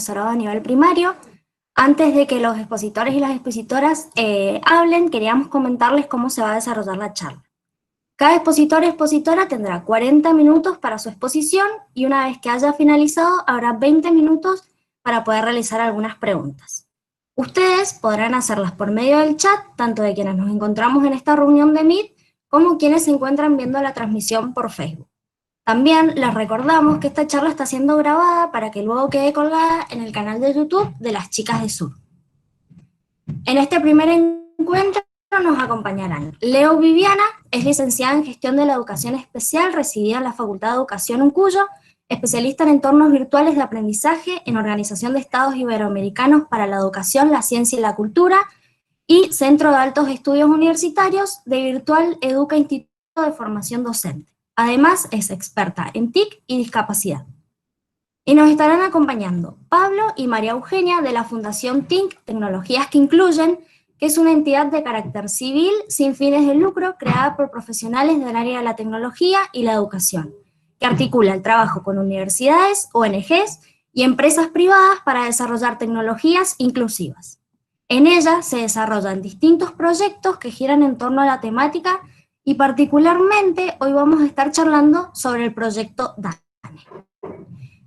profesorado a nivel primario. Antes de que los expositores y las expositoras hablen, queríamos comentarles cómo se va a desarrollar la charla. Cada expositor o expositora tendrá 40 minutos para su exposición y una vez que haya finalizado habrá 20 minutos para poder realizar algunas preguntas. Ustedes podrán hacerlas por medio del chat, tanto de quienes nos encontramos en esta reunión de Meet, como quienes se encuentran viendo la transmisión por Facebook. También les recordamos que esta charla está siendo grabada para que luego quede colgada en el canal de YouTube de las Chicas de Sur. En este primer encuentro nos acompañarán Leo Viviana, es licenciada en Gestión de la Educación Especial, residida en la Facultad de Educación Uncuyo, especialista en entornos virtuales de aprendizaje en Organización de Estados Iberoamericanos para la Educación, la Ciencia y la Cultura, y Centro de Altos Estudios Universitarios de Virtual Educa Instituto de Formación Docente. Además, es experta en TIC y discapacidad. Y nos estarán acompañando Pablo y María Eugenia de la Fundación TIC, Tecnologías que Incluyen, que es una entidad de carácter civil sin fines de lucro creada por profesionales del área de la tecnología y la educación, que articula el trabajo con universidades, ONGs y empresas privadas para desarrollar tecnologías inclusivas. En ella se desarrollan distintos proyectos que giran en torno a la temática y particularmente hoy vamos a estar charlando sobre el proyecto DANE.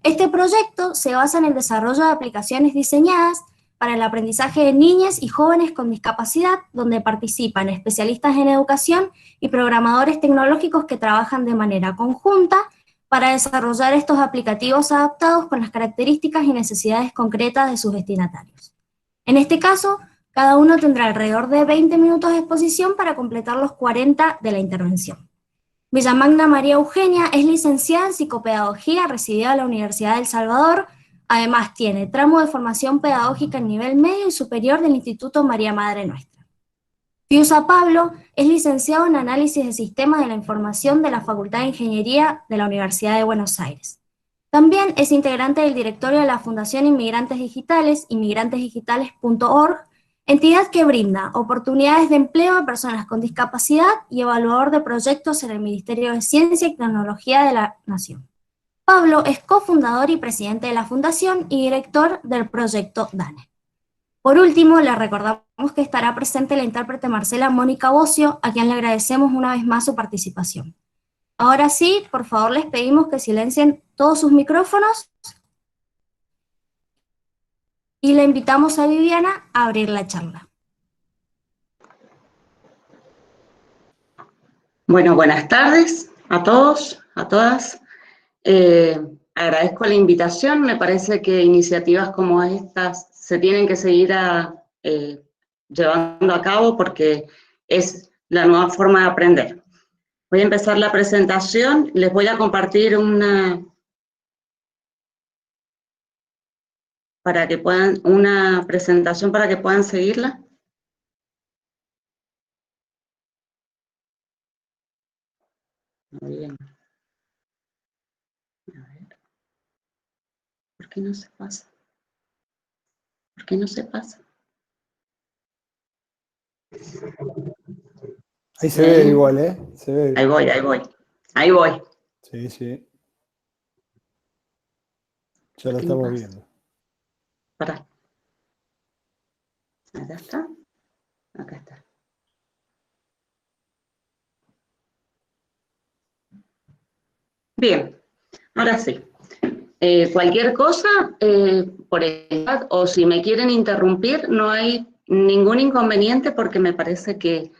Este proyecto se basa en el desarrollo de aplicaciones diseñadas para el aprendizaje de niñas y jóvenes con discapacidad, donde participan especialistas en educación y programadores tecnológicos que trabajan de manera conjunta para desarrollar estos aplicativos adaptados con las características y necesidades concretas de sus destinatarios. En este caso, cada uno tendrá alrededor de 20 minutos de exposición para completar los 40 de la intervención. Villamagna María Eugenia es licenciada en Psicopedagogía, residida en la Universidad de El Salvador. Además tiene tramo de formación pedagógica en nivel medio y superior del Instituto María Madre Nuestra. Fiusa Pablo es licenciado en Análisis de Sistemas de la Información de la Facultad de Ingeniería de la Universidad de Buenos Aires. También es integrante del directorio de la Fundación Inmigrantes Digitales, inmigrantesdigitales.org, entidad que brinda oportunidades de empleo a personas con discapacidad y evaluador de proyectos en el Ministerio de Ciencia y Tecnología de la Nación. Pablo es cofundador y presidente de la Fundación y director del proyecto DANE. Por último, le recordamos que estará presente la intérprete Marcela Mónica Bocio, a quien le agradecemos una vez más su participación. Ahora sí, por favor les pedimos que silencien todos sus micrófonos y le invitamos a Viviana a abrir la charla. Bueno, buenas tardes a todos, a todas. Agradezco la invitación. Me parece que iniciativas como estas se tienen que seguir llevando a cabo porque es la nueva forma de aprender. Voy a empezar la presentación. Les voy a compartir una presentación para que puedan seguirla. Muy bien. A ver. ¿Por qué no se pasa? ¿Por qué no se pasa? Ahí se ve igual, ¿eh? Se ve. Ahí voy, ahí voy. Ahí voy. Sí, sí. Ya lo estamos viendo. Pará. Acá está. Acá está. Bien. Ahora sí. Cualquier cosa, por el chat, o si me quieren interrumpir, no hay ningún inconveniente porque me parece que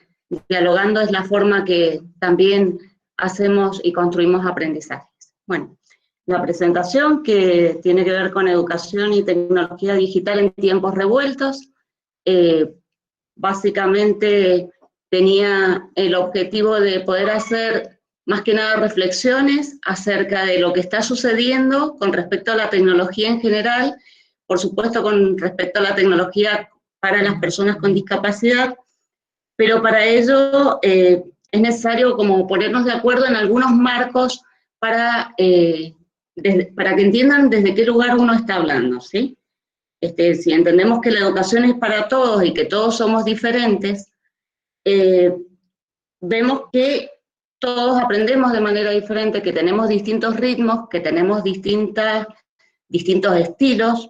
dialogando es la forma que también hacemos y construimos aprendizajes. Bueno, la presentación que tiene que ver con educación y tecnología digital en tiempos revueltos, básicamente tenía el objetivo de poder hacer más que nada reflexiones acerca de lo que está sucediendo con respecto a la tecnología en general, por supuesto con respecto a la tecnología para las personas con discapacidad, pero para ello es necesario como ponernos de acuerdo en algunos marcos para que entiendan desde qué lugar uno está hablando, ¿sí? Si entendemos que la educación es para todos y que todos somos diferentes, vemos que todos aprendemos de manera diferente, que tenemos distintos ritmos, que tenemos distintos estilos,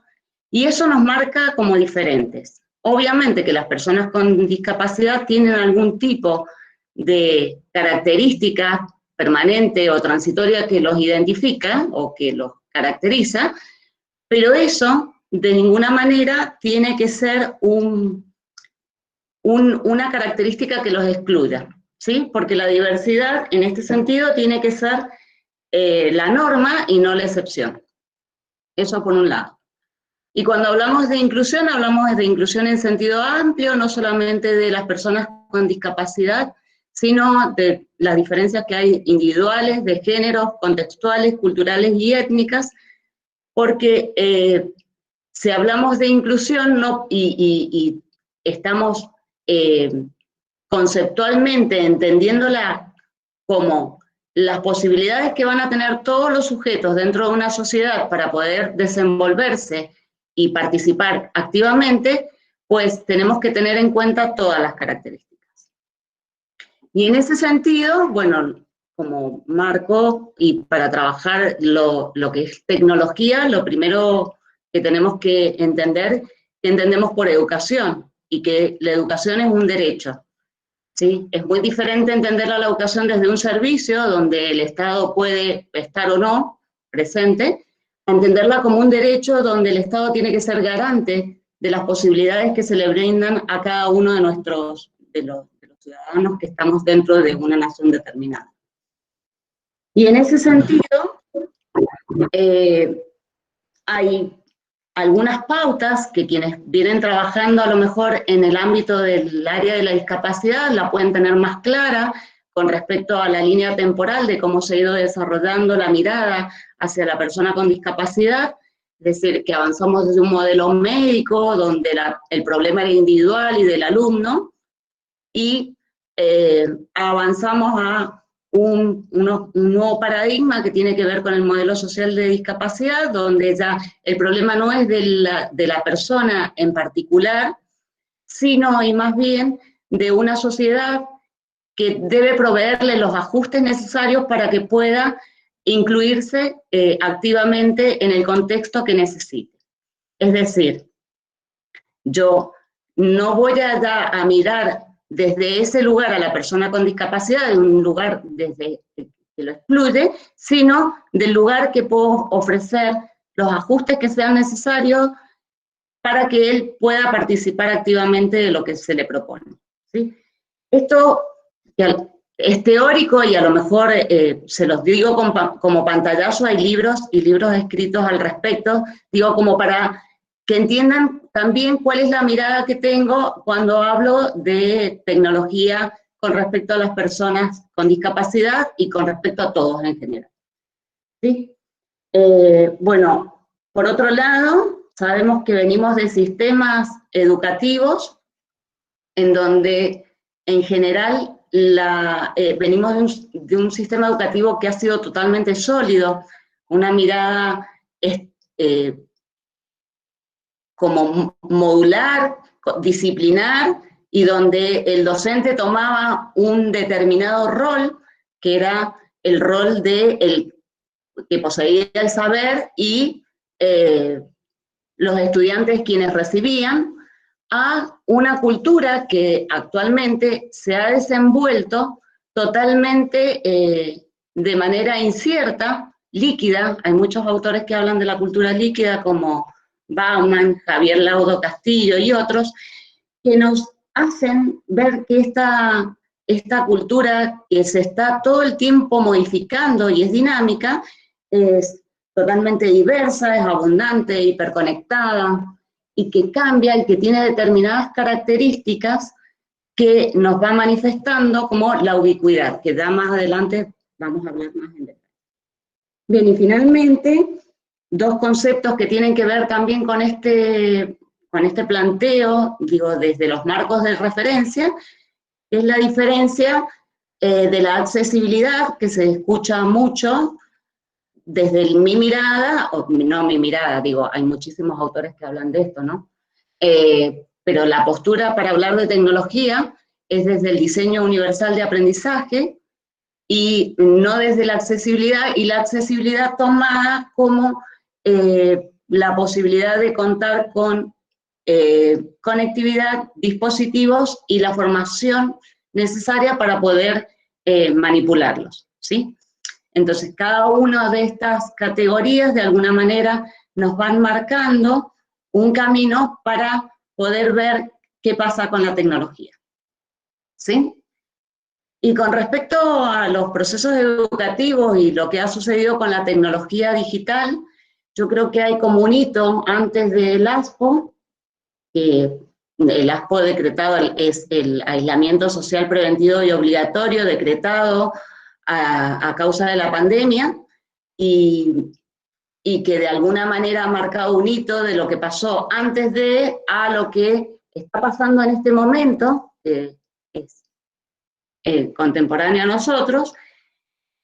Y eso nos marca como diferentes. Obviamente que las personas con discapacidad tienen algún tipo de característica permanente o transitoria que los identifica o que los caracteriza, pero eso de ninguna manera tiene que ser una característica que los excluya, ¿sí? Porque la diversidad en este sentido tiene que ser la norma y no la excepción. Eso por un lado. Y cuando hablamos de inclusión en sentido amplio, no solamente de las personas con discapacidad, sino de las diferencias que hay individuales, de géneros, contextuales, culturales y étnicas, porque si hablamos de inclusión y estamos conceptualmente entendiéndola como las posibilidades que van a tener todos los sujetos dentro de una sociedad para poder desenvolverse y participar activamente, pues tenemos que tener en cuenta todas las características. Y en ese sentido, bueno, como marco y para trabajar lo que es tecnología, lo primero que tenemos que entender, que entendemos por educación, y que la educación es un derecho. ¿Sí? Es muy diferente entender la educación desde un servicio donde el Estado puede estar o no presente, a entenderla como un derecho donde el Estado tiene que ser garante de las posibilidades que se le brindan a cada uno de los ciudadanos que estamos dentro de una nación determinada. Y en ese sentido, hay algunas pautas que quienes vienen trabajando a lo mejor en el ámbito del área de la discapacidad la pueden tener más clara con respecto a la línea temporal de cómo se ha ido desarrollando la mirada hacia la persona con discapacidad, es decir, que avanzamos desde un modelo médico donde el problema era individual y del alumno, y avanzamos a un nuevo paradigma que tiene que ver con el modelo social de discapacidad, donde ya el problema no es de la persona en particular, sino y más bien de una sociedad que debe proveerle los ajustes necesarios para que pueda incluirse activamente en el contexto que necesite. Es decir, yo no voy a mirar desde ese lugar a la persona con discapacidad, de un lugar desde que lo excluye, sino del lugar que puedo ofrecer los ajustes que sean necesarios para que él pueda participar activamente de lo que se le propone, ¿sí? Esto es teórico y a lo mejor se los digo como pantallazo, hay libros y libros escritos al respecto, digo como para que entiendan también cuál es la mirada que tengo cuando hablo de tecnología con respecto a las personas con discapacidad y con respecto a todos en general, ¿sí? Bueno, por otro lado, sabemos que venimos de sistemas educativos en donde en general venimos de un sistema educativo que ha sido totalmente sólido, una mirada como modular, disciplinar, y donde el docente tomaba un determinado rol, que era el rol de que poseía el saber y los estudiantes quienes recibían, a una cultura que actualmente se ha desenvuelto totalmente de manera incierta, líquida. Hay muchos autores que hablan de la cultura líquida como Bauman, Javier Laudo Castillo y otros, que nos hacen ver que esta cultura que se está todo el tiempo modificando y es dinámica, es totalmente diversa, es abundante, hiperconectada, y que cambia y que tiene determinadas características que nos va manifestando como la ubicuidad, que ya más adelante vamos a hablar más en detalle. Bien, y finalmente, dos conceptos que tienen que ver también con este planteo, digo, desde los marcos de referencia, es la diferencia de la accesibilidad, que se escucha mucho desde mi mirada, o no mi mirada, digo, hay muchísimos autores que hablan de esto, ¿no? Pero la postura para hablar de tecnología es desde el diseño universal de aprendizaje y no desde la accesibilidad, y la accesibilidad tomada como la posibilidad de contar con conectividad, dispositivos y la formación necesaria para poder manipularlos, ¿sí? Entonces, cada una de estas categorías, de alguna manera, nos van marcando un camino para poder ver qué pasa con la tecnología, ¿sí? Y con respecto a los procesos educativos y lo que ha sucedido con la tecnología digital, yo creo que hay como un hito antes del ASPO, que el ASPO decretado es el aislamiento social preventivo y obligatorio decretado a causa de la pandemia, y que de alguna manera ha marcado un hito de lo que pasó antes de a lo que está pasando en este momento, es contemporáneo a nosotros,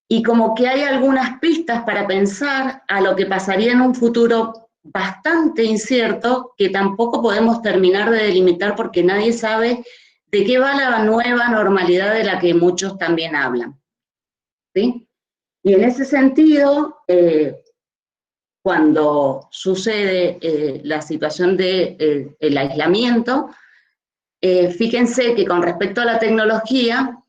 y como que hay algunas pistas para pensar a lo que pasaría en un futuro bastante incierto, que tampoco podemos terminar de delimitar porque nadie sabe de qué va la nueva normalidad de la que muchos también hablan, ¿sí? Y en ese sentido, cuando sucede la situación del aislamiento, fíjense que con respecto a la tecnología,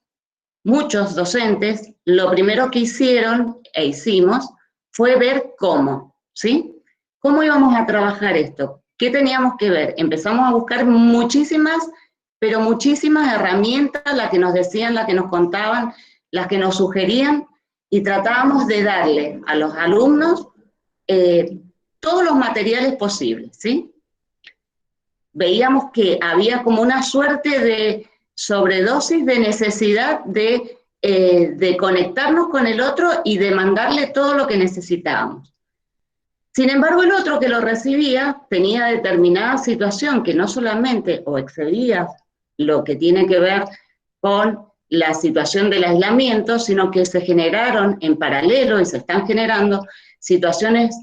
muchos docentes, lo primero que hicieron e hicimos fue ver cómo, ¿sí? ¿Cómo íbamos a trabajar esto? ¿Qué teníamos que ver? Empezamos a buscar muchísimas, pero muchísimas herramientas, las que nos decían, las que nos contaban, las que nos sugerían, y tratábamos de darle a los alumnos todos los materiales posibles, ¿sí? Veíamos que había como una suerte de sobredosis de necesidad de conectarnos con el otro y de mandarle todo lo que necesitábamos. Sin embargo, el otro que lo recibía tenía determinada situación que no solamente o excedía lo que tiene que ver con la situación del aislamiento, sino que se generaron en paralelo y se están generando situaciones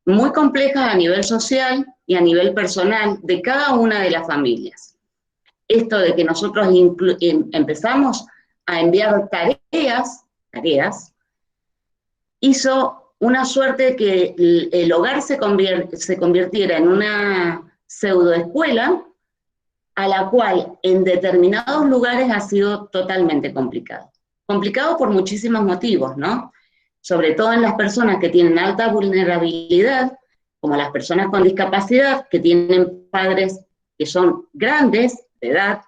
muy complejas a nivel social y a nivel personal de cada una de las familias. Esto de que nosotros empezamos a enviar tareas, hizo una suerte de que el hogar se convirtiera en una pseudoescuela, a la cual en determinados lugares ha sido totalmente complicado. Complicado por muchísimos motivos, ¿no? Sobre todo en las personas que tienen alta vulnerabilidad, como las personas con discapacidad, que tienen padres que son grandes de edad.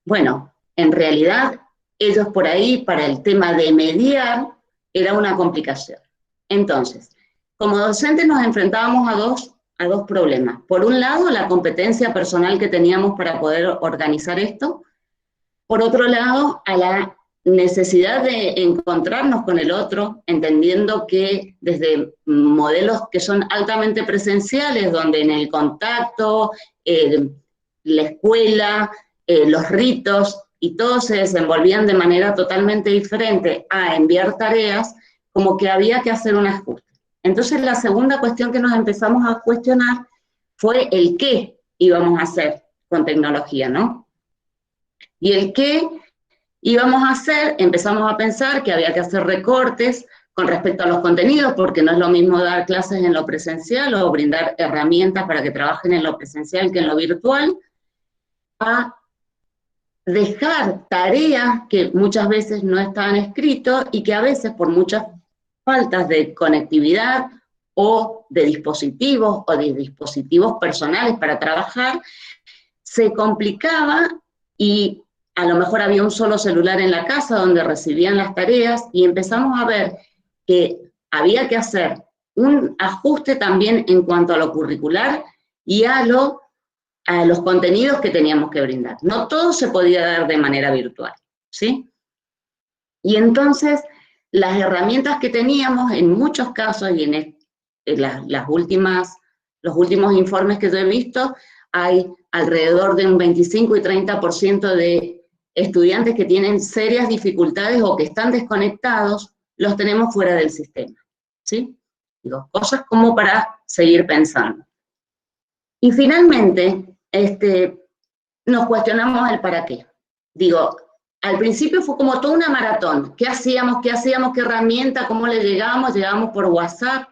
Bueno, en realidad, ellos por ahí, para el tema de mediar, era una complicación. Entonces, como docentes nos enfrentábamos a dos problemas. Por un lado, la competencia personal que teníamos para poder organizar esto. Por otro lado, a la necesidad de encontrarnos con el otro, entendiendo que desde modelos que son altamente presenciales, donde en el contacto, la escuela, los ritos, y todo se desenvolvían de manera totalmente diferente a enviar tareas, como que había que hacer un ajuste. Entonces la segunda cuestión que nos empezamos a cuestionar fue el qué íbamos a hacer con tecnología, ¿no? Y el qué íbamos a hacer, empezamos a pensar que había que hacer recortes con respecto a los contenidos, porque no es lo mismo dar clases en lo presencial o brindar herramientas para que trabajen en lo presencial que en lo virtual, a dejar tareas que muchas veces no estaban escritas y que a veces por muchas faltas de conectividad o de dispositivos personales para trabajar, se complicaba y a lo mejor había un solo celular en la casa donde recibían las tareas, y empezamos a ver que había que hacer un ajuste también en cuanto a lo curricular y a los contenidos que teníamos que brindar. No todo se podía dar de manera virtual, ¿sí? Y entonces, las herramientas que teníamos, en muchos casos, y en los últimos informes que yo he visto, hay alrededor de un 25 y 30% de estudiantes que tienen serias dificultades o que están desconectados, los tenemos fuera del sistema, ¿sí? Digo, cosas como para seguir pensando. Y finalmente, nos cuestionamos el para qué. Digo, al principio fue como toda una maratón. ¿Qué hacíamos? ¿Qué herramienta? ¿Cómo le llegábamos? Llegábamos por WhatsApp.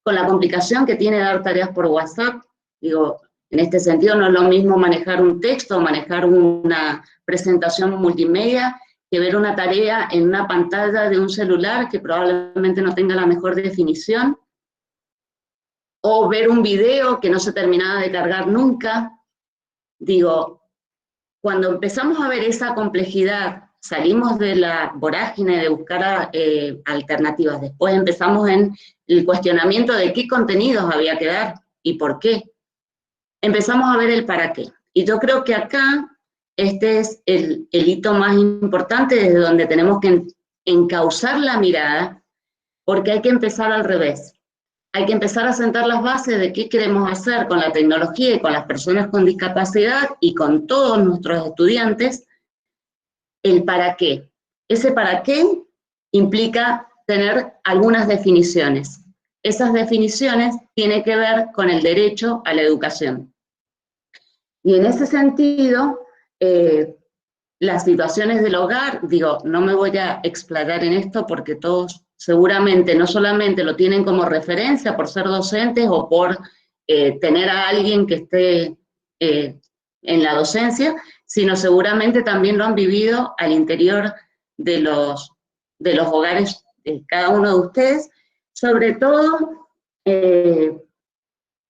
con la complicación que tiene dar tareas por WhatsApp. Digo, en este sentido no es lo mismo manejar un texto, manejar una presentación multimedia, que ver una tarea en una pantalla de un celular que probablemente no tenga la mejor definición, o ver un video que no se terminaba de cargar nunca. Digo, cuando empezamos a ver esa complejidad, salimos de la vorágine de buscar alternativas, después empezamos en el cuestionamiento de qué contenidos había que dar y por qué. Empezamos a ver el para qué. Y yo creo que acá este es el hito más importante desde donde tenemos que encauzar la mirada, porque hay que empezar al revés. Hay que empezar a sentar las bases de qué queremos hacer con la tecnología y con las personas con discapacidad y con todos nuestros estudiantes, el para qué. Ese para qué implica tener algunas definiciones. Esas definiciones tienen que ver con el derecho a la educación. Y en ese sentido, las situaciones del hogar, digo, no me voy a explayar en esto porque todos seguramente no solamente lo tienen como referencia por ser docentes o por tener a alguien que esté en la docencia, sino seguramente también lo han vivido al interior de los hogares de cada uno de ustedes, sobre todo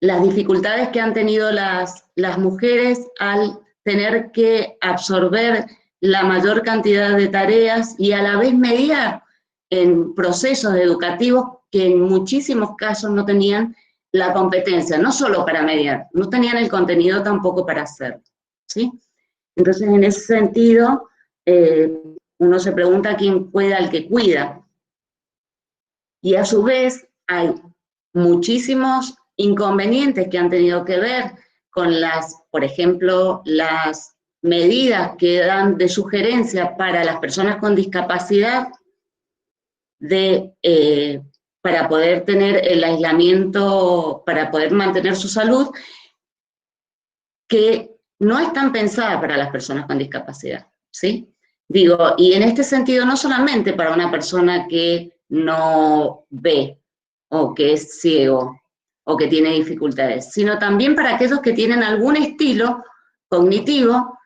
las dificultades que han tenido las mujeres al tener que absorber la mayor cantidad de tareas y a la vez mediar en procesos educativos que en muchísimos casos no tenían la competencia, no solo para mediar, no tenían el contenido tampoco para hacerlo, ¿sí? Entonces, en ese sentido, uno se pregunta quién cuida al que cuida. Y a su vez, hay muchísimos inconvenientes que han tenido que ver con las, por ejemplo, las medidas que dan de sugerencia para las personas con discapacidad para poder tener el aislamiento, para poder mantener su salud, que no están pensadas para las personas con discapacidad, ¿sí? Digo, y en este sentido no solamente para una persona que no ve, o que es ciego, o que tiene dificultades, sino también para aquellos que tienen algún estilo cognitivo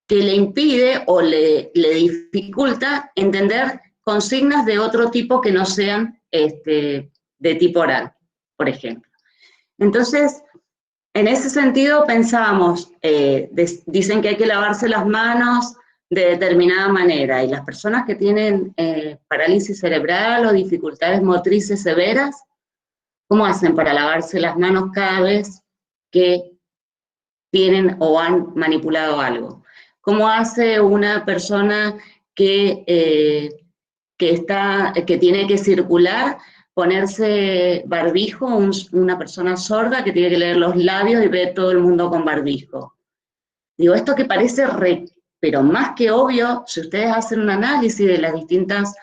que le impide o le dificulta entender consignas de otro tipo que no sean de tipo oral, por ejemplo. Entonces, en ese sentido pensábamos, dicen que hay que lavarse las manos de determinada manera, y las personas que tienen parálisis cerebral o dificultades motrices severas, ¿cómo hacen para lavarse las manos cada vez que tienen o han manipulado algo? ¿Cómo hace una persona que tiene que circular, ponerse barbijo, una persona sorda que tiene que leer los labios y ve todo el mundo con barbijo? Digo, esto que parece pero más que obvio, si ustedes hacen un análisis de las distintas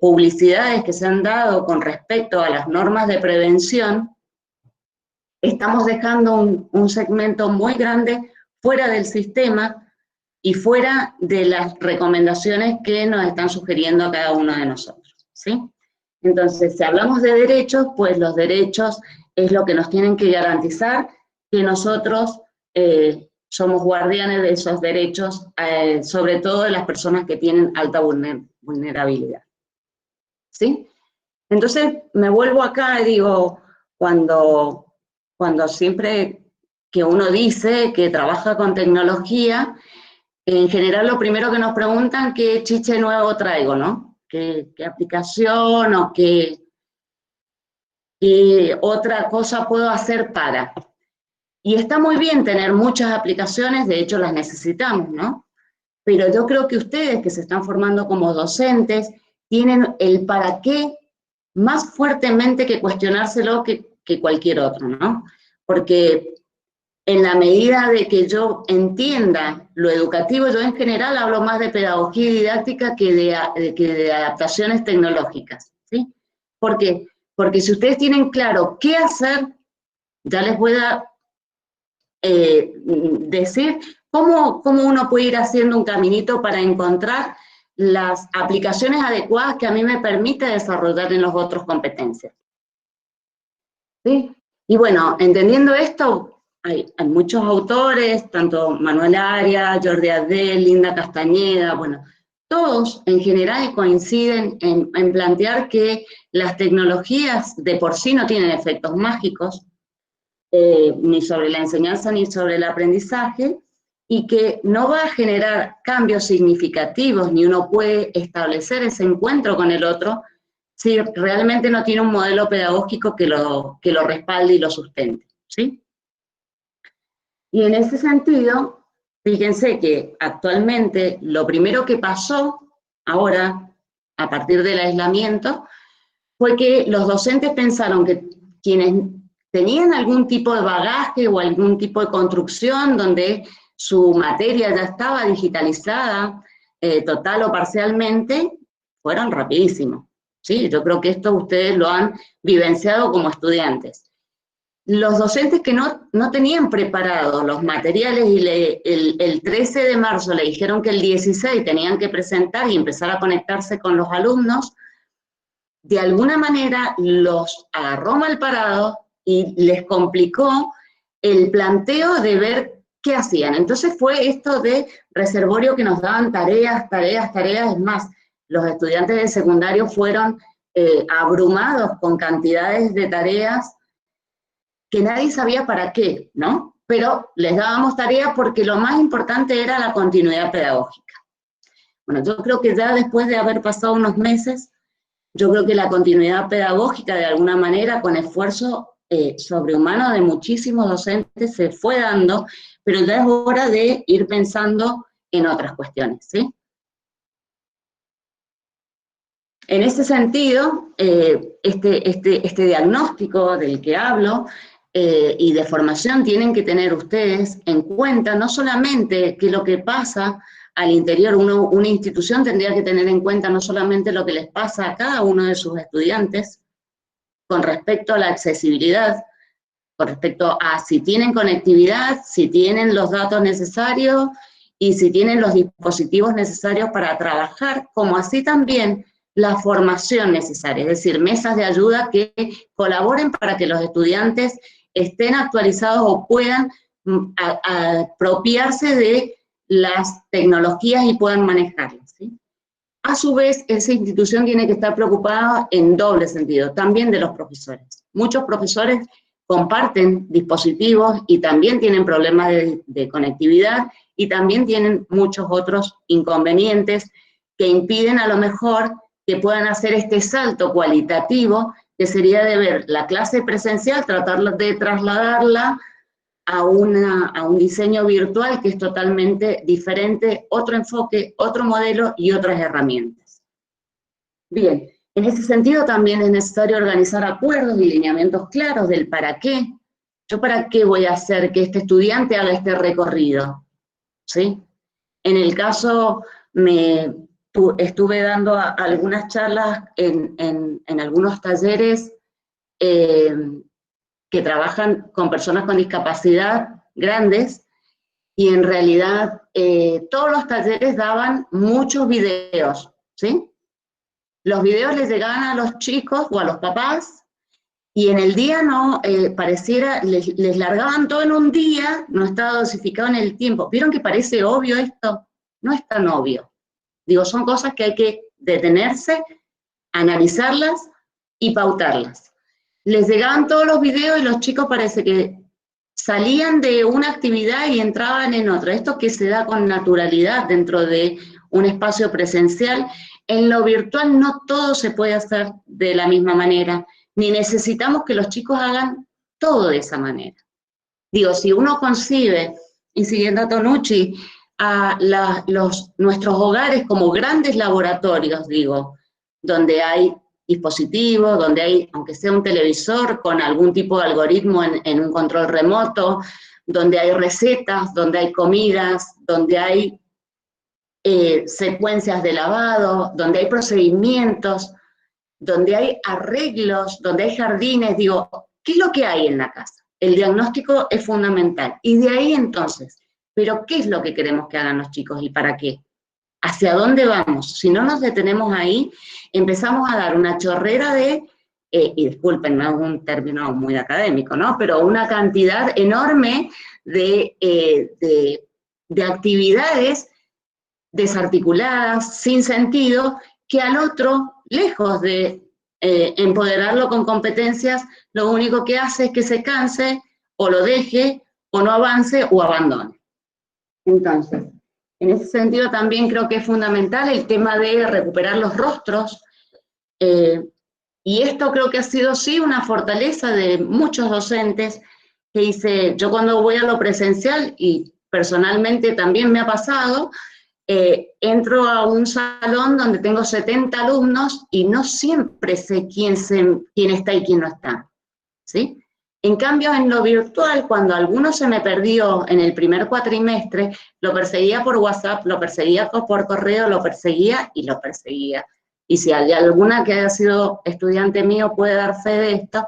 publicidades que se han dado con respecto a las normas de prevención, estamos dejando un segmento muy grande fuera del sistema y fuera de las recomendaciones que nos están sugiriendo a cada uno de nosotros, ¿sí? Entonces, si hablamos de derechos, pues los derechos es lo que nos tienen que garantizar que nosotros somos guardianes de esos derechos, sobre todo de las personas que tienen alta vulnerabilidad, ¿sí? Entonces, me vuelvo acá y digo, cuando siempre que uno dice que trabaja con tecnología, en general lo primero que nos preguntan, ¿qué chiche nuevo traigo, no? ¿Qué aplicación o qué otra cosa puedo hacer para? Y está muy bien tener muchas aplicaciones, de hecho las necesitamos, ¿no? Pero yo creo que ustedes que se están formando como docentes tienen el para qué más fuertemente que cuestionárselo que cualquier otro, ¿no? Porque en la medida de que yo entienda lo educativo, yo en general hablo más de pedagogía y didáctica que de adaptaciones tecnológicas, ¿sí? ¿Por qué? Porque si ustedes tienen claro qué hacer, ya les voy a decir cómo uno puede ir haciendo un caminito para encontrar las aplicaciones adecuadas que a mí me permite desarrollar en los otros competencias. ¿sí? Y bueno, entendiendo esto, hay muchos autores, tanto Manuel Arias, Jordi Adel, Linda Castañeda, bueno, todos en general coinciden en plantear que las tecnologías de por sí no tienen efectos mágicos, ni sobre la enseñanza ni sobre el aprendizaje, y que no va a generar cambios significativos, ni uno puede establecer ese encuentro con el otro, si realmente no tiene un modelo pedagógico que lo respalde y lo sustente, ¿sí? Y en ese sentido, fíjense que actualmente lo primero que pasó ahora, a partir del aislamiento, fue que los docentes pensaron que quienes tenían algún tipo de bagaje o algún tipo de construcción donde su materia ya estaba digitalizada, total o parcialmente, fueron rapidísimos. ¿Sí? Yo creo que esto ustedes lo han vivenciado como estudiantes. Los docentes que no tenían preparados los materiales y el 13 de marzo le dijeron que el 16 tenían que presentar y empezar a conectarse con los alumnos, de alguna manera los agarró mal parados y les complicó el planteo de ver qué hacían. Entonces fue esto de reservorio que nos daban tareas, es más, los estudiantes de secundario fueron abrumados con cantidades de tareas que nadie sabía para qué, ¿no? Pero les dábamos tareas porque lo más importante era la continuidad pedagógica. Bueno, yo creo que ya después de haber pasado unos meses, yo creo que la continuidad pedagógica, de alguna manera, con esfuerzo sobrehumano de muchísimos docentes, se fue dando, pero ya es hora de ir pensando en otras cuestiones, ¿sí? En ese sentido, este diagnóstico del que hablo y de formación tienen que tener ustedes en cuenta no solamente qué es lo que pasa al interior, una institución tendría que tener en cuenta no solamente lo que les pasa a cada uno de sus estudiantes con respecto a la accesibilidad, con respecto a si tienen conectividad, si tienen los datos necesarios y si tienen los dispositivos necesarios para trabajar, como así también la formación necesaria, es decir, mesas de ayuda que colaboren para que los estudiantes estén actualizados o puedan apropiarse de las tecnologías y puedan manejarlas, ¿sí? A su vez, esa institución tiene que estar preocupada en doble sentido, también de los profesores. Muchos profesores comparten dispositivos y también tienen problemas de conectividad y también tienen muchos otros inconvenientes que impiden a lo mejor que puedan hacer este salto cualitativo, que sería de ver la clase presencial, tratar de trasladarla a un diseño virtual que es totalmente diferente, otro enfoque, otro modelo y otras herramientas. Bien, en ese sentido también es necesario organizar acuerdos y lineamientos claros del para qué. ¿Yo para qué voy a hacer que este estudiante haga este recorrido? ¿Sí? En el caso, estuve dando algunas charlas en algunos talleres que trabajan con personas con discapacidad grandes, y en realidad todos los talleres daban muchos videos, ¿sí? Los videos les llegaban a los chicos o a los papás, y en el día no, pareciera, les largaban todo en un día, no estaba dosificado en el tiempo. ¿Vieron que parece obvio esto? No es tan obvio. Digo, son cosas que hay que detenerse, analizarlas y pautarlas. Les llegaban todos los videos y los chicos parece que salían de una actividad y entraban en otra. Esto que se da con naturalidad dentro de un espacio presencial. En lo virtual no todo se puede hacer de la misma manera, ni necesitamos que los chicos hagan todo de esa manera. Digo, si uno concibe, y siguiendo a Tonucci, a nuestros hogares como grandes laboratorios, digo, donde hay dispositivos, donde hay, aunque sea un televisor con algún tipo de algoritmo en un control remoto, donde hay recetas, donde hay comidas, donde hay secuencias de lavado, donde hay procedimientos, donde hay arreglos, donde hay jardines, digo, ¿qué es lo que hay en la casa? El diagnóstico es fundamental. Y de ahí entonces, ¿pero qué es lo que queremos que hagan los chicos y para qué? ¿Hacia dónde vamos? Si no nos detenemos ahí, empezamos a dar una chorrera de y disculpen, no es un término muy académico, ¿no? Pero una cantidad enorme de actividades desarticuladas, sin sentido, que al otro, lejos de empoderarlo con competencias, lo único que hace es que se canse, o lo deje, o no avance, o abandone. Entonces, en ese sentido también creo que es fundamental el tema de recuperar los rostros, y esto creo que ha sido sí una fortaleza de muchos docentes, que dice, yo cuando voy a lo presencial, y personalmente también me ha pasado, entro a un salón donde tengo 70 alumnos y no siempre sé quién está y quién no está, ¿sí? En cambio, en lo virtual, cuando alguno se me perdió en el primer cuatrimestre, lo perseguía por WhatsApp, lo perseguía por correo, lo perseguía y lo perseguía. Y si hay alguna que haya sido estudiante mío puede dar fe de esto,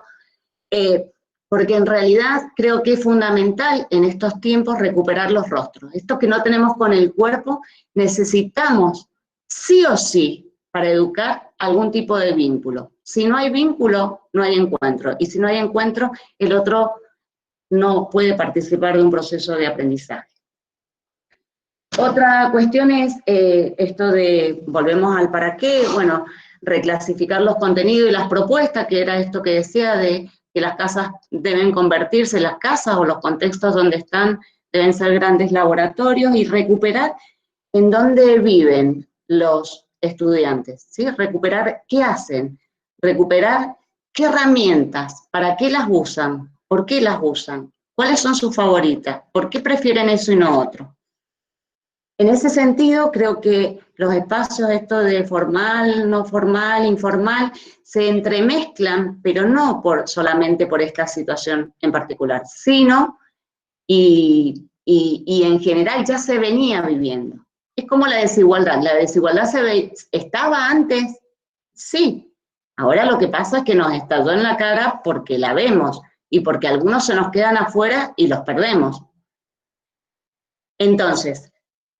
porque en realidad creo que es fundamental en estos tiempos recuperar los rostros. Esto que no tenemos con el cuerpo, necesitamos sí o sí, para educar, algún tipo de vínculo. Si no hay vínculo, no hay encuentro. Y si no hay encuentro, el otro no puede participar de un proceso de aprendizaje. Otra cuestión es esto de, volvemos al para qué, bueno, reclasificar los contenidos y las propuestas, que era esto que decía de que las casas deben convertirse, las casas o los contextos donde están deben ser grandes laboratorios, y recuperar en dónde viven los estudiantes, ¿sí? Recuperar qué hacen, recuperar qué herramientas, para qué las usan, por qué las usan, cuáles son sus favoritas, por qué prefieren eso y no otro. En ese sentido, creo que los espacios, esto de formal, no formal, informal, se entremezclan, pero no solamente por esta situación en particular, sino, y en general ya se venía viviendo. Es como la desigualdad ¿estaba antes? Sí. Ahora lo que pasa es que nos estalló en la cara porque la vemos, y porque algunos se nos quedan afuera y los perdemos. Entonces,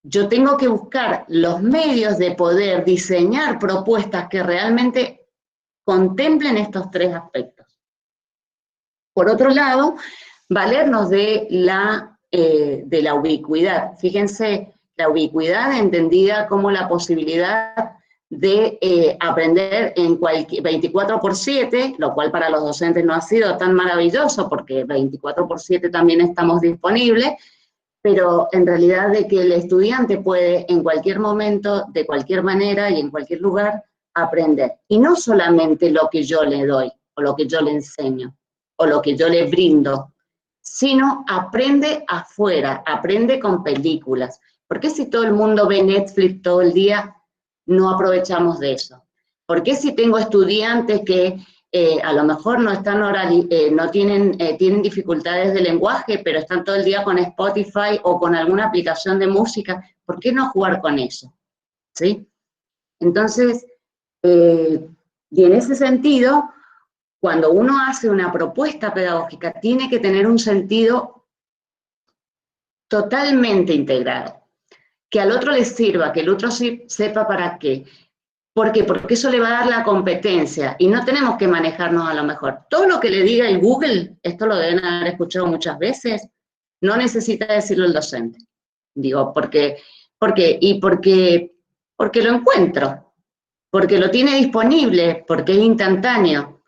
yo tengo que buscar los medios de poder diseñar propuestas que realmente contemplen estos tres aspectos. Por otro lado, valernos de la ubicuidad. Fíjense, la ubicuidad entendida como la posibilidad de aprender en 24/7, lo cual para los docentes no ha sido tan maravilloso, porque 24/7 también estamos disponibles, pero en realidad de que el estudiante puede en cualquier momento, de cualquier manera y en cualquier lugar aprender. Y no solamente lo que yo le doy, o lo que yo le enseño, o lo que yo le brindo, sino aprende afuera, aprende con películas. ¿Por qué si todo el mundo ve Netflix todo el día, no aprovechamos de eso? ¿Por qué si tengo estudiantes que a lo mejor no están tienen dificultades de lenguaje, pero están todo el día con Spotify o con alguna aplicación de música? ¿Por qué no jugar con eso? ¿Sí? Entonces, y en ese sentido, cuando uno hace una propuesta pedagógica, tiene que tener un sentido totalmente integrado. Que al otro le sirva, que el otro sepa para qué. ¿Por qué? Porque eso le va a dar la competencia, y no tenemos que manejarnos a lo mejor. Todo lo que le diga el Google, esto lo deben haber escuchado muchas veces, no necesita decirlo el docente. Digo, porque lo encuentro, porque lo tiene disponible, porque es instantáneo.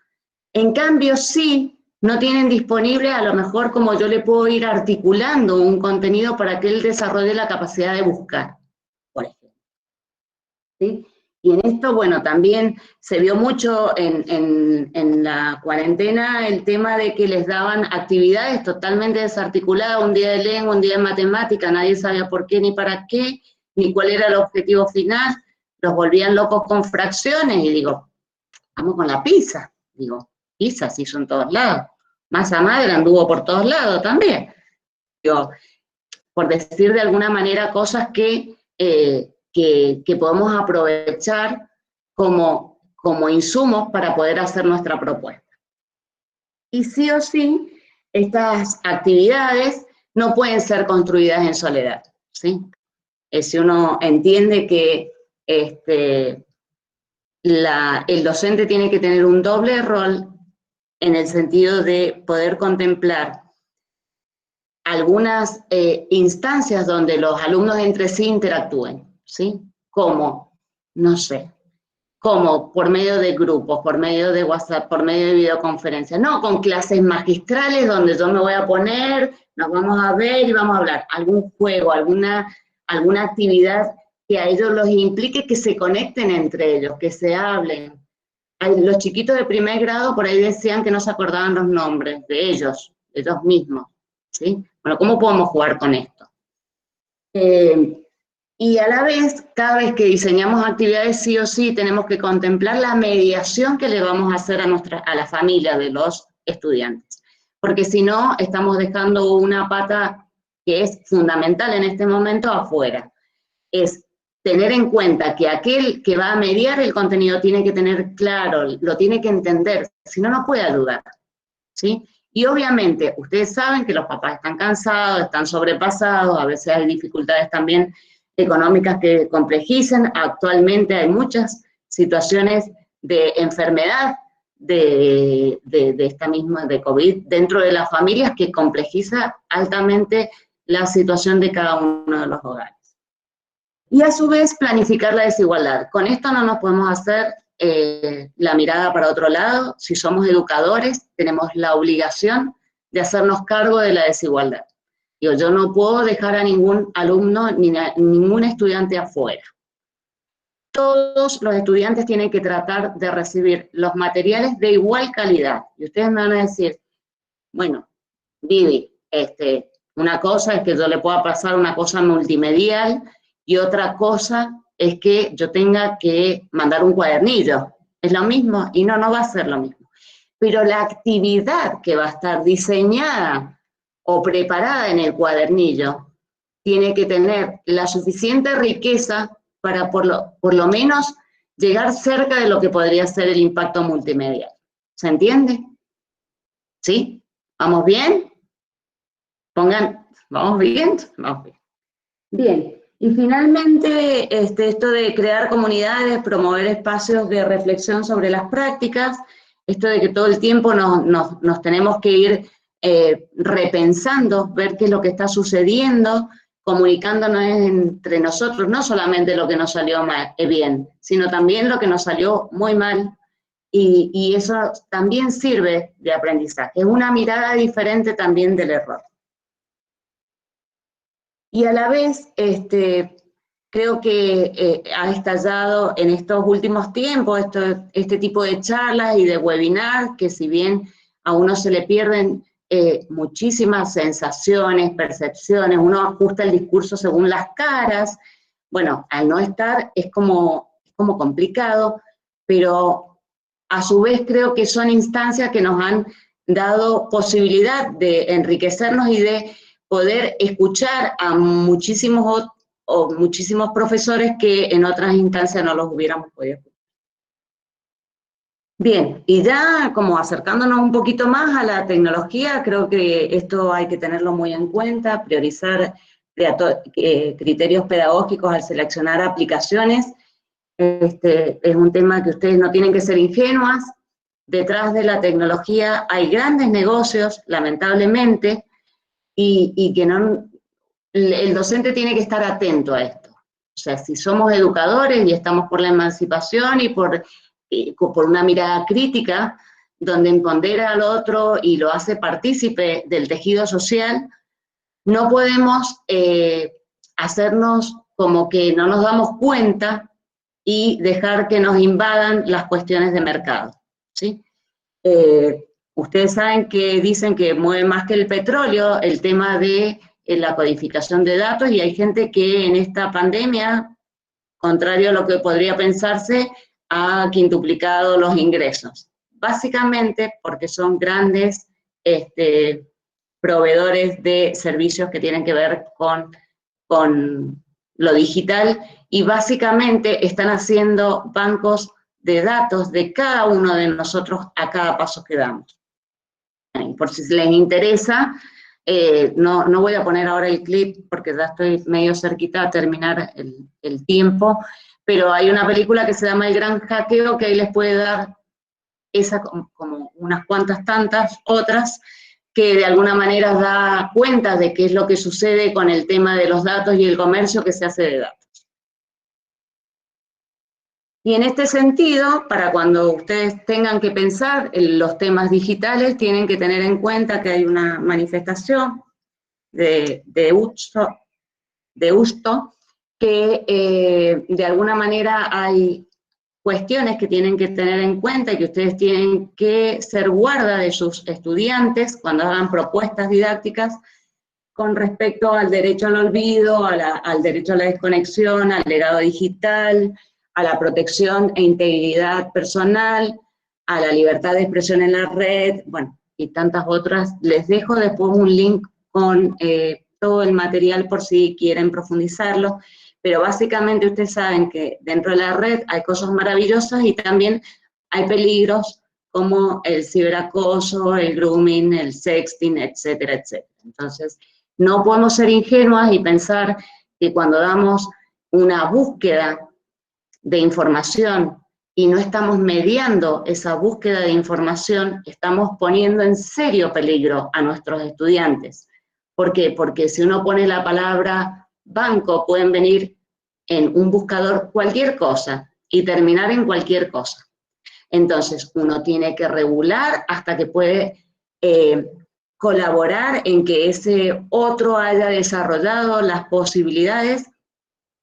En cambio, sí, no tienen disponible a lo mejor como yo le puedo ir articulando un contenido para que él desarrolle la capacidad de buscar, por ejemplo. ¿Sí? Y en esto, bueno, también se vio mucho en la cuarentena el tema de que les daban actividades totalmente desarticuladas, un día de lengua, un día de matemática, nadie sabía por qué ni para qué, ni cuál era el objetivo final, los volvían locos con fracciones, y digo, vamos con la pizza, digo, pizza se hizo en todos lados, masa madre anduvo por todos lados también. Digo, por decir de alguna manera cosas que podemos aprovechar como insumos para poder hacer nuestra propuesta. Y sí o sí, estas actividades no pueden ser construidas en soledad, ¿sí? Si uno entiende que el docente tiene que tener un doble rol en el sentido de poder contemplar algunas instancias donde los alumnos entre sí interactúen, ¿sí? Como, no sé, como por medio de grupos, por medio de WhatsApp, por medio de videoconferencias, no con clases magistrales donde yo me voy a poner, nos vamos a ver y vamos a hablar, algún juego, alguna actividad que a ellos los implique que se conecten entre ellos, que se hablen. Los chiquitos de primer grado por ahí decían que no se acordaban los nombres de ellos mismos, ¿sí? Bueno, ¿cómo podemos jugar con esto? Y a la vez, cada vez que diseñamos actividades, sí o sí, tenemos que contemplar la mediación que le vamos a hacer a la familia de los estudiantes. Porque si no, estamos dejando una pata que es fundamental en este momento afuera. Es tener en cuenta que aquel que va a mediar el contenido tiene que tener claro, lo tiene que entender, si no, no puede ayudar, ¿sí? Y obviamente, ustedes saben que los papás están cansados, están sobrepasados, a veces hay dificultades también económicas que complejicen. Actualmente hay muchas situaciones de enfermedad de esta misma, de COVID, dentro de las familias que complejiza altamente la situación de cada uno de los hogares. Y a su vez planificar la desigualdad. Con esto no nos podemos hacer la mirada para otro lado. Si somos educadores, tenemos la obligación de hacernos cargo de la desigualdad. Yo no puedo dejar a ningún alumno ni a ningún estudiante afuera. Todos los estudiantes tienen que tratar de recibir los materiales de igual calidad. Y ustedes me van a decir, bueno, Vivi, una cosa es que yo le pueda pasar una cosa multimedial y otra cosa es que yo tenga que mandar un cuadernillo. ¿Es lo mismo? Y no va a ser lo mismo. Pero la actividad que va a estar diseñada o preparada en el cuadernillo tiene que tener la suficiente riqueza para por lo menos llegar cerca de lo que podría ser el impacto multimedial. ¿Se entiende? ¿Sí? ¿Vamos bien? ¿Vamos bien? Vamos bien. Bien. Y finalmente, esto de crear comunidades, promover espacios de reflexión sobre las prácticas, esto de que todo el tiempo nos tenemos que ir repensando, ver qué es lo que está sucediendo, comunicándonos entre nosotros, no solamente lo que nos salió bien, sino también lo que nos salió muy mal, y eso también sirve de aprendizaje. Es una mirada diferente también del error. Y a la vez, creo que ha estallado en estos últimos tiempos este tipo de charlas y de webinars, que si bien a uno se le pierden muchísimas sensaciones, percepciones, uno ajusta el discurso según las caras, bueno, al no estar es como complicado, pero a su vez creo que son instancias que nos han dado posibilidad de enriquecernos y de poder escuchar a muchísimos profesores que en otras instancias no los hubiéramos podido escuchar. Bien, y ya como acercándonos un poquito más a la tecnología, creo que esto hay que tenerlo muy en cuenta, priorizar criterios pedagógicos al seleccionar aplicaciones. Es un tema que ustedes no tienen que ser ingenuas. Detrás de la tecnología hay grandes negocios, lamentablemente, y que el docente tiene que estar atento a esto. O sea, si somos educadores y estamos por la emancipación y por una mirada crítica, donde empodera al otro y lo hace partícipe del tejido social, no podemos hacernos como que no nos damos cuenta y dejar que nos invadan las cuestiones de mercado, ¿sí? Ustedes saben que dicen que mueve más que el petróleo el tema de la codificación de datos, y hay gente que en esta pandemia, contrario a lo que podría pensarse, ha quintuplicado los ingresos. Básicamente porque son grandes proveedores de servicios que tienen que ver con lo digital, y básicamente están haciendo bancos de datos de cada uno de nosotros a cada paso que damos. Por si les interesa, no voy a poner ahora el clip porque ya estoy medio cerquita a terminar el tiempo, pero hay una película que se llama El Gran Hackeo, que ahí les puede dar esa como unas cuantas tantas otras, que de alguna manera da cuenta de qué es lo que sucede con el tema de los datos y el comercio que se hace de datos. Y en este sentido, para cuando ustedes tengan que pensar en los temas digitales, tienen que tener en cuenta que hay una manifestación de Usto, que de alguna manera hay cuestiones que tienen que tener en cuenta y que ustedes tienen que ser guarda de sus estudiantes cuando hagan propuestas didácticas con respecto al derecho al olvido, al derecho a la desconexión, al legado digital, a la protección e integridad personal, a la libertad de expresión en la red, bueno, y tantas otras. Les dejo después un link con todo el material por si quieren profundizarlo, pero básicamente ustedes saben que dentro de la red hay cosas maravillosas y también hay peligros como el ciberacoso, el grooming, el sexting, etcétera, etcétera. Entonces, no podemos ser ingenuas y pensar que cuando damos una búsqueda de información y no estamos mediando esa búsqueda de información, estamos poniendo en serio peligro a nuestros estudiantes. ¿Por qué? Porque si uno pone la palabra banco, pueden venir en un buscador cualquier cosa y terminar en cualquier cosa. Entonces, uno tiene que regular hasta que puede colaborar en que ese otro haya desarrollado las posibilidades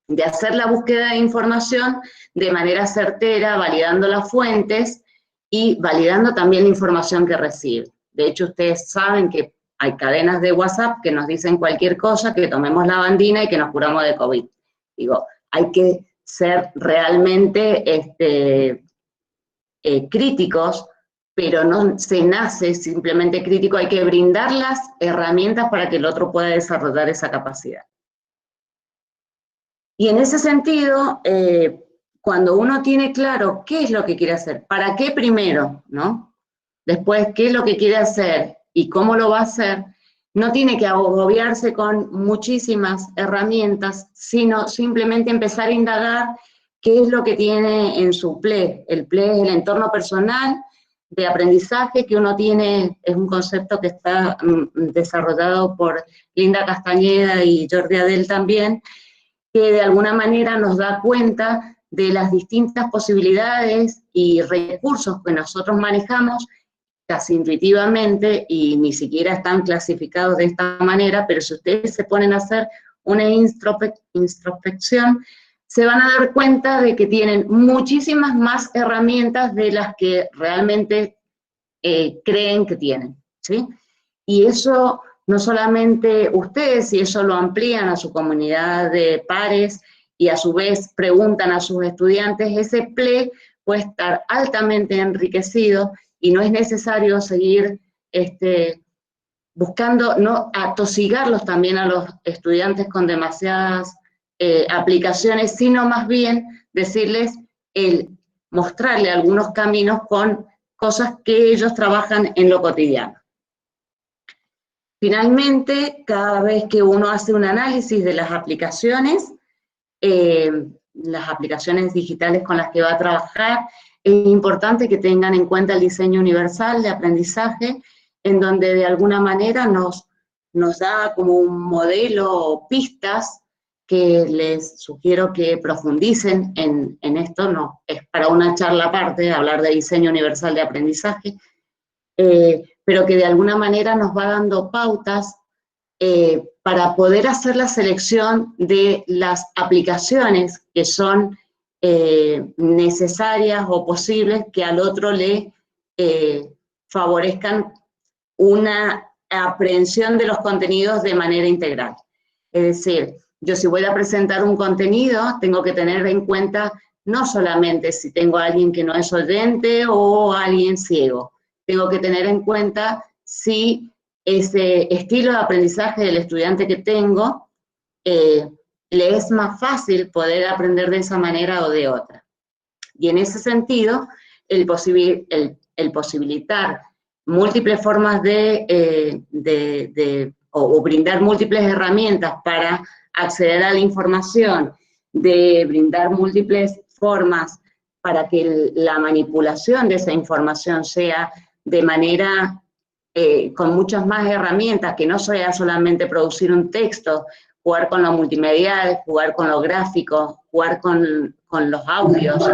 de hacer la búsqueda de información de manera certera, validando las fuentes y validando también la información que recibe. De hecho, ustedes saben que hay cadenas de WhatsApp que nos dicen cualquier cosa, que tomemos la bandina y que nos curamos de COVID. Digo, hay que ser realmente críticos, pero no se nace simplemente crítico, hay que brindar las herramientas para que el otro pueda desarrollar esa capacidad. Y en ese sentido, cuando uno tiene claro qué es lo que quiere hacer, para qué primero, ¿no? Después, qué es lo que quiere hacer y cómo lo va a hacer, no tiene que agobiarse con muchísimas herramientas, sino simplemente empezar a indagar qué es lo que tiene en su PLE. El PLE es el entorno personal de aprendizaje que uno tiene, es un concepto que está desarrollado por Linda Castañeda y Jordi Adel también, que de alguna manera nos da cuenta de las distintas posibilidades y recursos que nosotros manejamos casi intuitivamente y ni siquiera están clasificados de esta manera, pero si ustedes se ponen a hacer una introspección, se van a dar cuenta de que tienen muchísimas más herramientas de las que realmente creen que tienen, ¿sí? Y eso no solamente ustedes, si eso lo amplían a su comunidad de pares y a su vez preguntan a sus estudiantes, ese PLE puede estar altamente enriquecido y no es necesario seguir buscando, no atosigarlos también a los estudiantes con demasiadas aplicaciones, sino más bien decirles, mostrarle algunos caminos con cosas que ellos trabajan en lo cotidiano. Finalmente, cada vez que uno hace un análisis de las aplicaciones digitales con las que va a trabajar, es importante que tengan en cuenta el diseño universal de aprendizaje, en donde de alguna manera nos da como un modelo o pistas que les sugiero que profundicen en esto. No es para una charla aparte hablar de diseño universal de aprendizaje, pero que de alguna manera nos va dando pautas para poder hacer la selección de las aplicaciones que son necesarias o posibles que al otro le favorezcan una aprehensión de los contenidos de manera integral. Es decir, yo si voy a presentar un contenido, tengo que tener en cuenta no solamente si tengo a alguien que no es oyente o a alguien ciego, tengo que tener en cuenta si ese estilo de aprendizaje del estudiante que tengo le es más fácil poder aprender de esa manera o de otra. Y en ese sentido, el posibilitar múltiples formas o brindar múltiples herramientas para acceder a la información de brindar múltiples formas para que la manipulación de esa información sea de manera, con muchas más herramientas, que no sea solamente producir un texto, jugar con lo multimedial, jugar con lo gráfico, jugar con los audios,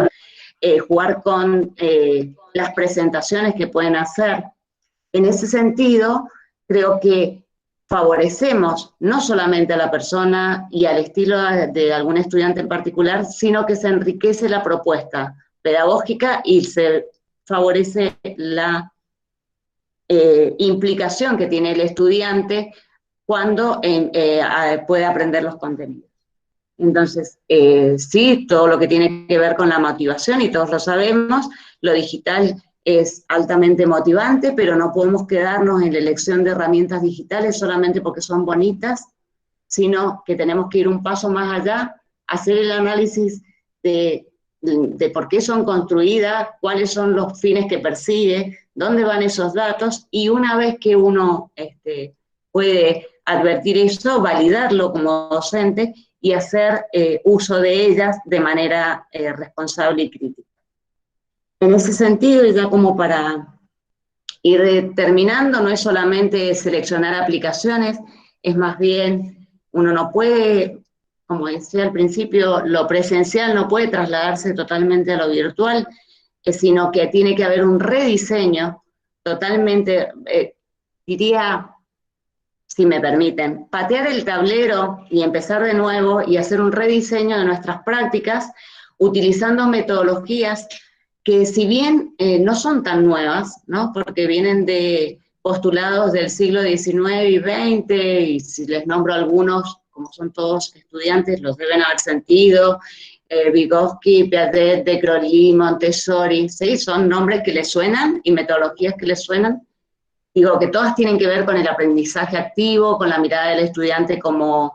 jugar con las presentaciones que pueden hacer. En ese sentido, creo que favorecemos no solamente a la persona y al estilo de algún estudiante en particular, sino que se enriquece la propuesta pedagógica y se favorece la implicación que tiene el estudiante cuando puede aprender los contenidos. Entonces, sí, todo lo que tiene que ver con la motivación, y todos lo sabemos, lo digital es altamente motivante, pero no podemos quedarnos en la elección de herramientas digitales solamente porque son bonitas, sino que tenemos que ir un paso más allá, hacer el análisis de por qué son construidas, cuáles son los fines que persigue, dónde van esos datos, y una vez que uno puede advertir eso, validarlo como docente y hacer uso de ellas de manera responsable y crítica. En ese sentido, y ya como para ir terminando, no es solamente seleccionar aplicaciones, es más bien, uno no puede, como decía al principio, lo presencial no puede trasladarse totalmente a lo virtual, sino que tiene que haber un rediseño totalmente, diría, si me permiten, patear el tablero y empezar de nuevo y hacer un rediseño de nuestras prácticas utilizando metodologías que si bien no son tan nuevas, ¿no? Porque vienen de postulados del siglo XIX y XX, y si les nombro algunos, como son todos estudiantes, los deben haber sentido, Vygotsky, Piaget, de Crowley, Montessori, ¿sí? Son nombres que les suenan y metodologías que les suenan. Digo que todas tienen que ver con el aprendizaje activo, con la mirada del estudiante como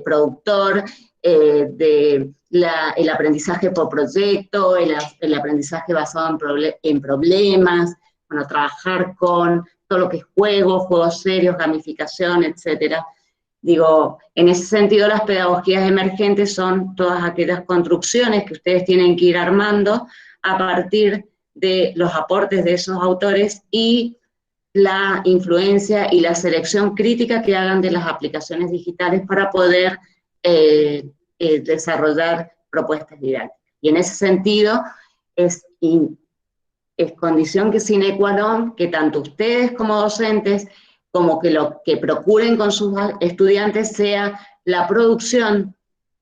productor, el aprendizaje por proyecto, el aprendizaje basado en problemas, bueno, trabajar con todo lo que es juegos serios, gamificación, etcétera. Digo, en ese sentido las pedagogías emergentes son todas aquellas construcciones que ustedes tienen que ir armando a partir de los aportes de esos autores y la influencia y la selección crítica que hagan de las aplicaciones digitales para poder desarrollar propuestas didácticas. Y en ese sentido es condición que sine qua non que tanto ustedes como docentes, como que lo que procuren con sus estudiantes sea la producción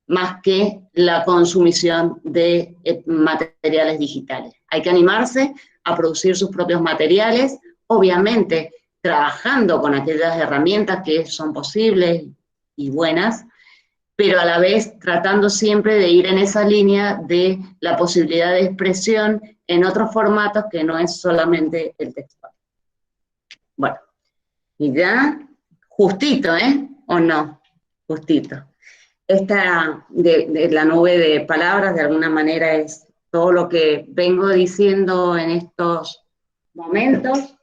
más que la consumición de materiales digitales. Hay que animarse a producir sus propios materiales, obviamente trabajando con aquellas herramientas que son posibles y buenas, pero a la vez tratando siempre de ir en esa línea de la posibilidad de expresión en otros formatos que no es solamente el textual. Bueno, y ya, justito, ¿o no? Justito. Esta de la nube de palabras, de alguna manera, es todo lo que vengo diciendo en estos momentos.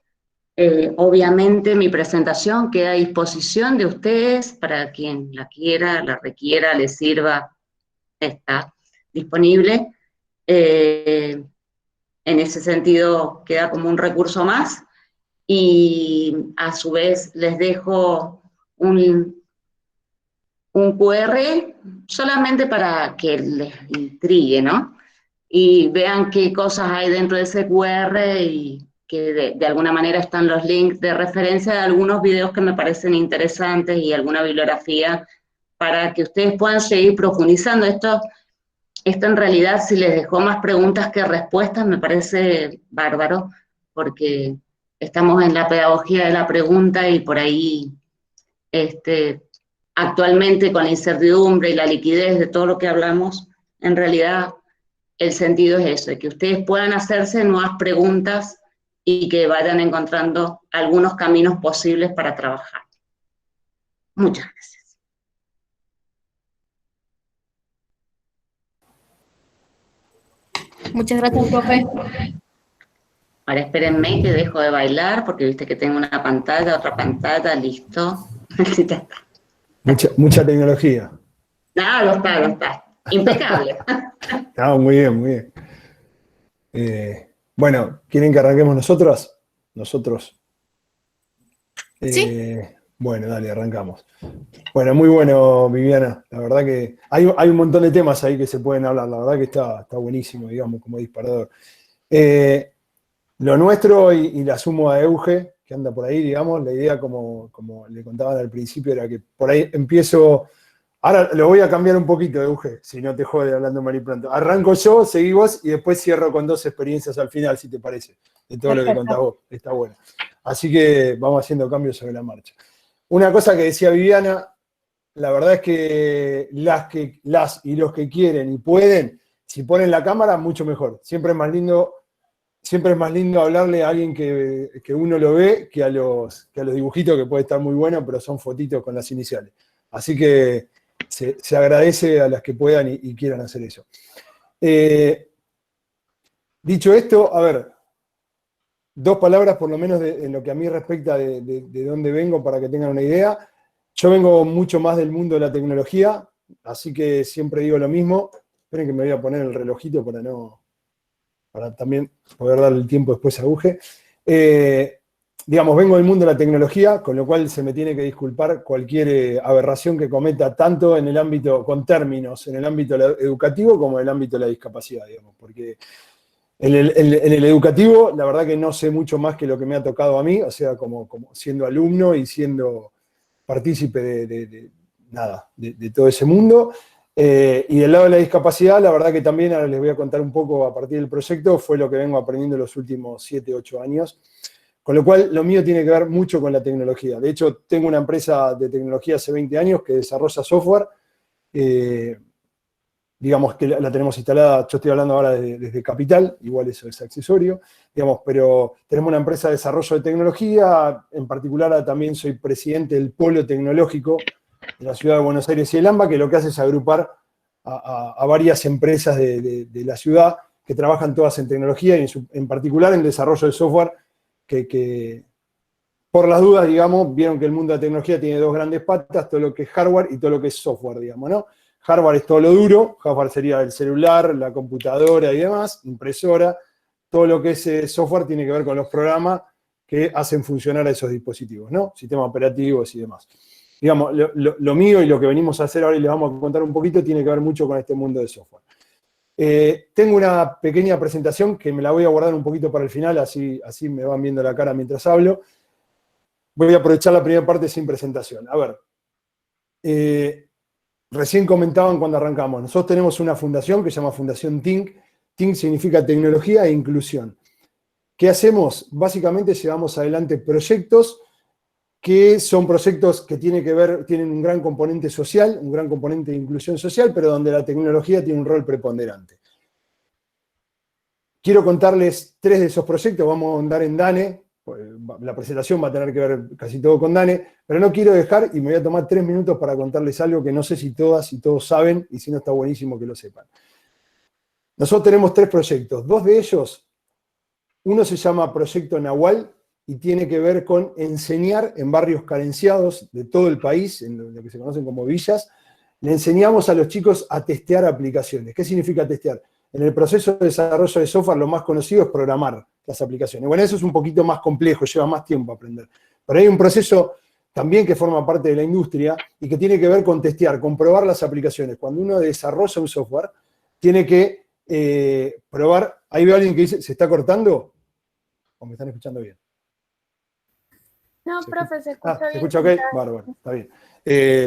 Obviamente mi presentación queda a disposición de ustedes para quien la quiera, la requiera, le sirva, está disponible. En ese sentido queda como un recurso más y a su vez les dejo un QR solamente para que les intrigue, ¿no? Y vean qué cosas hay dentro de ese QR y que de alguna manera están los links de referencia de algunos videos que me parecen interesantes y alguna bibliografía para que ustedes puedan seguir profundizando. Esto en realidad, si les dejó más preguntas que respuestas, me parece bárbaro, porque estamos en la pedagogía de la pregunta y por ahí, actualmente con la incertidumbre y la liquidez de todo lo que hablamos, en realidad el sentido es eso, que ustedes puedan hacerse nuevas preguntas y que vayan encontrando algunos caminos posibles para trabajar. Muchas gracias. Muchas gracias, profe. Ahora espérenme que dejo de bailar, porque viste que tengo una pantalla, otra pantalla, listo. Mucha tecnología. No, lo está. Impecable. No, muy bien, muy bien. Bueno, ¿quieren que arranquemos nosotros? Nosotros. Sí. Bueno, dale, arrancamos. Bueno, muy bueno, Viviana. La verdad que hay un montón de temas ahí que se pueden hablar. La verdad que está buenísimo, digamos, como disparador. Lo nuestro, y la sumo a Euge, que anda por ahí, digamos, la idea, como le contaban al principio, era que por ahí empiezo. Ahora lo voy a cambiar un poquito, Euge, si no te jode hablando mal y pronto. Arranco yo, seguí vos y después cierro con 2 experiencias al final, si te parece, de todo lo que contás vos. Está bueno. Así que vamos haciendo cambios sobre la marcha. Una cosa que decía Viviana, la verdad es que las y los que quieren y pueden, si ponen la cámara, mucho mejor. Siempre es más lindo hablarle a alguien que uno lo ve que a los dibujitos, que puede estar muy bueno, pero son fotitos con las iniciales. Así que se agradece a las que puedan y quieran hacer eso. Dicho esto, a ver, 2 palabras por lo menos en lo que a mí respecta de dónde vengo para que tengan una idea. Yo vengo mucho más del mundo de la tecnología, así que siempre digo lo mismo. Esperen que me voy a poner el relojito para también poder darle el tiempo después a Euge. Digamos, vengo del mundo de la tecnología, con lo cual se me tiene que disculpar cualquier aberración que cometa, tanto en el ámbito, con términos, en el ámbito educativo como en el ámbito de la discapacidad, digamos, porque en el educativo, la verdad que no sé mucho más que lo que me ha tocado a mí, o sea, como siendo alumno y siendo partícipe de todo ese mundo. Y del lado de la discapacidad, la verdad que también, ahora les voy a contar un poco a partir del proyecto, fue lo que vengo aprendiendo los últimos 7, 8 años. Con lo cual, lo mío tiene que ver mucho con la tecnología. De hecho, tengo una empresa de tecnología hace 20 años que desarrolla software. Digamos que la tenemos instalada, yo estoy hablando ahora desde Capital, igual eso es accesorio, digamos, pero tenemos una empresa de desarrollo de tecnología. En particular, también soy presidente del Polo Tecnológico de la Ciudad de Buenos Aires y el AMBA, que lo que hace es agrupar a varias empresas de la ciudad que trabajan todas en tecnología y en particular en desarrollo de software, que por las dudas, digamos, vieron que el mundo de la tecnología tiene 2 grandes patas, todo lo que es hardware y todo lo que es software, digamos, ¿no? Hardware es todo lo duro, hardware sería el celular, la computadora y demás, impresora. Todo lo que es software tiene que ver con los programas que hacen funcionar a esos dispositivos, ¿no? Sistemas operativos y demás. Digamos, lo mío y lo que venimos a hacer ahora y les vamos a contar un poquito tiene que ver mucho con este mundo de software. Tengo una pequeña presentación que me la voy a guardar un poquito para el final, así me van viendo la cara mientras hablo. Voy a aprovechar la primera parte sin presentación. A ver, recién comentaban cuando arrancamos, nosotros tenemos una fundación que se llama Fundación TINC. TINC significa Tecnología e Inclusión. ¿Qué hacemos? Básicamente llevamos adelante proyectos que son proyectos que tienen un gran componente social, un gran componente de inclusión social, pero donde la tecnología tiene un rol preponderante. Quiero contarles 3 de esos proyectos, vamos a andar en DANE, la presentación va a tener que ver casi todo con DANE, pero no quiero dejar, y me voy a tomar 3 minutos para contarles algo que no sé si todas y todos saben, y si no está buenísimo que lo sepan. Nosotros tenemos 3 proyectos, 2 de ellos, uno se llama Proyecto Nahual, y tiene que ver con enseñar en barrios carenciados de todo el país, en lo que se conocen como villas, le enseñamos a los chicos a testear aplicaciones. ¿Qué significa testear? En el proceso de desarrollo de software lo más conocido es programar las aplicaciones. Bueno, eso es un poquito más complejo, lleva más tiempo aprender. Pero hay un proceso también que forma parte de la industria y que tiene que ver con testear, con probar las aplicaciones. Cuando uno desarrolla un software, tiene que probar. Ahí veo a alguien que dice, ¿se está cortando? ¿O me están escuchando bien? No, profe, se escucha bien. ¿Se escucha ok? Bárbaro, está bien.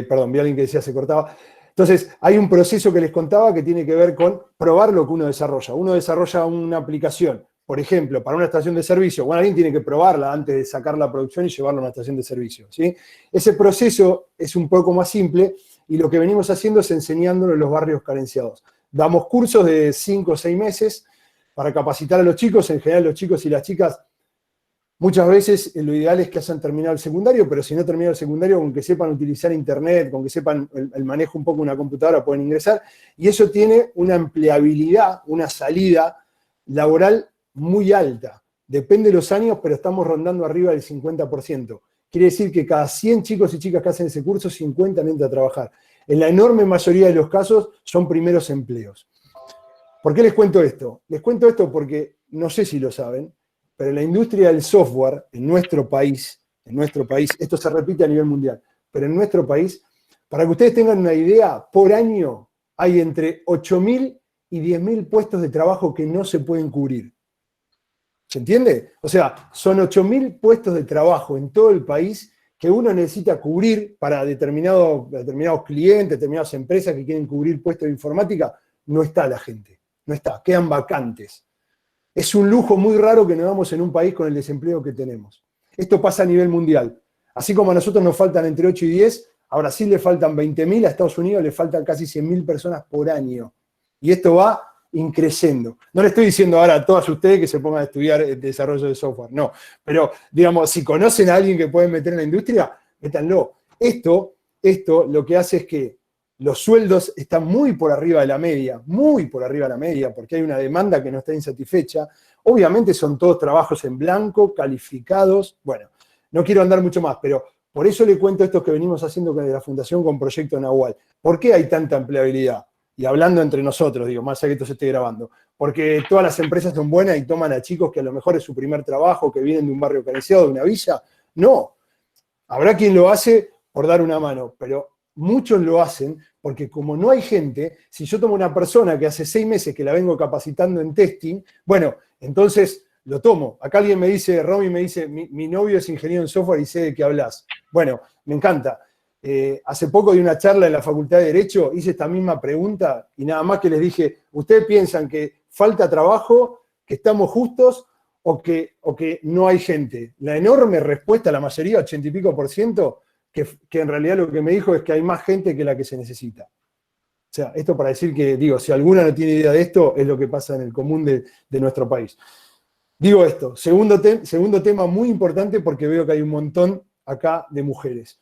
Perdón, vi a alguien que decía se cortaba. Entonces, hay un proceso que les contaba que tiene que ver con probar lo que uno desarrolla. Uno desarrolla una aplicación, por ejemplo, para una estación de servicio. Bueno, alguien tiene que probarla antes de sacar la producción y llevarla a una estación de servicio, ¿sí? Ese proceso es un poco más simple y lo que venimos haciendo es enseñándolo en los barrios carenciados. Damos cursos de 5 o 6 meses para capacitar a los chicos. En general, los chicos y las chicas, muchas veces lo ideal es que hayan terminado el secundario, pero si no terminan el secundario, con que sepan utilizar internet, con que sepan el manejo un poco de una computadora, pueden ingresar. Y eso tiene una empleabilidad, una salida laboral muy alta. Depende de los años, pero estamos rondando arriba del 50%. Quiere decir que cada 100 chicos y chicas que hacen ese curso, 50 entran a trabajar. en la enorme mayoría de los casos son primeros empleos. ¿Por qué les cuento esto? Les cuento esto porque, no sé si lo saben, pero en la industria del software, en nuestro país, esto se repite a nivel mundial, pero en nuestro país, para que ustedes tengan una idea, por año hay entre 8.000 y 10.000 puestos de trabajo que no se pueden cubrir. ¿Se entiende? O sea, son 8.000 puestos de trabajo en todo el país que uno necesita cubrir para determinados clientes, determinadas empresas que quieren cubrir puestos de informática. No está la gente, no está, quedan vacantes. Es un lujo muy raro que nos damos en un país con el desempleo que tenemos. Esto pasa a nivel mundial. Así como a nosotros nos faltan entre 8 y 10, a Brasil le faltan 20.000, a Estados Unidos le faltan casi 100.000 personas por año. Y esto va increciendo. No le estoy diciendo ahora a todas ustedes que se pongan a estudiar el desarrollo de software, no. Pero, digamos, si conocen a alguien que pueden meter en la industria, métanlo. Esto lo que hace es que los sueldos están muy por arriba de la media, porque hay una demanda que no está insatisfecha. Obviamente son todos trabajos en blanco, calificados. Bueno, no quiero andar mucho más, pero por eso le cuento esto que venimos haciendo de la Fundación con Proyecto Nahual. ¿Por qué hay tanta empleabilidad? Y hablando entre nosotros, digo, más allá que esto se esté grabando. Porque todas las empresas son buenas y toman a chicos que a lo mejor es su primer trabajo, que vienen de un barrio carenciado, de una villa. No. Habrá quien lo hace por dar una mano, pero muchos lo hacen porque como no hay gente, si yo tomo una persona que hace 6 meses que la vengo capacitando en testing, bueno, entonces lo tomo. Acá alguien me dice, Romy me dice, mi novio es ingeniero en software y sé de qué hablas. Bueno, me encanta. Hace poco di una charla en la Facultad de Derecho, hice esta misma pregunta y nada más que les dije, ¿ustedes piensan que falta trabajo, que estamos justos o que no hay gente? La enorme respuesta, la mayoría, 80 y pico %, que en realidad lo que me dijo es que hay más gente que la que se necesita. O sea, esto para decir que, digo, si alguna no tiene idea de esto, es lo que pasa en el común de nuestro país. Digo esto, segundo tema muy importante porque veo que hay un montón acá de mujeres.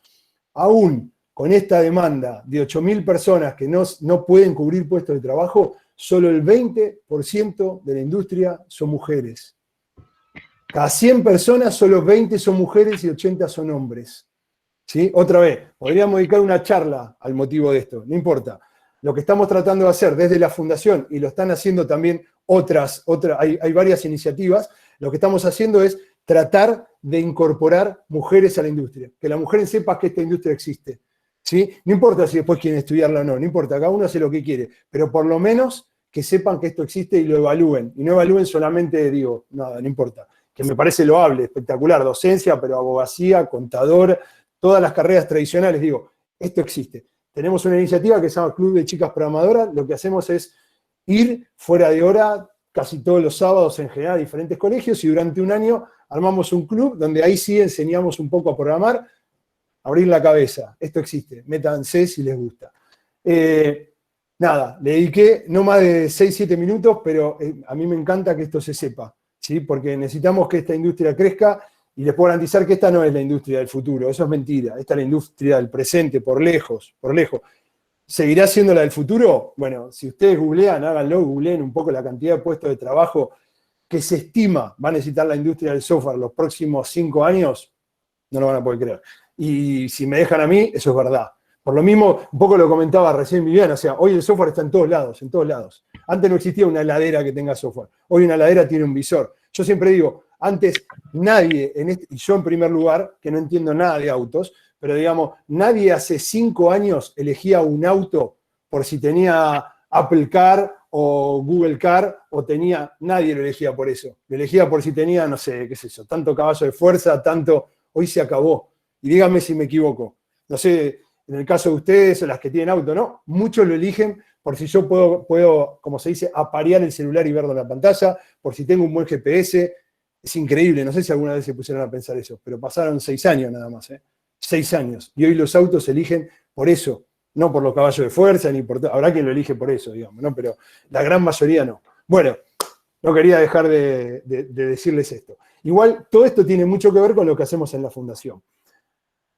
Aún con esta demanda de 8.000 personas que no pueden cubrir puestos de trabajo, solo el 20% de la industria son mujeres. Cada 100 personas, solo 20 son mujeres y 80 son hombres. ¿Sí? Otra vez, podríamos dedicar una charla al motivo de esto, no importa. Lo que estamos tratando de hacer desde la Fundación, y lo están haciendo también hay varias iniciativas, lo que estamos haciendo es tratar de incorporar mujeres a la industria, que la mujer sepa que esta industria existe. ¿Sí? No importa si después quieren estudiarla o no, no importa, cada uno hace lo que quiere, pero por lo menos que sepan que esto existe y lo evalúen. Y no evalúen solamente, digo, nada, no importa, que me parece loable, espectacular, docencia, pero abogacía, contador, todas las carreras tradicionales, digo, esto existe. Tenemos una iniciativa que se llama Club de Chicas Programadoras, lo que hacemos es ir fuera de hora casi todos los sábados en general a diferentes colegios y durante un año armamos un club donde ahí sí enseñamos un poco a programar, abrir la cabeza, esto existe, métanse si les gusta. Nada, le dediqué no más de 6-7 minutos, pero a mí me encanta que esto se sepa, ¿sí? Porque necesitamos que esta industria crezca y les puedo garantizar que esta no es la industria del futuro, eso es mentira, esta es la industria del presente, por lejos, por lejos. ¿Seguirá siendo la del futuro? Bueno, si ustedes googlean, háganlo, googleen un poco la cantidad de puestos de trabajo que se estima va a necesitar la industria del software los próximos 5 años, no lo van a poder creer. Y si me dejan a mí, eso es verdad. Por lo mismo, un poco lo comentaba recién Viviana, o sea, hoy el software está en todos lados, en todos lados. Antes no existía una heladera que tenga software, hoy una heladera tiene un visor. Yo siempre digo, antes nadie, y yo en primer lugar, que no entiendo nada de autos, pero digamos, nadie hace 5 años elegía un auto por si tenía Apple Car o Google Car, nadie lo elegía por eso. Lo elegía por si tenía, no sé, qué sé yo, tanto caballo de fuerza, hoy se acabó. Y díganme si me equivoco. No sé, en el caso de ustedes o las que tienen auto, ¿no? Muchos lo eligen por si yo puedo, como se dice, aparear el celular y verlo en la pantalla, por si tengo un buen GPS. Es increíble, no sé si alguna vez se pusieron a pensar eso, pero pasaron 6 años nada más, 6 años. Y hoy los autos se eligen por eso, no por los caballos de fuerza, ni por... Habrá quien lo elige por eso, digamos, ¿no? Pero la gran mayoría no. Bueno, no quería dejar de decirles esto. Igual, todo esto tiene mucho que ver con lo que hacemos en la Fundación.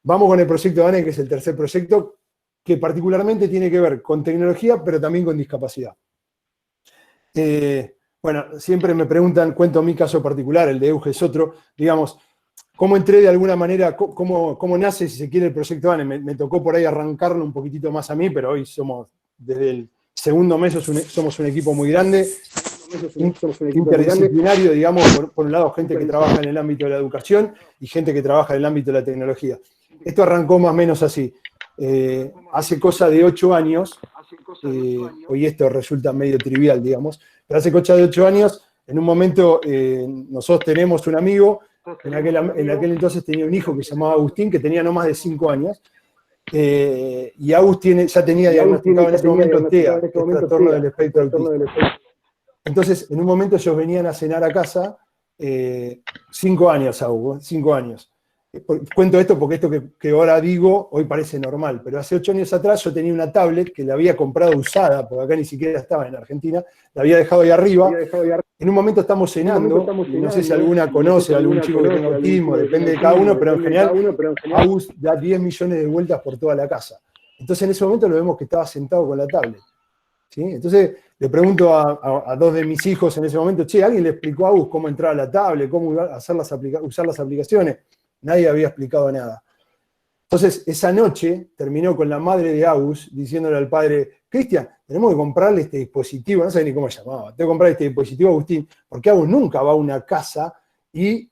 Vamos con el proyecto DANE, que es el tercer proyecto, que particularmente tiene que ver con tecnología, pero también con discapacidad. Bueno, siempre me preguntan, cuento mi caso particular, el de Euge es otro, digamos, ¿Cómo entré de alguna manera, cómo nace, si se quiere, el proyecto DANE? Me tocó por ahí arrancarlo un poquitito más a mí, pero hoy desde el segundo mes, somos un equipo muy grande, interdisciplinario, digamos, por un lado gente que trabaja en el ámbito de la educación y gente que trabaja en el ámbito de la tecnología. Esto arrancó más o menos así. Hace cosa de 8 años, hoy esto resulta medio trivial, digamos, pero hace cosa de 8 años, en un momento nosotros tenemos un amigo, en aquel entonces tenía un hijo que se llamaba Agustín, que tenía no más de 5 años, y Agustín ya tenía diagnosticado en ese momento TEA, que es trastorno del espectro autista. Entonces, en un momento ellos venían a cenar a casa, 5 años, Agus, 5 años. Cuento esto porque esto que ahora digo, hoy parece normal, pero hace 8 años atrás yo tenía una tablet que la había comprado usada, porque acá ni siquiera estaba en Argentina, la había dejado ahí arriba. En un momento estamos cenando, y no sé si alguna conoce, algún chico que tenga autismo, depende de cada uno, pero en general, Agus da 10 millones de vueltas por toda la casa. Entonces en ese momento lo vemos que estaba sentado con la tablet. ¿Sí? Entonces le pregunto a 2 de mis hijos en ese momento, che, ¿alguien le explicó a Agus cómo entrar a la tablet, cómo usar las aplicaciones? Nadie había explicado nada. Entonces, esa noche terminó con la madre de Agus diciéndole al padre, Cristian, tenemos que comprarle este dispositivo, no sé ni cómo se llamaba, tengo que comprar este dispositivo a Agustín, porque Agus nunca va a una casa y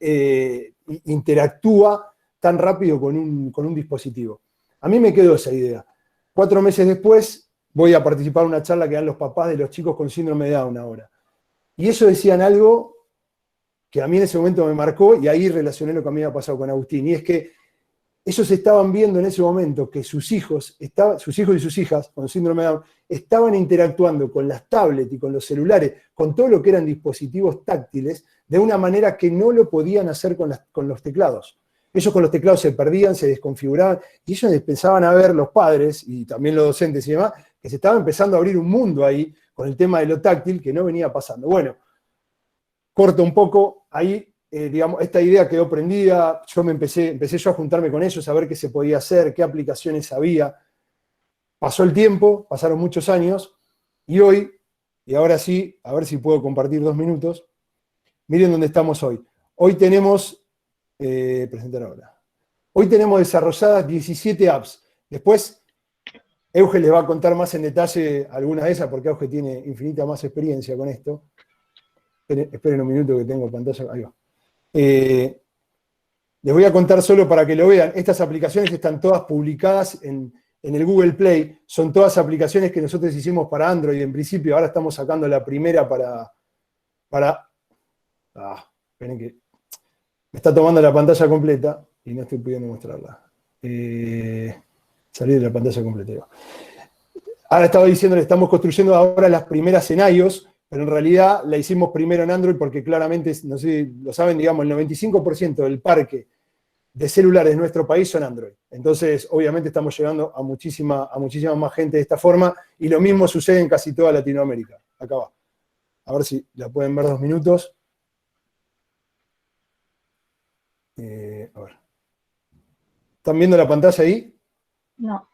interactúa tan rápido con un dispositivo. A mí me quedó esa idea. 4 meses después voy a participar en una charla que dan los papás de los chicos con síndrome de Down ahora. Y ellos decían algo que a mí en ese momento me marcó, y ahí relacioné lo que a mí me había pasado con Agustín, y es que ellos estaban viendo en ese momento que sus hijos y sus hijas con síndrome de Down estaban interactuando con las tablets y con los celulares, con todo lo que eran dispositivos táctiles, de una manera que no lo podían hacer con los teclados. Ellos con los teclados se perdían, se desconfiguraban, y ellos empezaban a ver, los padres y también los docentes y demás, que se estaba empezando a abrir un mundo ahí con el tema de lo táctil que no venía pasando. Bueno, corto un poco, ahí, digamos, esta idea quedó prendida, empecé yo a juntarme con ellos, a ver qué se podía hacer, qué aplicaciones había. Pasó el tiempo, pasaron muchos años, y hoy, y ahora sí, a ver si puedo compartir 2 minutos, miren dónde estamos hoy. Hoy tenemos, presentar ahora, hoy tenemos desarrolladas 17 apps. Después, Euge les va a contar más en detalle algunas de esas, porque Euge tiene infinita más experiencia con esto. Esperen un minuto que tengo pantalla. Ahí va. Les voy a contar solo para que lo vean. Estas aplicaciones están todas publicadas en el Google Play. Son todas aplicaciones que nosotros hicimos para Android en principio. Ahora estamos sacando la primera esperen que me está tomando la pantalla completa y no estoy pudiendo mostrarla. Salí de la pantalla completa. Ahora estaba diciéndole, estamos construyendo ahora las primeras en iOS, pero en realidad la hicimos primero en Android porque claramente, no sé si lo saben, digamos, el 95% del parque de celulares de nuestro país son Android. Entonces, obviamente estamos llegando a muchísima más gente de esta forma, y lo mismo sucede en casi toda Latinoamérica. Acá va. A ver si la pueden ver 2 minutos. A ver. ¿Están viendo la pantalla ahí? No.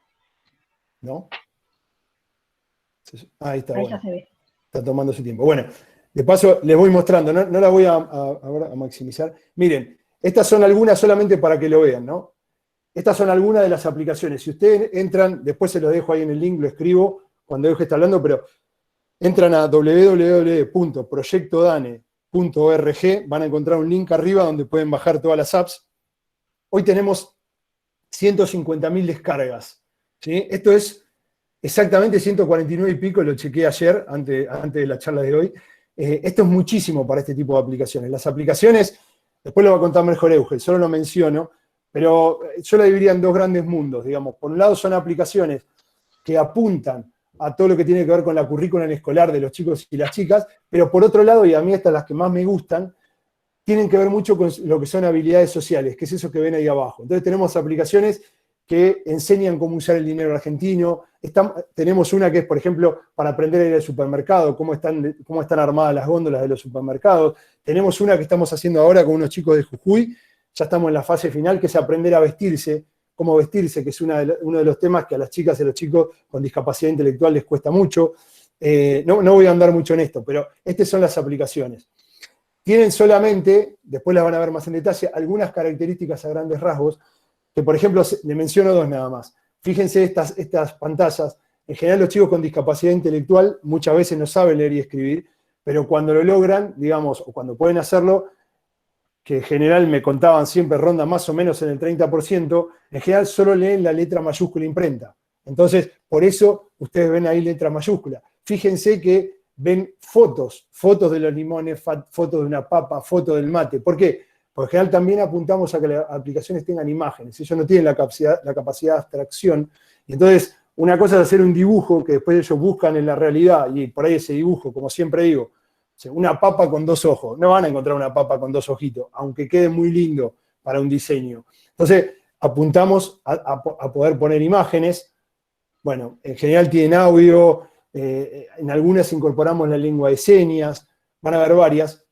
¿No? Ahí está. Ahí bueno. ya se ve. Está tomando su tiempo. Bueno, de paso les voy mostrando, no la voy a maximizar. Miren, estas son algunas solamente para que lo vean, ¿no? Estas son algunas de las aplicaciones. Si ustedes entran, después se lo dejo ahí en el link, lo escribo cuando Euge está hablando, pero entran a www.proyectodane.org, van a encontrar un link arriba donde pueden bajar todas las apps. Hoy tenemos 150.000 descargas, ¿sí? Esto es exactamente 149 y pico, lo chequeé ayer, antes de la charla de hoy. Esto es muchísimo para este tipo de aplicaciones. Las aplicaciones, después lo va a contar mejor Euge, solo lo menciono, pero yo la dividiría en 2 grandes mundos, digamos. Por un lado son aplicaciones que apuntan a todo lo que tiene que ver con la currícula escolar de los chicos y las chicas, pero por otro lado, y a mí estas las que más me gustan, tienen que ver mucho con lo que son habilidades sociales, que es eso que ven ahí abajo. Entonces tenemos aplicaciones que enseñan cómo usar el dinero argentino. Tenemos una que es, por ejemplo, para aprender a ir al supermercado, cómo están armadas las góndolas de los supermercados. Tenemos una que estamos haciendo ahora con unos chicos de Jujuy, ya estamos en la fase final, que es aprender a vestirse, cómo vestirse, que es uno de los temas que a las chicas y a los chicos con discapacidad intelectual les cuesta mucho. No voy a andar mucho en esto, pero estas son las aplicaciones. tienen solamente, después las van a ver más en detalle, algunas características a grandes rasgos, que por ejemplo, le menciono dos nada más. Fíjense estas pantallas. En general los chicos con discapacidad intelectual muchas veces no saben leer y escribir, pero cuando lo logran, digamos, o cuando pueden hacerlo, que en general me contaban siempre ronda más o menos en el 30%, en general solo leen la letra mayúscula imprenta. Entonces, por eso ustedes ven ahí letra mayúscula. Fíjense que ven fotos de los limones, fotos de una papa, fotos del mate. ¿Por qué? Porque en general también apuntamos a que las aplicaciones tengan imágenes. Ellos no tienen la capacidad de abstracción. Y entonces, una cosa es hacer un dibujo que después ellos buscan en la realidad, y por ahí ese dibujo, como siempre digo, una papa con dos ojos. No van a encontrar una papa con dos ojitos, aunque quede muy lindo para un diseño. Entonces, apuntamos a poder poner imágenes. Bueno, en general tienen audio, en algunas incorporamos la lengua de señas, van a haber varias.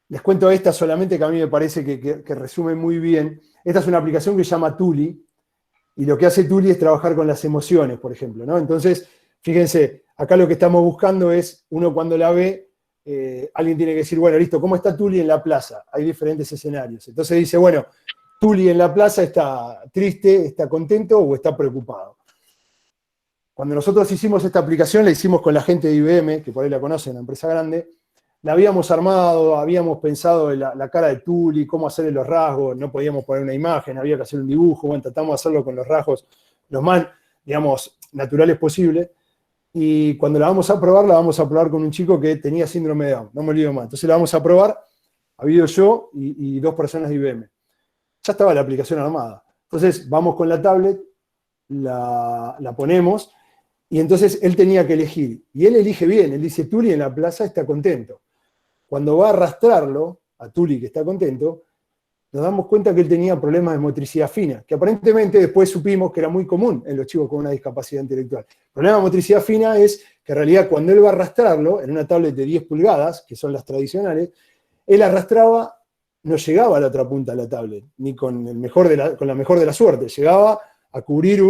Les cuento esta solamente que a mí me parece que resume muy bien. Esta es una aplicación que se llama Tuli, y lo que hace Tuli es trabajar con las emociones, por ejemplo, ¿no? Entonces, fíjense, acá lo que estamos buscando es, uno cuando la ve, alguien tiene que decir, bueno, listo, ¿cómo está Tuli en la plaza? Hay diferentes escenarios. Entonces dice, bueno, Tuli en la plaza está triste, está contento o está preocupado. Cuando nosotros hicimos esta aplicación, la hicimos con la gente de IBM, que por ahí la conocen, una empresa grande, la habíamos armado, habíamos pensado en la cara de Tuli, cómo hacerle los rasgos, no podíamos poner una imagen, había que hacer un dibujo, bueno, tratamos de hacerlo con los rasgos los más, digamos, naturales posibles. Y cuando la vamos a probar con un chico que tenía síndrome de Down, no me olvido más. Entonces la vamos a probar, había yo y dos personas de IBM. Ya estaba la aplicación armada. Entonces vamos con la tablet, la ponemos, y entonces él tenía que elegir. Y él elige bien, él dice, Tuli en la plaza está contento. Cuando va a arrastrarlo, a Tuli que está contento, nos damos cuenta que él tenía problemas de motricidad fina, que aparentemente después supimos que era muy común en los chicos con una discapacidad intelectual. El problema de motricidad fina es que en realidad cuando él va a arrastrarlo, en una tablet de 10 pulgadas, que son las tradicionales, él arrastraba, no llegaba a la otra punta de la tablet, ni con la mejor de la suerte, llegaba a cubrir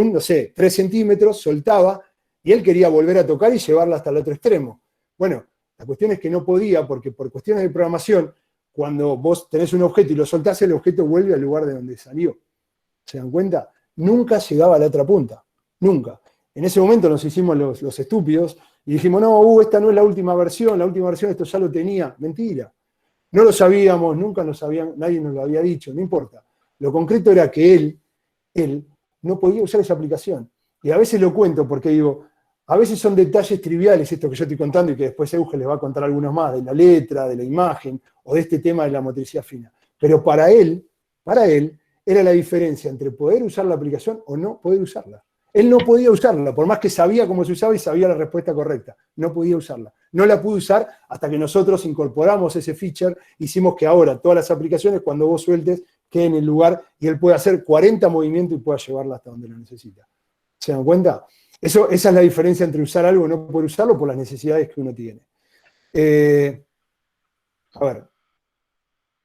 3 centímetros, soltaba, y él quería volver a tocar y llevarla hasta el otro extremo. Bueno, la cuestión es que no podía, porque por cuestiones de programación, cuando vos tenés un objeto y lo soltás, el objeto vuelve al lugar de donde salió. ¿Se dan cuenta? Nunca llegaba a la otra punta. Nunca. En ese momento nos hicimos los estúpidos y dijimos, no, esta no es la última versión esto ya lo tenía. Mentira. No lo sabíamos, nunca lo sabían, nadie nos lo había dicho, no importa. Lo concreto era que él no podía usar esa aplicación. Y a veces lo cuento porque digo, a veces son detalles triviales esto que yo estoy contando y que después Euge les va a contar algunos más, de la letra, de la imagen o de este tema de la motricidad fina. Pero para él, era la diferencia entre poder usar la aplicación o no poder usarla. Él no podía usarla, por más que sabía cómo se usaba y sabía la respuesta correcta. No podía usarla. No la pudo usar hasta que nosotros incorporamos ese feature, hicimos que ahora todas las aplicaciones, cuando vos sueltes, queden en el lugar y él pueda hacer 40 movimientos y pueda llevarla hasta donde lo necesita. ¿Se dan cuenta? Esa es la diferencia entre usar algo y no poder usarlo por las necesidades que uno tiene. A ver,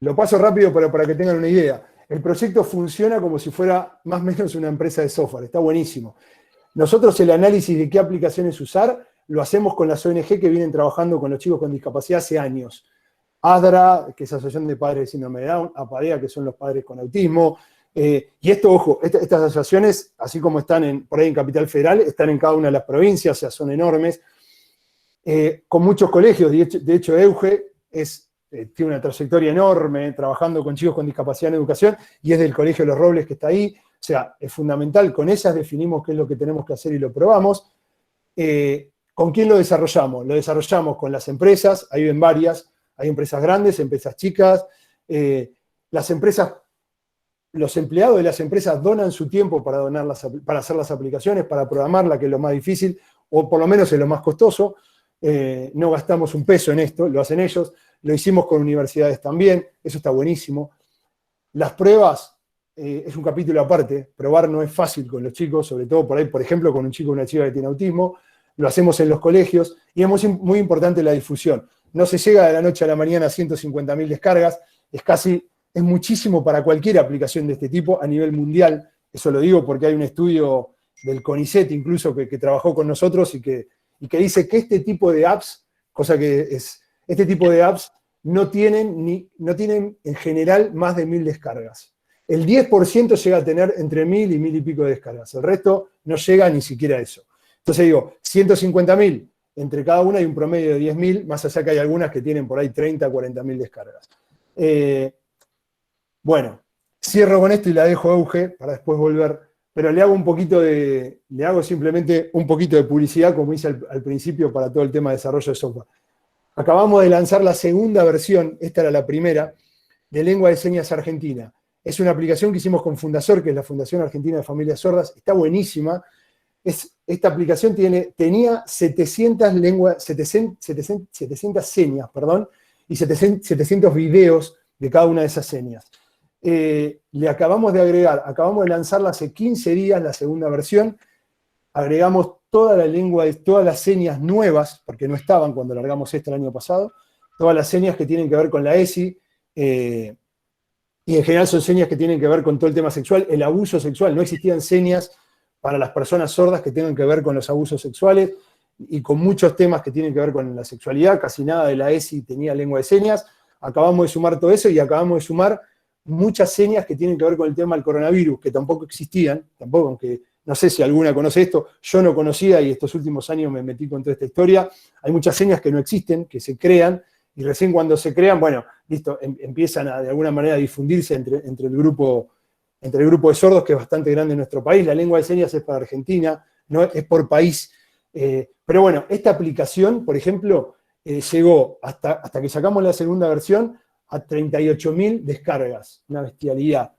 lo paso rápido para que tengan una idea. El proyecto funciona como si fuera más o menos una empresa de software, está buenísimo. Nosotros el análisis de qué aplicaciones usar lo hacemos con las ONG que vienen trabajando con los chicos con discapacidad hace años. ADRA, que es Asociación de Padres de Síndrome de Down, APADEA, que son los padres con autismo. Y esto, ojo, estas asociaciones, así como están por ahí en Capital Federal, están en cada una de las provincias, o sea, son enormes, con muchos colegios. De hecho, Euge tiene una trayectoria enorme trabajando con chicos con discapacidad en educación y es del Colegio Los Robles que está ahí. O sea, es fundamental, con ellas definimos qué es lo que tenemos que hacer y lo probamos. ¿Con quién lo desarrollamos? Lo desarrollamos con las empresas, ahí ven varias, hay empresas grandes, empresas chicas, las empresas. Los empleados de las empresas donan su tiempo para hacer las aplicaciones, para programarla, que es lo más difícil, o por lo menos es lo más costoso. No gastamos un peso en esto, lo hacen ellos. Lo hicimos con universidades también, eso está buenísimo. Las pruebas, es un capítulo aparte. Probar no es fácil con los chicos, sobre todo por ahí, por ejemplo, con un chico o una chica que tiene autismo. Lo hacemos en los colegios y es muy importante la difusión. No se llega de la noche a la mañana a 150.000 descargas, es muchísimo para cualquier aplicación de este tipo a nivel mundial. Eso lo digo porque hay un estudio del CONICET incluso que trabajó con nosotros y que dice que este tipo de apps, este tipo de apps no tienen en general más de 1000 descargas. El 10% llega a tener entre 1000 y 1000 y pico de descargas. El resto no llega ni siquiera a eso. Entonces digo, 150.000, entre cada una hay un promedio de 10.000, más allá que hay algunas que tienen por ahí 30, 40.000 descargas. Bueno, cierro con esto y la dejo a Euge para después volver, pero le hago simplemente un poquito de publicidad, como hice al principio, para todo el tema de desarrollo de software. Acabamos de lanzar la segunda versión, esta era la primera, de Lengua de Señas Argentina. Es una aplicación que hicimos con Fundasor, que es la Fundación Argentina de Familias Sordas, está buenísima. Esta aplicación tenía 700 señas, y 700 videos de cada una de esas señas. Le acabamos de lanzarla hace 15 días, la segunda versión. Agregamos toda la lengua, todas las señas nuevas, porque no estaban cuando largamos esta el año pasado, todas las señas que tienen que ver con la ESI, y en general son señas que tienen que ver con todo el tema sexual, el abuso sexual. No existían señas para las personas sordas que tengan que ver con los abusos sexuales y con muchos temas que tienen que ver con la sexualidad. Casi nada de la ESI tenía lengua de señas. Acabamos de sumar todo eso y acabamos de sumar muchas señas que tienen que ver con el tema del coronavirus, que tampoco existían, aunque no sé si alguna conoce esto, yo no conocía y estos últimos años me metí con toda esta historia. Hay muchas señas que no existen, que se crean, y recién cuando se crean, bueno, listo, empiezan de alguna manera a difundirse entre el grupo de sordos, que es bastante grande en nuestro país. La lengua de señas es para Argentina, no es por país. Pero bueno, esta aplicación, por ejemplo, llegó hasta que sacamos la segunda versión a 38.000 descargas, una bestialidad.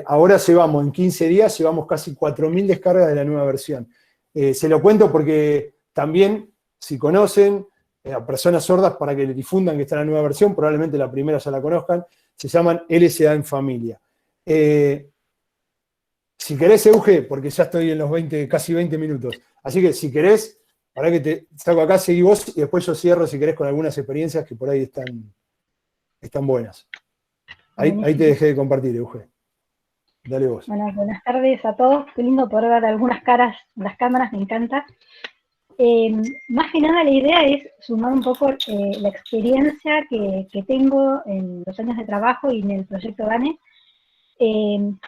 Ahora en 15 días, llevamos casi 4.000 descargas de la nueva versión. Se lo cuento porque también, si conocen a personas sordas, para que le difundan que está la nueva versión, probablemente la primera ya la conozcan, se llaman LSA en Familia. Si querés, Euge, porque ya estoy en los casi 20 minutos, así que si querés, para que te saco acá, seguí vos, y después yo cierro, si querés, con algunas experiencias que por ahí están buenas. Ahí te dejé de compartir, Euge. Dale vos. Bueno, buenas tardes a todos. Qué lindo poder ver algunas caras en las cámaras, me encanta. Más que nada la idea es sumar un poco la experiencia que tengo en los años de trabajo y en el proyecto DANE,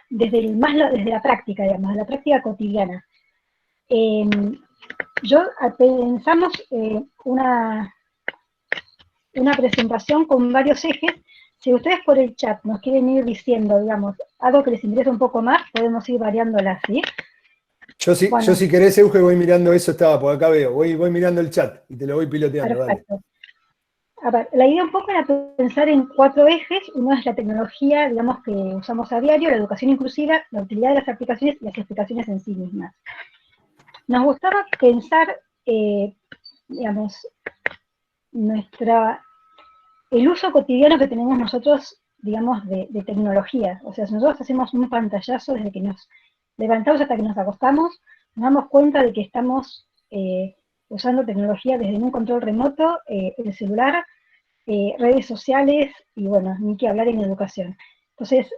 desde la práctica, digamos, la práctica cotidiana. Pensamos una presentación con varios ejes. Si ustedes por el chat nos quieren ir diciendo, digamos, algo que les interesa un poco más, podemos ir variándola, ¿sí? Yo si querés, Euge, voy mirando eso, por acá veo, voy mirando el chat y te lo voy piloteando. Perfecto. Dale. A ver, la idea un poco era pensar en 4 ejes. Uno es la tecnología, digamos, que usamos a diario, la educación inclusiva, la utilidad de las aplicaciones y las explicaciones en sí mismas. Nos gustaba pensar, digamos, el uso cotidiano que tenemos nosotros, digamos, de tecnología. O sea, si nosotros hacemos un pantallazo desde que nos levantamos hasta que nos acostamos, nos damos cuenta de que estamos usando tecnología desde un control remoto, el celular, redes sociales, y bueno, ni que hablar en educación. Entonces,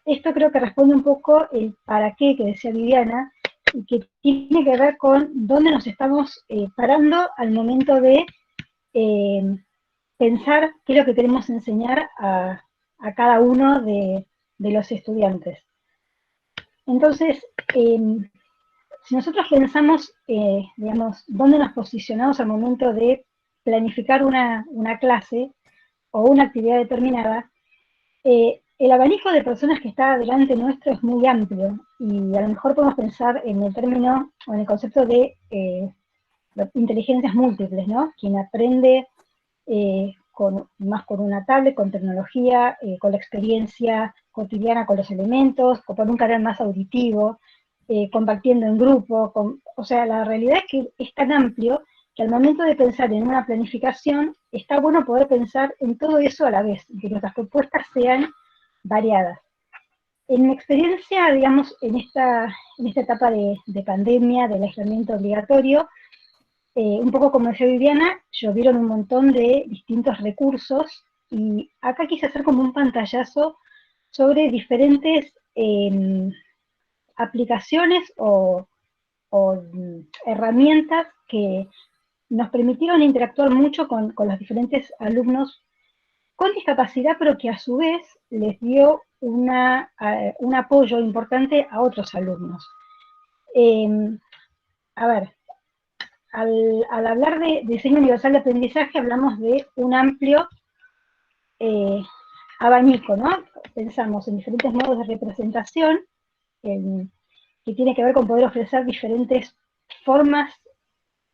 esto creo que responde un poco el para qué que decía Viviana, y que tiene que ver con dónde nos estamos parando al momento de pensar qué es lo que queremos enseñar a cada uno de los estudiantes. Entonces, si nosotros pensamos, digamos, dónde nos posicionamos al momento de planificar una clase o una actividad determinada, el abanico de personas que está delante nuestro es muy amplio, y a lo mejor podemos pensar en el término o en el concepto de inteligencias múltiples, ¿no? Quien aprende más con una tablet, con tecnología, con la experiencia cotidiana con los elementos, con un canal más auditivo, compartiendo en grupo. O sea, la realidad es que es tan amplio que al momento de pensar en una planificación, está bueno poder pensar en todo eso a la vez, y que nuestras propuestas sean variadas. En mi experiencia, digamos, en esta etapa de pandemia, del aislamiento obligatorio, un poco como decía Viviana, llovieron un montón de distintos recursos, y acá quise hacer como un pantallazo sobre diferentes aplicaciones o herramientas que nos permitieron interactuar mucho con los diferentes alumnos con discapacidad, pero que a su vez les dio un apoyo importante a otros alumnos. A ver, al hablar de diseño universal de aprendizaje, hablamos de un amplio abanico, ¿no? Pensamos en diferentes modos de representación, que tiene que ver con poder ofrecer diferentes formas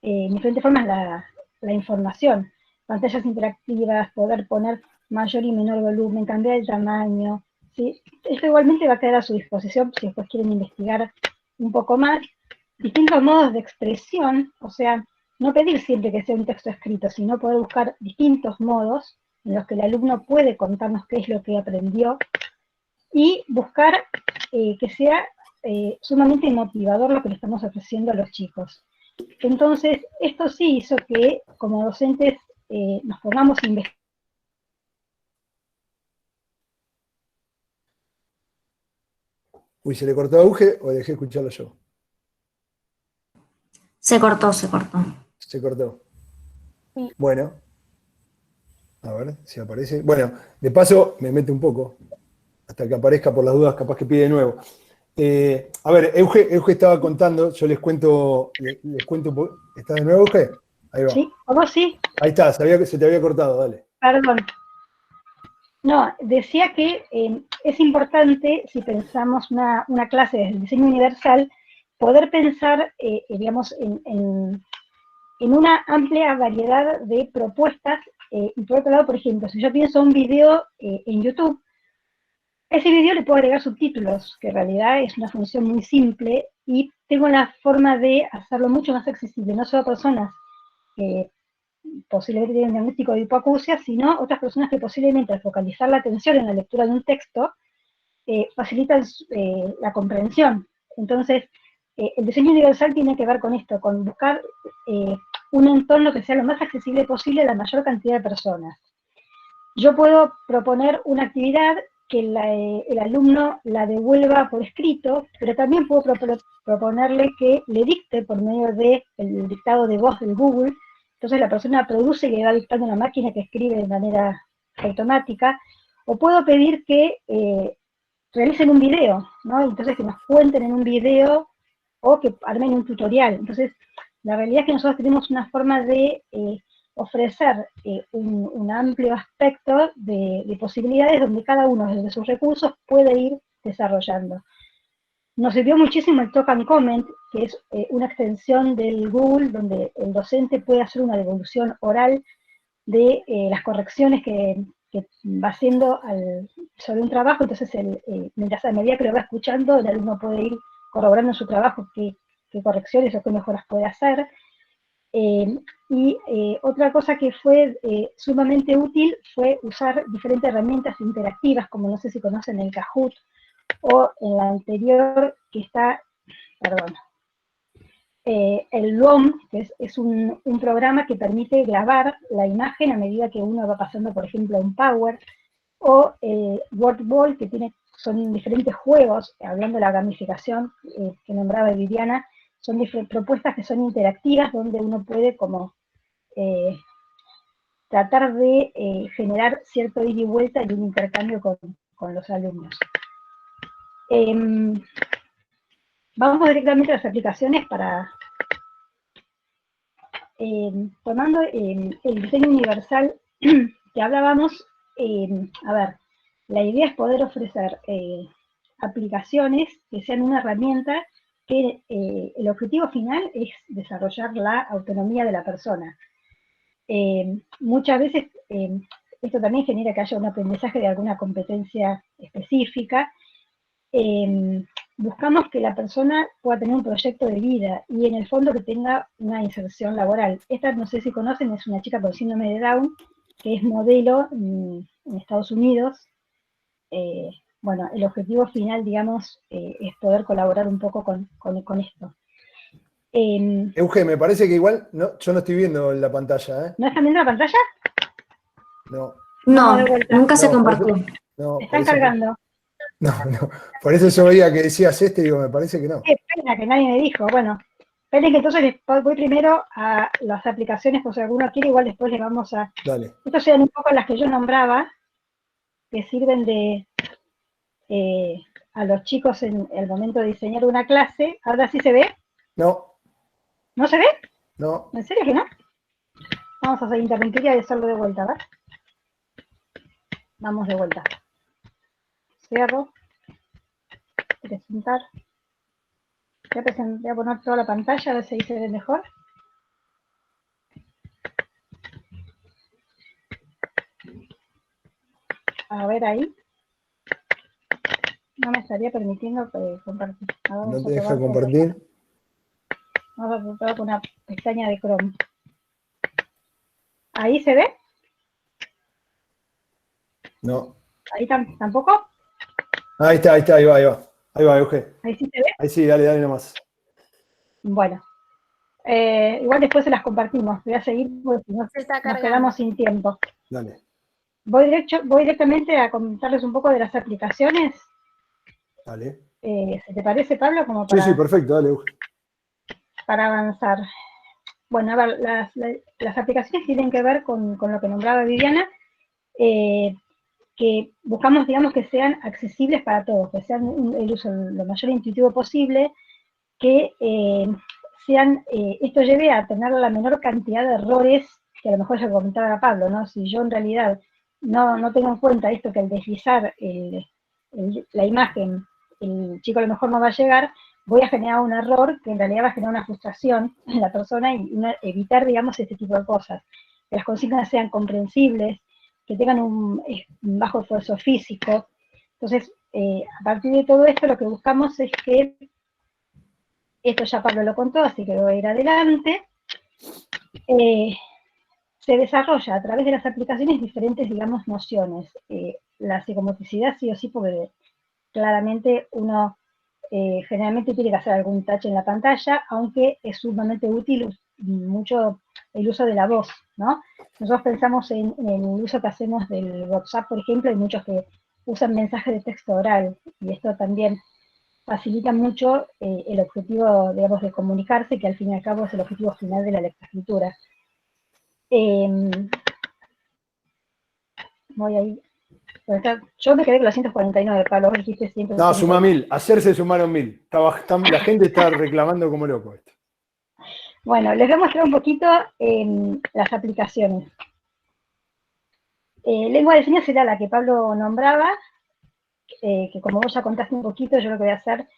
la información, pantallas interactivas, poder poner mayor y menor volumen, cambiar el tamaño, ¿sí? Esto igualmente va a quedar a su disposición si después quieren investigar un poco más. Distintos modos de expresión, o sea, no pedir siempre que sea un texto escrito, sino poder buscar distintos modos en los que el alumno puede contarnos qué es lo que aprendió, y buscar que sea sumamente motivador lo que le estamos ofreciendo a los chicos. Entonces, esto sí hizo que, como docentes, nos pongamos a investigar. Uy, ¿se le cortó a Uge o dejé escucharlo yo? Se cortó, se cortó. Se cortó. Sí. Bueno. A ver si aparece. Bueno, de paso me mete un poco. Hasta que aparezca, por las dudas, capaz que pide de nuevo. A ver, Euge estaba contando, yo les cuento un poco. ¿Estás de nuevo, Euge? Ahí va. Sí, ¿cómo sí? Ahí está, se te había cortado, dale. Perdón. No, decía que es importante, si pensamos una clase desde el diseño universal, poder pensar, digamos, en una amplia variedad de propuestas. Y por otro lado, por ejemplo, si yo pienso un video en YouTube, ese video le puedo agregar subtítulos, que en realidad es una función muy simple, y tengo la forma de hacerlo mucho más accesible, no solo a personas que posiblemente tienen diagnóstico de hipoacusia, sino otras personas que posiblemente al focalizar la atención en la lectura de un texto, facilitan la comprensión. Entonces, el diseño universal tiene que ver con esto, con buscar un entorno que sea lo más accesible posible a la mayor cantidad de personas. Yo puedo proponer una actividad que el alumno la devuelva por escrito, pero también puedo proponerle que le dicte por medio del dictado de voz del Google. Entonces la persona produce y le va dictando a una máquina que escribe de manera automática, o puedo pedir que realicen un video, ¿no? Entonces que nos cuenten en un video, o que armen un tutorial. Entonces, la realidad es que nosotros tenemos una forma de ofrecer un amplio aspecto de posibilidades donde cada uno desde sus recursos puede ir desarrollando. Nos sirvió muchísimo el Talk and Comment, que es una extensión del Google donde el docente puede hacer una devolución oral de las correcciones que va haciendo sobre un trabajo. Entonces, mientras a medida que lo va escuchando, el alumno puede ir corroborando en su trabajo qué correcciones o qué mejoras puede hacer. Otra cosa que fue sumamente útil fue usar diferentes herramientas interactivas, como no sé si conocen el Kahoot, o en la anterior que está, perdón, el LOM, que es un programa que permite grabar la imagen a medida que uno va pasando, por ejemplo, un Power, o Wordball, que son diferentes juegos, hablando de la gamificación que nombraba Viviana, son propuestas que son interactivas, donde uno puede como tratar de generar cierto ida y vuelta y un intercambio con los alumnos. Vamos directamente a las aplicaciones para... tomando el diseño universal que hablábamos, a ver, la idea es poder ofrecer aplicaciones que sean una herramienta que el objetivo final es desarrollar la autonomía de la persona. Muchas veces esto también genera que haya un aprendizaje de alguna competencia específica. Buscamos que la persona pueda tener un proyecto de vida y en el fondo que tenga una inserción laboral. Esta, no sé si conocen, es una chica con síndrome de Down, que es modelo en Estados Unidos. Bueno, el objetivo final, digamos, es poder colaborar un poco con esto. Euge, me parece que igual, yo no estoy viendo la pantalla, ¿eh? ¿No están viendo la pantalla? No. No, nunca se compartió. Están cargando. No. Por eso yo veía que decías digo, me parece que no. Qué pena que nadie me dijo. Bueno, Esperen que entonces voy primero a las aplicaciones, por si alguno quiere, igual después le vamos a... Dale. Estas eran un poco las que yo nombraba, que sirven de a los chicos en el momento de diseñar una clase. ¿Ahora sí se ve? No, ¿No se ve? no. ¿En serio que no? Vamos a interrumpir y a hacerlo de vuelta, ¿verdad? Vamos de vuelta. Cierro. Presentar. Voy a poner toda la pantalla, a ver si ahí se ve mejor. A ver ahí. No me estaría permitiendo compartir. No te deja compartir. Vamos a probar con una pestaña de Chrome. ¿Ahí se ve? No. ¿Ahí tampoco? Ahí está, ahí va, ahí va. Ahí va, Euge. ¿Ahí sí se ve? Ahí sí, dale nomás. Bueno. Igual después se las compartimos. Voy a seguir porque si no nos quedamos sin tiempo. Dale. Voy directamente a comentarles un poco de las aplicaciones. Dale. ¿Se te parece, Pablo? Como para, Sí, perfecto, dale, Euge. para avanzar. Bueno, a ver, las aplicaciones tienen que ver con lo que nombraba Viviana, que buscamos, digamos, que sean accesibles para todos, que sean el uso lo mayor intuitivo posible, que esto lleve a tener la menor cantidad de errores, que a lo mejor ya comentaba Pablo, ¿no? Si yo en realidad no tengo en cuenta esto, que al deslizar la imagen, el chico a lo mejor no va a llegar, voy a generar un error que en realidad va a generar una frustración en la persona y evitar, digamos, este tipo de cosas. Que las consignas sean comprensibles, que tengan un bajo esfuerzo físico. Entonces, a partir de todo esto, lo que buscamos es que, esto ya Pablo lo contó, así que voy a ir adelante, se desarrolla a través de las aplicaciones diferentes, digamos, nociones. La psicomotricidad sí o sí, porque claramente uno generalmente tiene que hacer algún touch en la pantalla, aunque es sumamente útil mucho el uso de la voz, ¿no? Nosotros pensamos en el uso que hacemos del WhatsApp, por ejemplo, hay muchos que usan mensajes de texto oral, y esto también facilita mucho el objetivo, digamos, de comunicarse, que al fin y al cabo es el objetivo final de la lectoescritura. Voy a ir. Yo me quedé con los 149, Pablo, vos dijiste siempre. No, suma 1000. Ayer se sumaron 1000. La gente está reclamando como loco esto. Bueno, les voy a mostrar un poquito las aplicaciones. Lengua de señas era la que Pablo nombraba, que como vos ya contaste un poquito, yo lo que voy a hacer,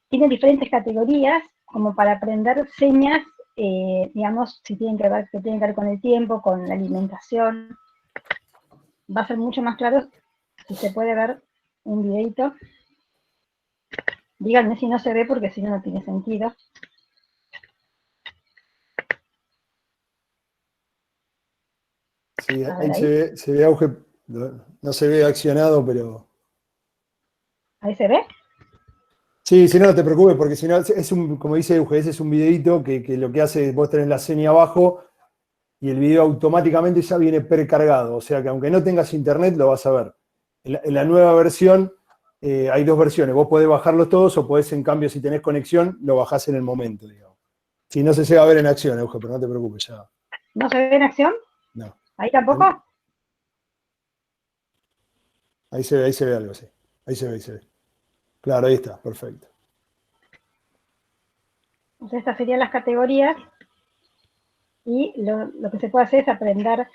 tiene diferentes categorías, como para aprender señas, digamos, si tienen que ver con el tiempo, con la alimentación. Va a ser mucho más claro si se puede ver un videito. Díganme si no se ve, porque si no, no tiene sentido. Sí, ahí se ve Auge, no se ve accionado, pero... ¿Ahí se ve? Sí, si no, no te preocupes, porque si no, como dice Euge, ese es un videito que lo que hace es vos tenés la seña abajo y el video automáticamente ya viene precargado, o sea que aunque no tengas internet lo vas a ver. En la nueva versión hay dos versiones, vos podés bajarlos todos o podés, en cambio, si tenés conexión, lo bajás en el momento, digamos. Si no se llega a ver en acción, Euge, pero no te preocupes ya. ¿No se ve en acción? No. ¿Ahí tampoco? Ahí se ve algo, sí. Ahí se ve. Claro, ahí está, perfecto. Entonces estas serían las categorías y lo que se puede hacer es aprender,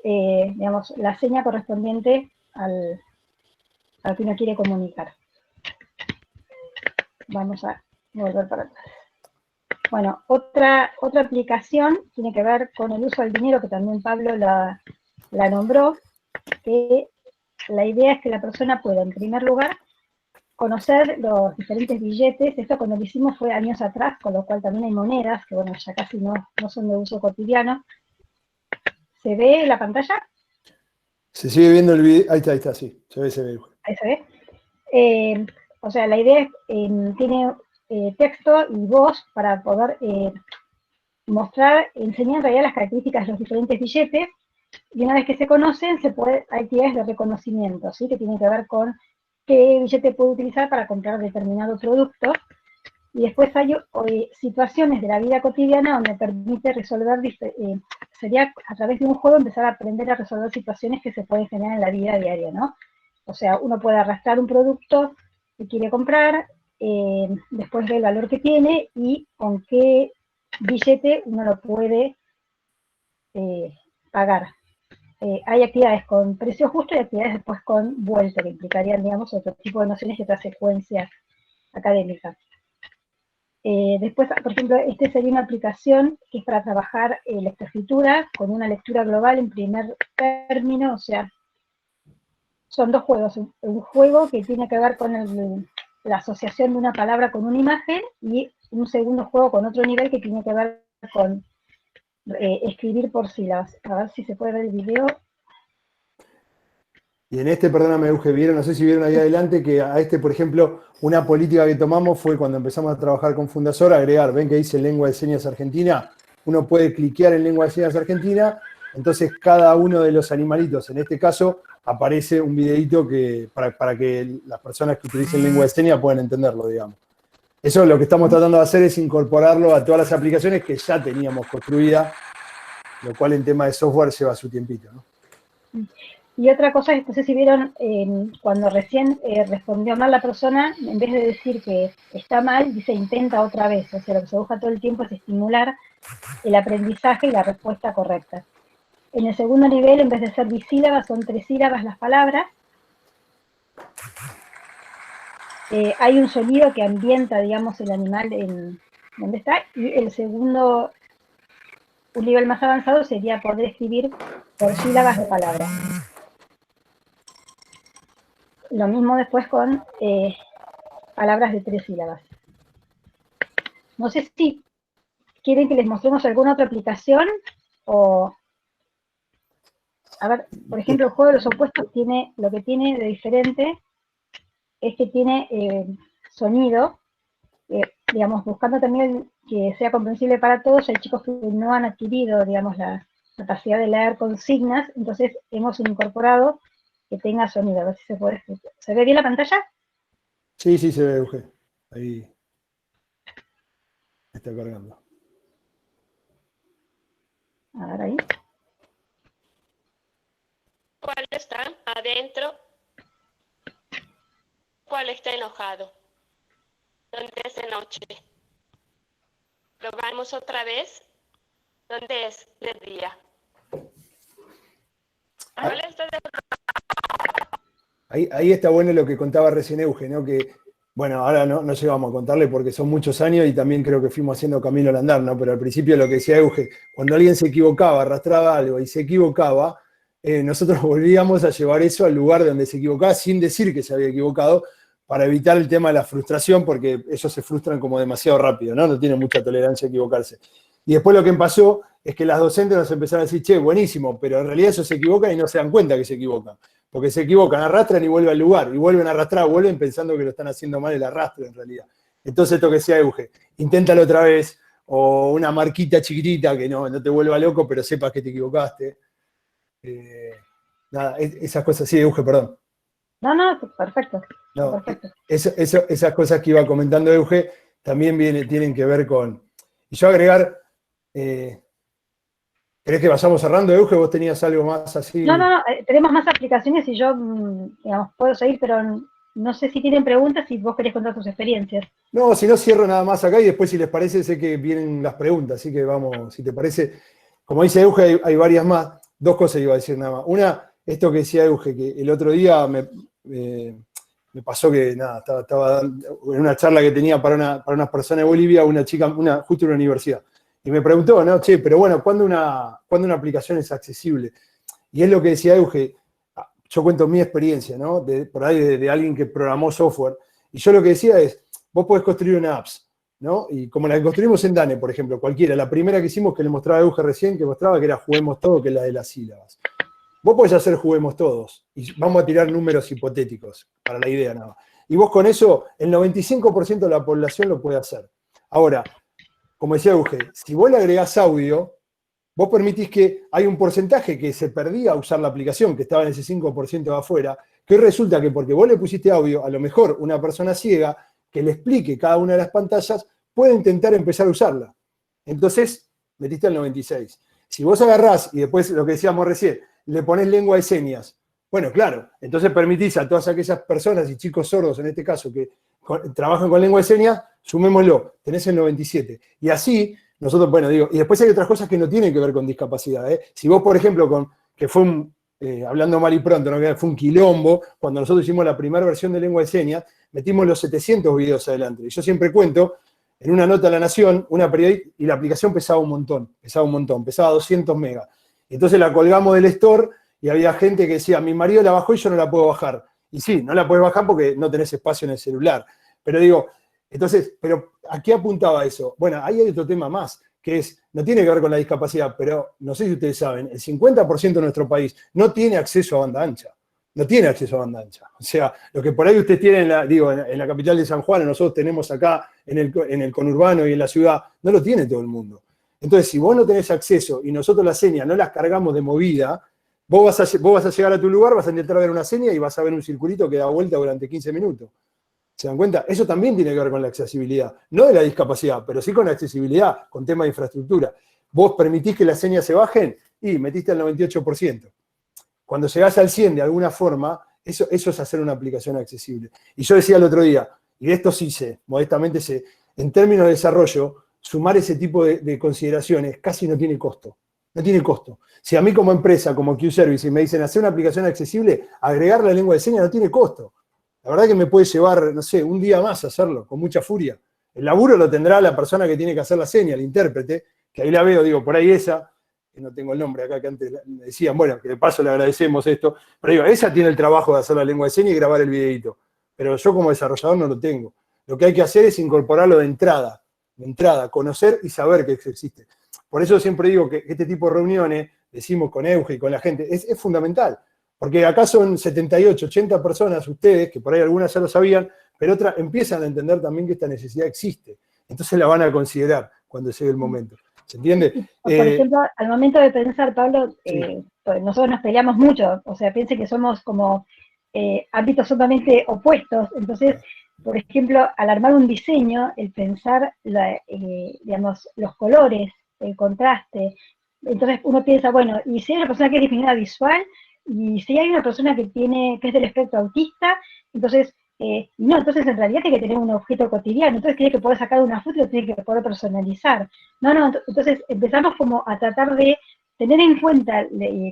digamos, la seña correspondiente al que uno quiere comunicar. Vamos a volver para atrás. Bueno, otra aplicación tiene que ver con el uso del dinero, que también Pablo la nombró, que la idea es que la persona pueda, en primer lugar, conocer los diferentes billetes. Esto cuando lo hicimos fue años atrás, con lo cual también hay monedas, que bueno, ya casi no son de uso cotidiano. ¿Se ve la pantalla? Se sigue viendo el video, ahí está, sí, se ve. Ahí se ve. O sea, la idea es, tiene texto y voz para poder enseñar en realidad las características de los diferentes billetes, y una vez que se conocen, hay actividades de reconocimiento, ¿sí? Que tienen que ver con qué billete puedo utilizar para comprar determinado producto. Y después hay situaciones de la vida cotidiana donde permite resolver, sería a través de un juego empezar a aprender a resolver situaciones que se pueden generar en la vida diaria, ¿no? O sea, uno puede arrastrar un producto que quiere comprar, después ve el valor que tiene y con qué billete uno lo puede pagar. Hay actividades con precio justo y actividades después con vuelta, que implicarían, digamos, otro tipo de nociones y otra secuencia académica. Después, por ejemplo, sería una aplicación que es para trabajar lectoescritura con una lectura global en primer término, o sea, son dos juegos. Un juego que tiene que ver con la asociación de una palabra con una imagen y un segundo juego con otro nivel que tiene que ver con escribir por sílabas. A ver si se puede ver el video. Y en perdóname, Euge, vieron, no sé si vieron ahí adelante, que a por ejemplo, una política que tomamos fue cuando empezamos a trabajar con Fundasor, agregar, ven que dice Lengua de Señas Argentina, uno puede cliquear en Lengua de Señas Argentina, entonces cada uno de los animalitos, en este caso, aparece un videito para que las personas que utilicen Lengua de Señas puedan entenderlo, digamos. Eso lo que estamos tratando de hacer es incorporarlo a todas las aplicaciones que ya teníamos construidas, lo cual en tema de software lleva su tiempito, ¿no? Y otra cosa, no sé si vieron, cuando recién respondió mal la persona, en vez de decir que está mal, dice intenta otra vez. O sea, lo que se busca todo el tiempo es estimular el aprendizaje y la respuesta correcta. En el segundo nivel, en vez de ser bisílabas, son trisílabas las palabras. Hay un sonido que ambienta, digamos, el animal en donde está. Y el segundo, un nivel más avanzado, sería poder escribir por sílabas de palabras. Lo mismo después con palabras de 3 sílabas. No sé si quieren que les mostremos alguna otra aplicación o... A ver, por ejemplo, el juego de los opuestos tiene, lo que tiene de diferente es que tiene sonido, digamos, buscando también que sea comprensible para todos. Hay chicos que no han adquirido, digamos, la capacidad de leer consignas, entonces hemos incorporado que tenga sonido. A ver si se puede escuchar. ¿Se ve bien la pantalla? Sí, sí, se ve, Euge. Ahí está cargando. A ver, ahí. ¿Cuál está adentro? ¿Cuál está enojado? ¿Dónde es de noche? Probamos otra vez. ¿Dónde es de día? ¿Cuál está de... Ahí está bueno lo que contaba recién Euge, ¿no? Que, bueno, ahora no llegamos a contarle porque son muchos años y también creo que fuimos haciendo camino al andar, ¿no? Pero al principio lo que decía Euge, cuando alguien se equivocaba, arrastraba algo y se equivocaba, nosotros volvíamos a llevar eso al lugar donde se equivocaba sin decir que se había equivocado, para evitar el tema de la frustración, porque ellos se frustran como demasiado rápido, ¿no? No tienen mucha tolerancia a equivocarse. Y después lo que pasó es que las docentes nos empezaron a decir, che, buenísimo, pero en realidad ellos se equivocan y no se dan cuenta que se equivocan. Porque se equivocan, arrastran y vuelven al lugar, y vuelven a arrastrar, vuelven pensando que lo están haciendo mal el arrastre en realidad. Entonces esto que decía Euge, inténtalo otra vez, o una marquita chiquitita que no te vuelva loco, pero sepas que te equivocaste. Nada, esas cosas, sí, Euge, perdón. No, perfecto. No, perfecto. Esas cosas que iba comentando Euge también tienen que ver con... Y yo agregar... ¿Querés que vayamos cerrando, Euge? ¿Vos tenías algo más así? No, tenemos más aplicaciones y yo, digamos, puedo seguir, pero no sé si tienen preguntas, si vos querés contar tus experiencias. No, si no cierro nada más acá y después si les parece, sé que vienen las preguntas, así que vamos, si te parece, como dice Euge, hay varias más. Dos cosas iba a decir nada más. Una, esto que decía Euge, que el otro día me pasó que, nada, estaba en una charla que tenía para unas personas de Bolivia, una chica, justo en una universidad. Y me preguntó, no, che, pero bueno, ¿cuándo una aplicación es accesible? Y es lo que decía Euge, yo cuento mi experiencia, ¿no? Por ahí de alguien que programó software. Y yo lo que decía es, vos podés construir una apps, ¿no? Y como la que construimos en Dane, por ejemplo, cualquiera. La primera que hicimos, que le mostraba a Euge recién, que mostraba que era Juguemos Todo, que es la de las sílabas. Vos podés hacer Juguemos Todos. Y vamos a tirar números hipotéticos, para la idea nada más. Y vos con eso, el 95% de la población lo puede hacer. Ahora, como decía Euge, si vos le agregás audio, vos permitís que hay un porcentaje que se perdía a usar la aplicación, que estaba en ese 5% de afuera, que hoy resulta que porque vos le pusiste audio, a lo mejor una persona ciega, que le explique cada una de las pantallas, puede intentar empezar a usarla. Entonces, metiste al 96. Si vos agarrás, y después lo que decíamos recién, le ponés lengua de señas, bueno, claro, entonces permitís a todas aquellas personas y chicos sordos, en este caso, que trabajan con lengua de señas, sumémoslo, tenés el 97. Y así, nosotros, bueno, digo, y después hay otras cosas que no tienen que ver con discapacidad. Si vos, por ejemplo, que fue hablando mal y pronto, ¿no? Que fue un quilombo, cuando nosotros hicimos la primera versión de lengua de señas, metimos los 700 videos adelante. Y yo siempre cuento, en una nota a La Nación, una periodista, y la aplicación pesaba un montón, pesaba 200 megas. Entonces la colgamos del store y había gente que decía, mi marido la bajó y yo no la puedo bajar. Y sí, no la puedes bajar porque no tenés espacio en el celular. Pero digo, entonces, ¿pero a qué apuntaba eso? Bueno, ahí hay otro tema más, que no tiene que ver con la discapacidad, pero no sé si ustedes saben, el 50% de nuestro país no tiene acceso a banda ancha. No tiene acceso a banda ancha. O sea, lo que por ahí ustedes tienen en la capital de San Juan, nosotros tenemos acá en el conurbano y en la ciudad, no lo tiene todo el mundo. Entonces, si vos no tenés acceso y nosotros las señas no las cargamos de movida, vos vas a llegar a tu lugar, vas a intentar ver una seña y vas a ver un circulito que da vuelta durante 15 minutos. ¿Se dan cuenta? Eso también tiene que ver con la accesibilidad. No de la discapacidad, pero sí con la accesibilidad, con tema de infraestructura. Vos permitís que las señas se bajen y metiste al 98%. Cuando llegás al 100 de alguna forma, eso es hacer una aplicación accesible. Y yo decía el otro día, y de esto sí sé, modestamente sé, en términos de desarrollo, sumar ese tipo de consideraciones casi no tiene costo. No tiene costo. Si a mí como empresa, como Q-Service, me dicen hacer una aplicación accesible, agregar la lengua de señas no tiene costo. La verdad que me puede llevar, no sé, un día más hacerlo, con mucha furia. El laburo lo tendrá la persona que tiene que hacer la seña, el intérprete, que ahí la veo, digo, por ahí esa, que no tengo el nombre acá, que antes me decían, bueno, que de paso le agradecemos esto, pero digo, esa tiene el trabajo de hacer la lengua de señas y grabar el videito. Pero yo como desarrollador no lo tengo. Lo que hay que hacer es incorporarlo de entrada, conocer y saber que existe. Por eso siempre digo que este tipo de reuniones, decimos con Euge y con la gente, es fundamental. Porque acá son 78, 80 personas ustedes, que por ahí algunas ya lo sabían, pero otras empiezan a entender también que esta necesidad existe. Entonces la van a considerar cuando llegue el momento. ¿Se entiende? Por ejemplo, al momento de pensar, Pablo, sí. Pues nosotros nos peleamos mucho, o sea, piense que somos como ámbitos sumamente opuestos. Entonces, por ejemplo, al armar un diseño, el pensar, digamos, los colores, el contraste, entonces uno piensa, bueno, y si hay una persona que es disminuida visual, y si hay una persona que es del espectro autista, entonces, no, entonces en realidad tiene que tener un objeto cotidiano, entonces tiene que poder sacar una foto y lo tiene que poder personalizar. No, entonces empezamos como a tratar de tener en cuenta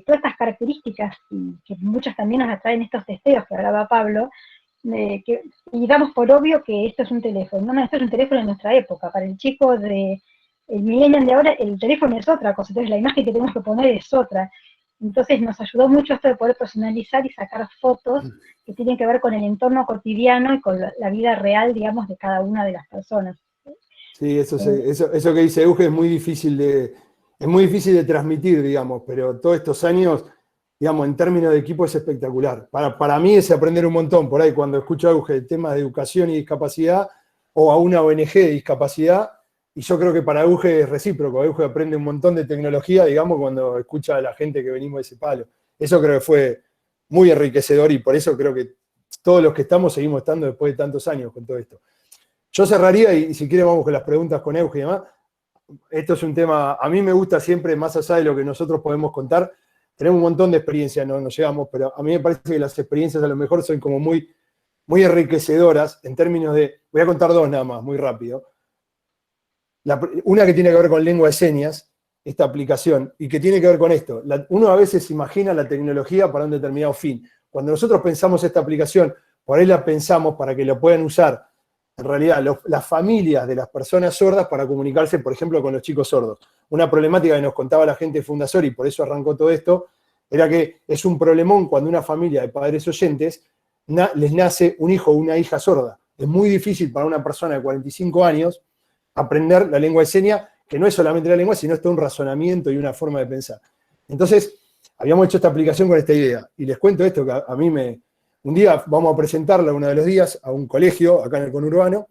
todas estas características, y que muchas también nos atraen estos testeos que hablaba Pablo, y damos por obvio que esto es un teléfono. No, esto es un teléfono en nuestra época. Para el chico el millennial de ahora, el teléfono es otra cosa, entonces la imagen que tenemos que poner es otra. Entonces nos ayudó mucho esto de poder personalizar y sacar fotos que tienen que ver con el entorno cotidiano y con la vida real, digamos, de cada una de las personas. Sí, eso que dice Euge es muy difícil de transmitir, digamos, pero todos estos años, digamos, en términos de equipo es espectacular. Para mí es aprender un montón. Por ahí cuando escucho a Euge el tema de educación y discapacidad, o a una ONG de discapacidad, y yo creo que para Euge es recíproco. Euge aprende un montón de tecnología, digamos, cuando escucha a la gente que venimos de ese palo. Eso creo que fue muy enriquecedor y por eso creo que todos los que estamos seguimos estando después de tantos años con todo esto. Yo cerraría y si quieren vamos con las preguntas con Euge y demás. Esto es un tema, a mí me gusta siempre, más allá de lo que nosotros podemos contar, tenemos un montón de experiencias, no nos llegamos, pero a mí me parece que las experiencias a lo mejor son como muy, muy enriquecedoras en términos de, voy a contar dos nada más, muy rápido. Una que tiene que ver con lengua de señas, esta aplicación, y que tiene que ver con esto. Uno a veces imagina la tecnología para un determinado fin. Cuando nosotros pensamos esta aplicación, por ahí la pensamos para que lo puedan usar, en realidad, las familias de las personas sordas para comunicarse, por ejemplo, con los chicos sordos. Una problemática que nos contaba la gente de Fundasor, y por eso arrancó todo esto, era que es un problemón cuando una familia de padres oyentes les nace un hijo o una hija sorda. Es muy difícil para una persona de 45 años aprender la lengua de señas, que no es solamente la lengua, sino es todo un razonamiento y una forma de pensar. Entonces, habíamos hecho esta aplicación con esta idea, y les cuento esto que a mí un día vamos a presentarla uno de los días a un colegio, acá en el conurbano,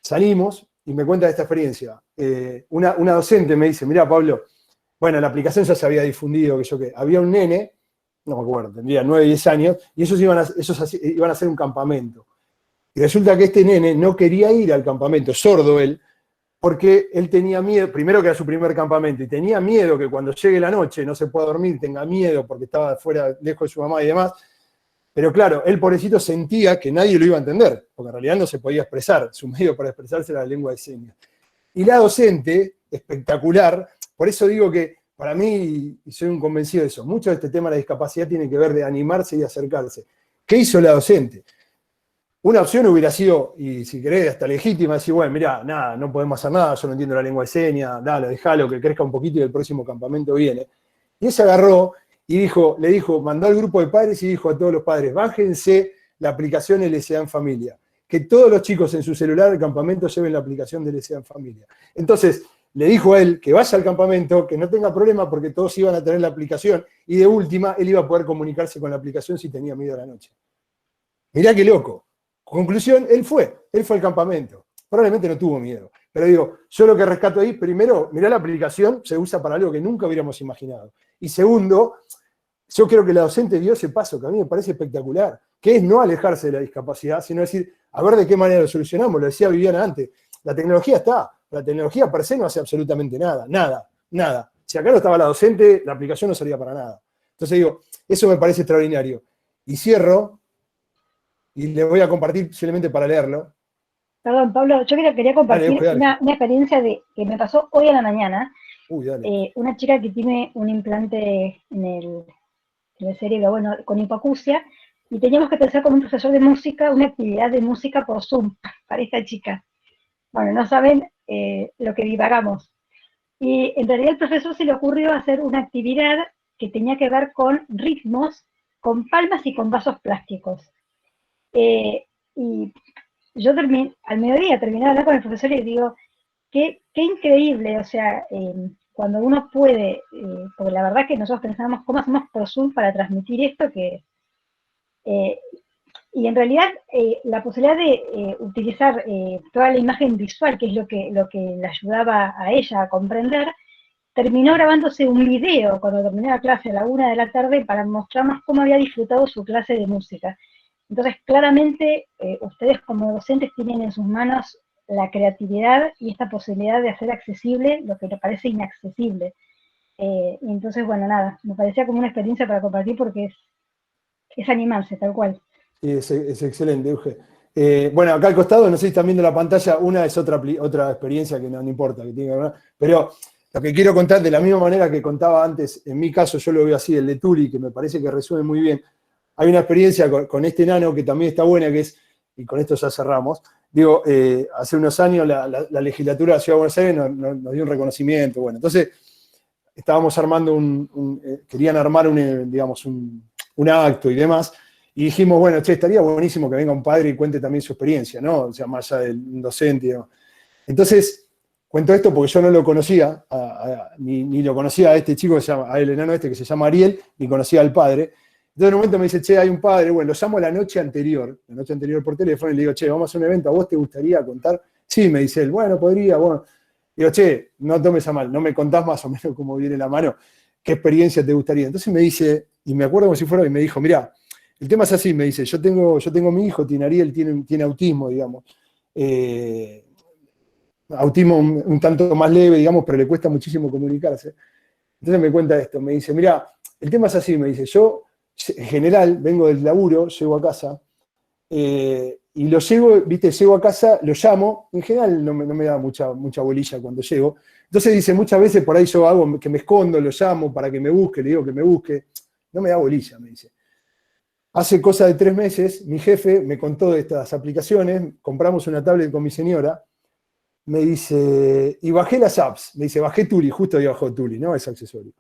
salimos y me cuenta de esta experiencia. Una docente me dice, mirá Pablo, bueno, la aplicación ya se había difundido, que yo qué, había un nene, no me acuerdo, tendría 9, 10 años, y ellos iban a hacer un campamento. Y resulta que este nene no quería ir al campamento, sordo él, porque él tenía miedo, primero que era su primer campamento, y tenía miedo que cuando llegue la noche no se pueda dormir, tenga miedo porque estaba fuera, lejos de su mamá y demás. Pero claro, él pobrecito sentía que nadie lo iba a entender, porque en realidad no se podía expresar, su medio para expresarse era la lengua de señas. Y la docente, espectacular, por eso digo que para mí, y soy un convencido de eso, mucho de este tema de la discapacidad tiene que ver de animarse y acercarse. ¿Qué hizo la docente? Una opción hubiera sido, y si querés, hasta legítima, decir, bueno, mirá, nada, no podemos hacer nada, yo no entiendo la lengua de señas, dale, déjalo, que crezca un poquito y el próximo campamento viene. Y ella agarró y le dijo, mandó al grupo de padres y dijo a todos los padres, bájense la aplicación LSA en Familia, que todos los chicos en su celular del campamento lleven la aplicación de LSA en Familia. Entonces, le dijo a él que vaya al campamento, que no tenga problema porque todos iban a tener la aplicación, y de última, él iba a poder comunicarse con la aplicación si tenía miedo a la noche. Mirá qué loco. Conclusión, él fue al campamento. Probablemente no tuvo miedo. Pero digo, yo lo que rescato ahí, primero, mirá la aplicación, se usa para algo que nunca hubiéramos imaginado. Y segundo, yo creo que la docente dio ese paso, que a mí me parece espectacular, que es no alejarse de la discapacidad, sino decir, a ver de qué manera lo solucionamos. Lo decía Viviana antes, la tecnología está, la tecnología per se no hace absolutamente nada, nada. Si acá no estaba la docente, la aplicación no servía para nada. Entonces digo, eso me parece extraordinario. Y cierro, y le voy a compartir simplemente para leerlo. Perdón, Pablo, yo quería compartir Dale. una experiencia que me pasó hoy a la mañana. Dale. Una chica que tiene un implante en el cerebro, bueno, con hipoacusia, y teníamos que pensar con un profesor de música una actividad de música por Zoom para esta chica. Bueno, no saben lo que divagamos. Y en realidad el profesor se le ocurrió hacer una actividad que tenía que ver con ritmos, con palmas y con vasos plásticos. Y yo al mediodía terminé de hablar con el profesor y le digo, qué increíble, o sea, cuando uno puede, porque la verdad que nosotros pensábamos cómo hacemos por Zoom para transmitir esto, y en realidad la posibilidad de utilizar toda la imagen visual, que es lo que le ayudaba a ella a comprender, terminó grabándose un video cuando terminé la clase a la 1 de la tarde para mostrarnos cómo había disfrutado su clase de música. Entonces, claramente, ustedes como docentes tienen en sus manos la creatividad y esta posibilidad de hacer accesible lo que les parece inaccesible. Y entonces, bueno, nada, me parecía como una experiencia para compartir porque es animarse, tal cual. Sí, es excelente, Euge. Bueno, acá al costado, no sé si están viendo la pantalla, una es otra experiencia que no importa, que tiene que ver, pero lo que quiero contar, de la misma manera que contaba antes, en mi caso yo lo veo así, el de Tuli, que me parece que resume muy bien. Hay una experiencia con este nano que también está buena, que es, y con esto ya cerramos, digo, hace unos años la legislatura de la Ciudad de Buenos Aires nos dio un reconocimiento, bueno, entonces estábamos armando querían armar un acto y demás, y dijimos, bueno, che, estaría buenísimo que venga un padre y cuente también su experiencia, ¿no? O sea, más allá del docente, ¿no? Entonces, cuento esto porque yo no lo conocía, ni lo conocía a este chico, a el enano este que se llama Ariel, ni conocía al padre. Entonces en un momento me dice, che, hay un padre, bueno, lo llamo la noche anterior por teléfono, y le digo, che, vamos a hacer un evento, ¿a vos te gustaría contar? Sí, me dice él, bueno, podría, bueno. Digo, che, no tomes a mal, no me contás más o menos cómo viene la mano, qué experiencia te gustaría. Entonces me dice, y me acuerdo como si fuera, y me dijo, mirá, el tema es así, me dice, yo tengo mi hijo, Ariel, tiene autismo, digamos. Autismo un tanto más leve, digamos, pero le cuesta muchísimo comunicarse. Entonces me cuenta esto, me dice, mirá, el tema es así, me dice, yo en general vengo del laburo, llego a casa, y lo llego a casa, lo llamo, en general no me da mucha bolilla cuando llego. Entonces dice, muchas veces por ahí yo hago que me escondo, lo llamo para que me busque, le digo que me busque, no me da bolilla, me dice. Hace cosa de 3 meses, mi jefe me contó de estas aplicaciones, compramos una tablet con mi señora, me dice, y bajé las apps, me dice, bajé Tuli, justo ahí bajó Tuli, ¿no? Es accesorio.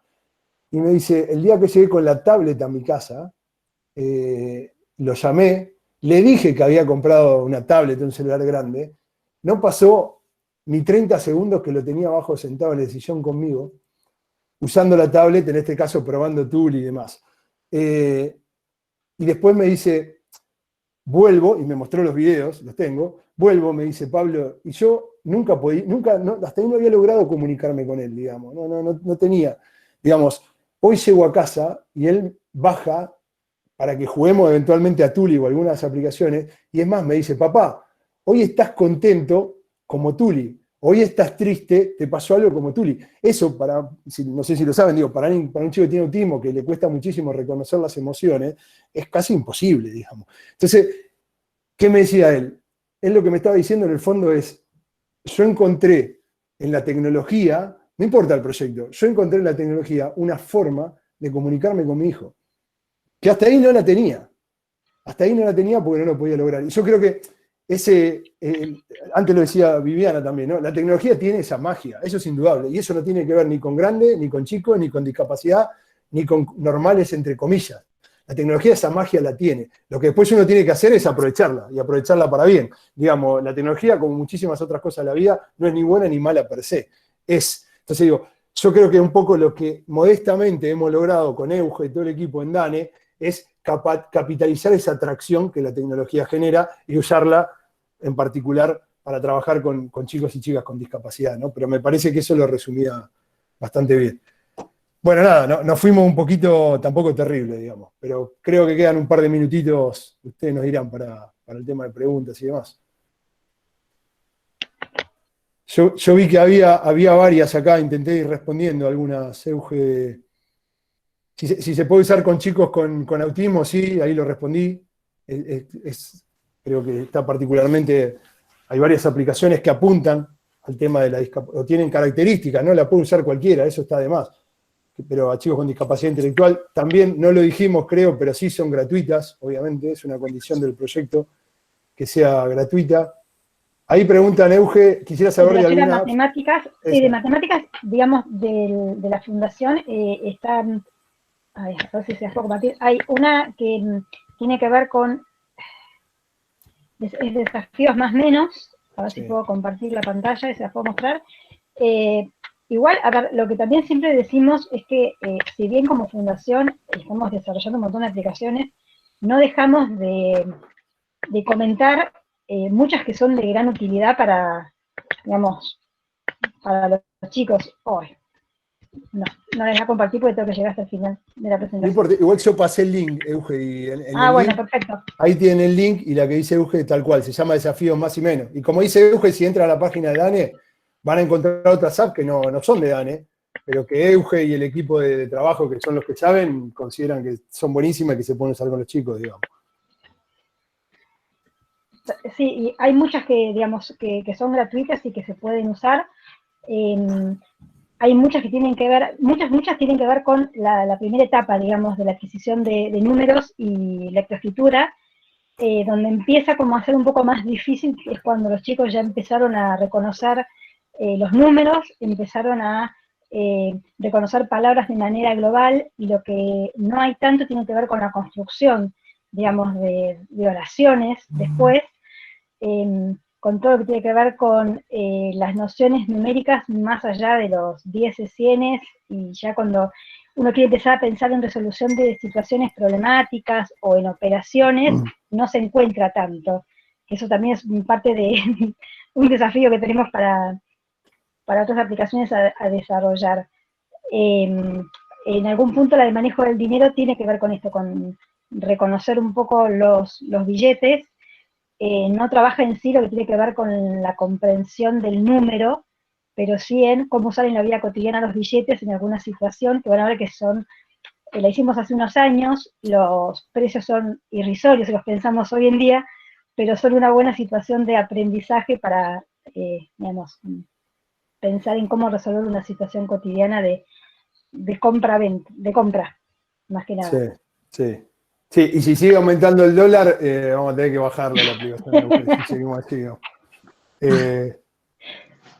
Y me dice, el día que llegué con la tablet a mi casa, lo llamé, le dije que había comprado una tablet, un celular grande, no pasó ni 30 segundos que lo tenía abajo sentado en el sillón conmigo, usando la tablet, en este caso probando Tuli y demás. Y después me dice, vuelvo, y me mostró los videos, los tengo, vuelvo, me dice Pablo, y yo hasta ahí no había logrado comunicarme con él, digamos, no tenía, digamos, hoy llego a casa y él baja para que juguemos eventualmente a Tuli o algunas aplicaciones, y es más, me dice, papá, hoy estás contento como Tuli, hoy estás triste, te pasó algo como Tuli. Eso, no sé si lo saben, digo, para un chico que tiene autismo, que le cuesta muchísimo reconocer las emociones, es casi imposible, digamos. Entonces, ¿qué me decía él? Él lo que me estaba diciendo en el fondo es, yo encontré en la tecnología, no importa el proyecto, yo encontré en la tecnología una forma de comunicarme con mi hijo, que hasta ahí no la tenía. Hasta ahí no la tenía porque no lo podía lograr. Y yo creo que antes lo decía Viviana también, ¿no? La tecnología tiene esa magia, eso es indudable, y eso no tiene que ver ni con grande, ni con chico, ni con discapacidad, ni con normales, entre comillas. La tecnología esa magia la tiene. Lo que después uno tiene que hacer es aprovecharla, y aprovecharla para bien. Digamos, la tecnología, como muchísimas otras cosas de la vida, no es ni buena ni mala per se. Entonces digo, yo creo que un poco lo que modestamente hemos logrado con Euge y todo el equipo en DANE es capitalizar esa atracción que la tecnología genera y usarla en particular para trabajar con chicos y chicas con discapacidad, ¿no? Pero me parece que eso lo resumía bastante bien. Bueno, nada, nos fuimos un poquito, tampoco terrible, digamos, pero creo que quedan un par de minutitos, ustedes nos dirán para el tema de preguntas y demás. Yo vi que había varias acá, intenté ir respondiendo algunas, Euge. Si se puede usar con chicos con autismo, sí, ahí lo respondí. Creo que está particularmente, hay varias aplicaciones que apuntan al tema de la discapacidad, o tienen características, no la puede usar cualquiera, eso está de más. Pero a chicos con discapacidad intelectual, también no lo dijimos, creo, pero sí son gratuitas, obviamente, es una condición del proyecto que sea gratuita. Ahí preguntan, Euge, quisiera saber de alguna... matemáticas, sí, de matemáticas, digamos, de la fundación, están... A ver si se las puedo compartir. Hay una que tiene que ver con desafíos más menos, a ver si puedo compartir la pantalla y se las puedo mostrar. Igual, a ver, lo que también siempre decimos es que si bien como fundación estamos desarrollando un montón de aplicaciones, no dejamos de comentar muchas que son de gran utilidad para, digamos, para los chicos hoy. No les voy a compartir porque tengo que llegar hasta el final de la presentación. No importa, igual yo pasé el link, Euge, y bueno, link, perfecto. Ahí tienen el link y la que dice Euge tal cual, se llama Desafíos Más y Menos. Y como dice Euge, si entran a la página de DANE, van a encontrar otras apps que no son de DANE, pero que Euge y el equipo de trabajo, que son los que saben, consideran que son buenísimas y que se pueden usar con los chicos, digamos. Sí, y hay muchas que, digamos, que son gratuitas y que se pueden usar. Hay muchas que tienen que ver, muchas tienen que ver con la primera etapa, digamos, de la adquisición de números y lectoescritura, donde empieza como a ser un poco más difícil, es cuando los chicos ya empezaron a reconocer los números, empezaron a reconocer palabras de manera global, y lo que no hay tanto tiene que ver con la construcción, digamos, de oraciones después, con todo lo que tiene que ver con las nociones numéricas más allá de los 10 100, y ya cuando uno quiere empezar a pensar en resolución de situaciones problemáticas o en operaciones, no se encuentra tanto. Eso también es parte de un desafío que tenemos para otras aplicaciones a desarrollar. En algún punto la de manejo del dinero tiene que ver con esto, con reconocer un poco los billetes. No trabaja en sí lo que tiene que ver con la comprensión del número, pero sí en cómo usar en la vida cotidiana los billetes en alguna situación, que van a ver que son, la hicimos hace unos años, los precios son irrisorios si los pensamos hoy en día, pero son una buena situación de aprendizaje para, digamos, pensar en cómo resolver una situación cotidiana de compra, más que nada. Sí. Sí, y si sigue aumentando el dólar, vamos a tener que bajarle la aplicación. Si seguimos así, ¿no?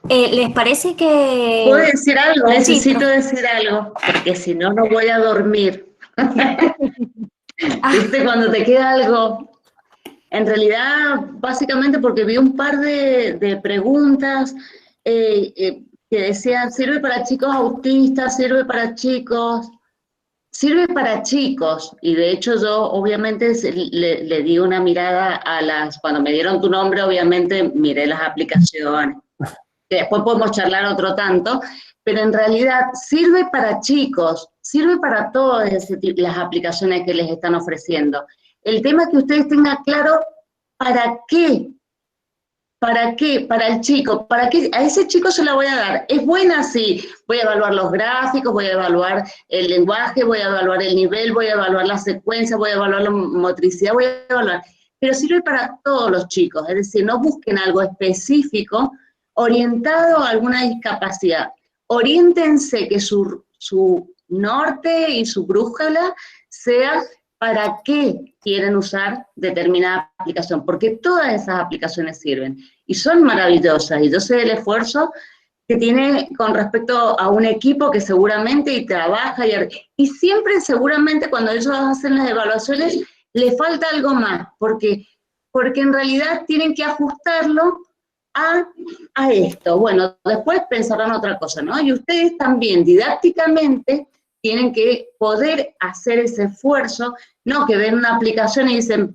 ¿Les parece que...? ¿Puedo decir algo? Sí, Necesito decir algo, porque si no, no voy a dormir. ¿Viste? Cuando te queda algo. En realidad, básicamente porque vi un par de preguntas que decían, ¿sirve para chicos autistas? ¿Sirve para chicos? Sirve para chicos, y de hecho yo obviamente le di una mirada cuando me dieron tu nombre, obviamente miré las aplicaciones, que después podemos charlar otro tanto, pero en realidad sirve para chicos, sirve para todas las aplicaciones que les están ofreciendo. El tema es que ustedes tengan claro para qué. ¿Para qué? Para el chico. ¿Para qué? A ese chico se la voy a dar. ¿Es buena? Sí. Voy a evaluar los gráficos, voy a evaluar el lenguaje, voy a evaluar el nivel, voy a evaluar la secuencia, voy a evaluar la motricidad, voy a evaluar. Pero sirve para todos los chicos. Es decir, no busquen algo específico orientado a alguna discapacidad. Oriéntense que su norte y su brújula sea para qué quieren usar determinada aplicación, porque todas esas aplicaciones sirven y son maravillosas, y yo sé el esfuerzo que tiene con respecto a un equipo que seguramente y trabaja, y siempre seguramente cuando ellos hacen las evaluaciones les falta algo más, porque en realidad tienen que ajustarlo a esto. Bueno, después pensarán otra cosa, ¿no? Y ustedes también didácticamente tienen que poder hacer ese esfuerzo, no que ven una aplicación y dicen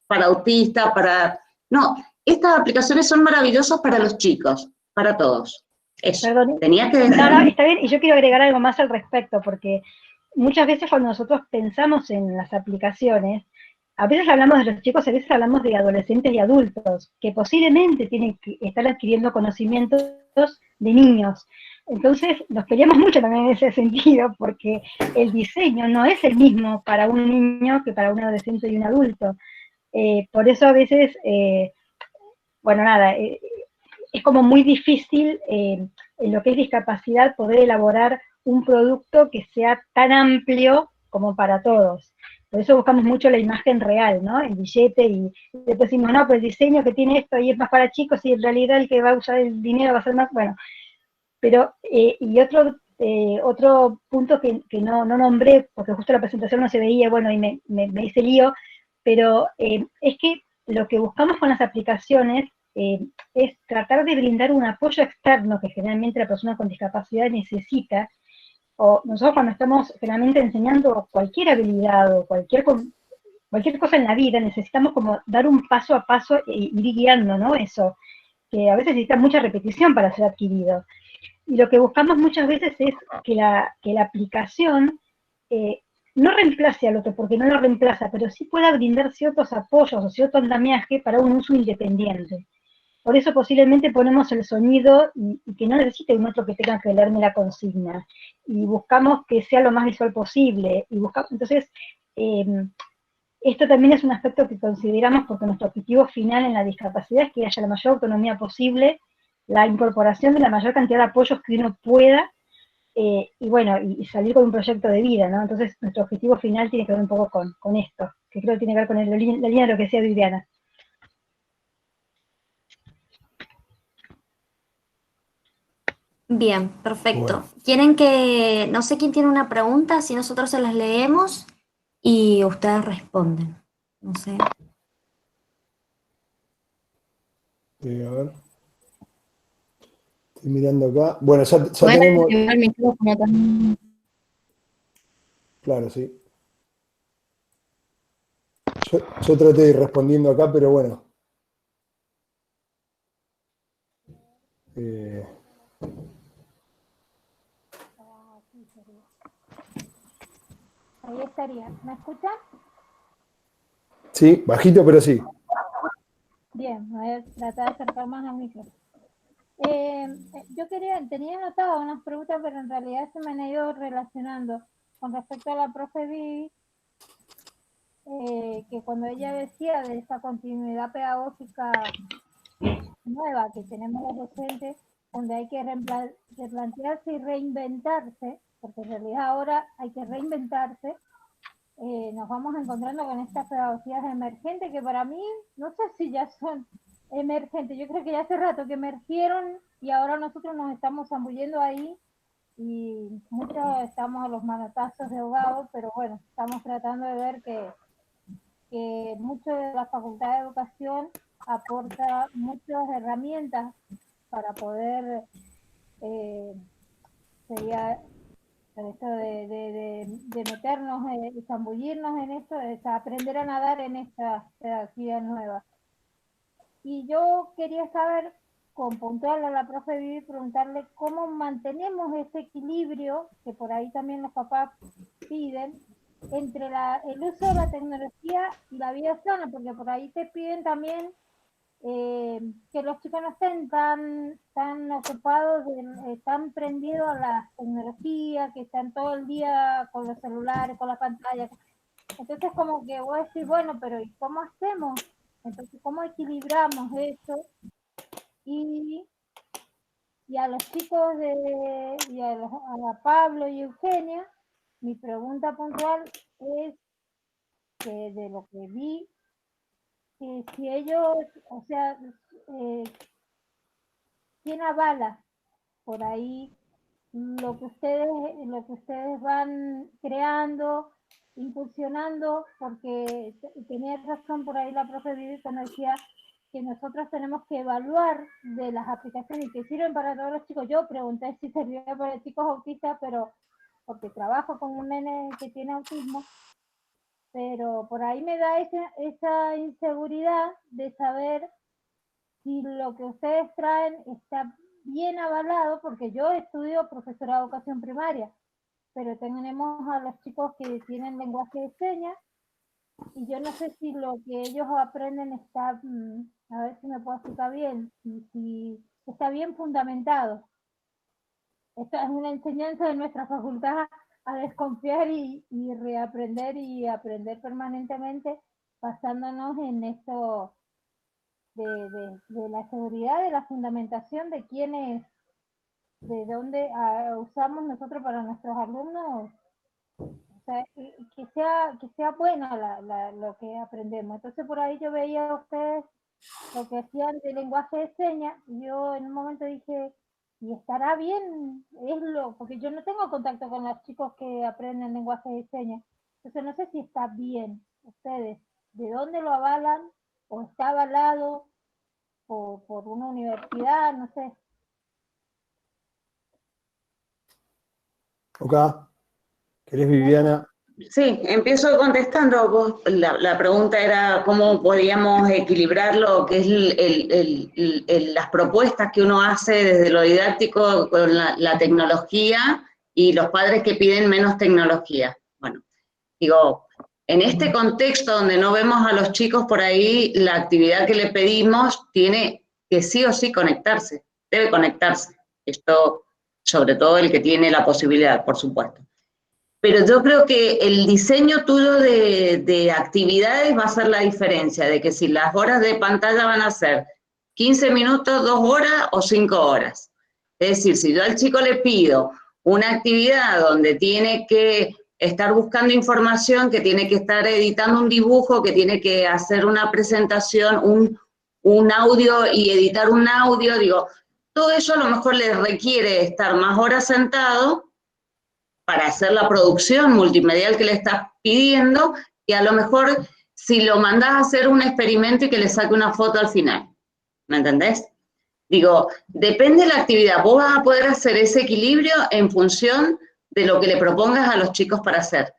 para autistas, para... No, estas aplicaciones son maravillosas para los chicos, para todos. Eso, Perdón. tenía que decir. No, está bien, y yo quiero agregar algo más al respecto, porque muchas veces cuando nosotros pensamos en las aplicaciones, a veces hablamos de los chicos, a veces hablamos de adolescentes y adultos, que posiblemente tienen que estar adquiriendo conocimientos de niños. Entonces, nos peleamos mucho también en ese sentido, porque el diseño no es el mismo para un niño que para un adolescente y un adulto. Por eso a veces, bueno, nada, es como muy difícil en lo que es discapacidad poder elaborar un producto que sea tan amplio como para todos. Por eso buscamos mucho la imagen real, ¿no? El billete, y después decimos, no, pues el diseño que tiene esto y es más para chicos, y en realidad el que va a usar el dinero va a ser más, bueno. Pero, y otro punto que no nombré, porque justo la presentación no se veía, bueno, y me hice lío, pero es que lo que buscamos con las aplicaciones es tratar de brindar un apoyo externo que generalmente la persona con discapacidad necesita, o nosotros cuando estamos generalmente enseñando cualquier habilidad o cualquier cosa en la vida, necesitamos como dar un paso a paso e ir guiando, ¿no? Eso, que a veces necesita mucha repetición para ser adquirido. Y lo que buscamos muchas veces es que la aplicación no reemplace al otro, porque no lo reemplaza, pero sí pueda brindar ciertos apoyos o cierto andamiaje para un uso independiente. Por eso posiblemente ponemos el sonido y que no necesite un otro que tenga que leerme la consigna. Y buscamos que sea lo más visual posible. Entonces, esto también es un aspecto que consideramos porque nuestro objetivo final en la discapacidad es que haya la mayor autonomía posible, la incorporación de la mayor cantidad de apoyos que uno pueda, y bueno, y salir con un proyecto de vida, ¿no? Entonces, nuestro objetivo final tiene que ver un poco con esto, que creo que tiene que ver con la línea de lo que decía Viviana. Bien, perfecto. Bueno. ¿Quieren que, no sé quién tiene una pregunta, si nosotros se las leemos y ustedes responden? No sé. A ver. Estoy mirando acá. Bueno, ya Pueden tenemos... activar el micrófono también. Claro, sí. Yo traté de ir respondiendo acá, pero bueno. Ahí estaría. ¿Me escuchan? Sí, bajito, pero sí. Bien, voy a tratar de acercar más al micro. Yo tenía anotado unas preguntas, pero en realidad se me han ido relacionando con respecto a la profe Vivi, que cuando ella decía de esa continuidad pedagógica nueva que tenemos los docentes, donde hay que replantearse y reinventarse, porque en realidad ahora hay que reinventarse, nos vamos encontrando con estas pedagogías emergentes que para mí, no sé si ya son emergentes, yo creo que ya hace rato que emergieron y ahora nosotros nos estamos zambullendo ahí y muchos estamos a los manotazos de ahogado, pero bueno, estamos tratando de ver que mucho de la Facultad de Educación aporta muchas herramientas para poder sería esto de meternos, de zambullirnos en esto, de aprender a nadar en esta pedagogía nueva. Y yo quería saber con puntual a la profe Vivi, preguntarle cómo mantenemos ese equilibrio, que por ahí también los papás piden, entre el uso de la tecnología y la vida sana, porque por ahí te piden también que los chicos no estén tan ocupados, tan prendidos a la tecnología, que están todo el día con los celulares, con las pantallas. Entonces como que voy a decir, bueno, pero ¿y cómo hacemos? Entonces, ¿cómo equilibramos eso? Y a los chicos a Pablo y Eugenia, mi pregunta puntual es que de lo que vi, si ellos, o sea, ¿quién avala por ahí lo que ustedes van creando, impulsionando? Porque tenía razón por ahí la profe Vivi cuando decía que nosotros tenemos que evaluar de las aplicaciones que sirven para todos los chicos. Yo pregunté si servía para chicos autistas, pero porque trabajo con un nene que tiene autismo, pero por ahí me da esa inseguridad de saber si lo que ustedes traen está bien avalado, porque yo estudio profesora de educación primaria, pero tenemos a los chicos que tienen lenguaje de señas, y yo no sé si lo que ellos aprenden está, a ver si me puedo explicar bien, si está bien fundamentado. Esta es una enseñanza de nuestra facultad a desconfiar y reaprender y aprender permanentemente, basándonos en esto de la seguridad, de la fundamentación de quiénes, de dónde usamos nosotros para nuestros alumnos. O sea, que sea buena lo que aprendemos. Entonces por ahí yo veía a ustedes lo que hacían de lenguaje de señas, y yo en un momento dije, ¿y estará bien? Porque yo no tengo contacto con los chicos que aprenden lenguaje de señas. Entonces no sé si está bien. Ustedes, ¿de dónde lo avalan? ¿O está avalado por una universidad? No sé. Ok. ¿Querés, Viviana? Sí, empiezo contestando. La pregunta era cómo podíamos equilibrar lo que es las propuestas que uno hace desde lo didáctico con la tecnología y los padres que piden menos tecnología. Bueno, digo, en este contexto donde no vemos a los chicos por ahí, la actividad que le pedimos tiene que sí o sí conectarse, debe conectarse. Esto, sobre todo el que tiene la posibilidad, por supuesto. Pero yo creo que el diseño tuyo de actividades va a ser la diferencia, de que si las horas de pantalla van a ser 15 minutos, 2 horas o 5 horas. Es decir, si yo al chico le pido una actividad donde tiene que estar buscando información, que tiene que estar editando un dibujo, que tiene que hacer una presentación, un audio y editar un audio, digo, todo eso a lo mejor le requiere estar más horas sentado para hacer la producción multimedial que le estás pidiendo, que a lo mejor si lo mandás a hacer un experimento y que le saque una foto al final. ¿Me entendés? Digo, depende de la actividad. Vos vas a poder hacer ese equilibrio en función de lo que le propongas a los chicos para hacer.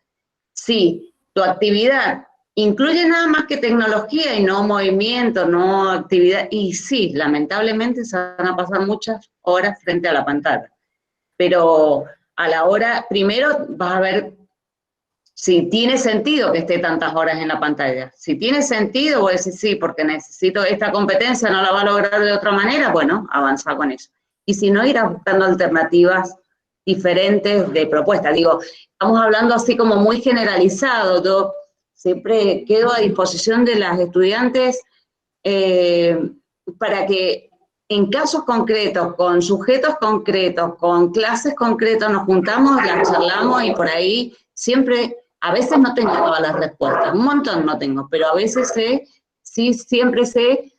Si tu actividad incluye nada más que tecnología y no movimiento, no actividad, y sí, lamentablemente se van a pasar muchas horas frente a la pantalla. Pero a la hora, primero vas a ver si tiene sentido que esté tantas horas en la pantalla. Si tiene sentido, vos decís sí, porque necesito esta competencia, no la va a lograr de otra manera, bueno, avanza con eso. Y si no, irás buscando alternativas diferentes de propuesta. Digo, estamos hablando así como muy generalizado. Yo siempre quedo a disposición de las estudiantes para que en casos concretos, con sujetos concretos, con clases concretas, nos juntamos, las charlamos y por ahí siempre, a veces no tengo todas las respuestas, un montón no tengo, pero a veces sé, sí, siempre sé,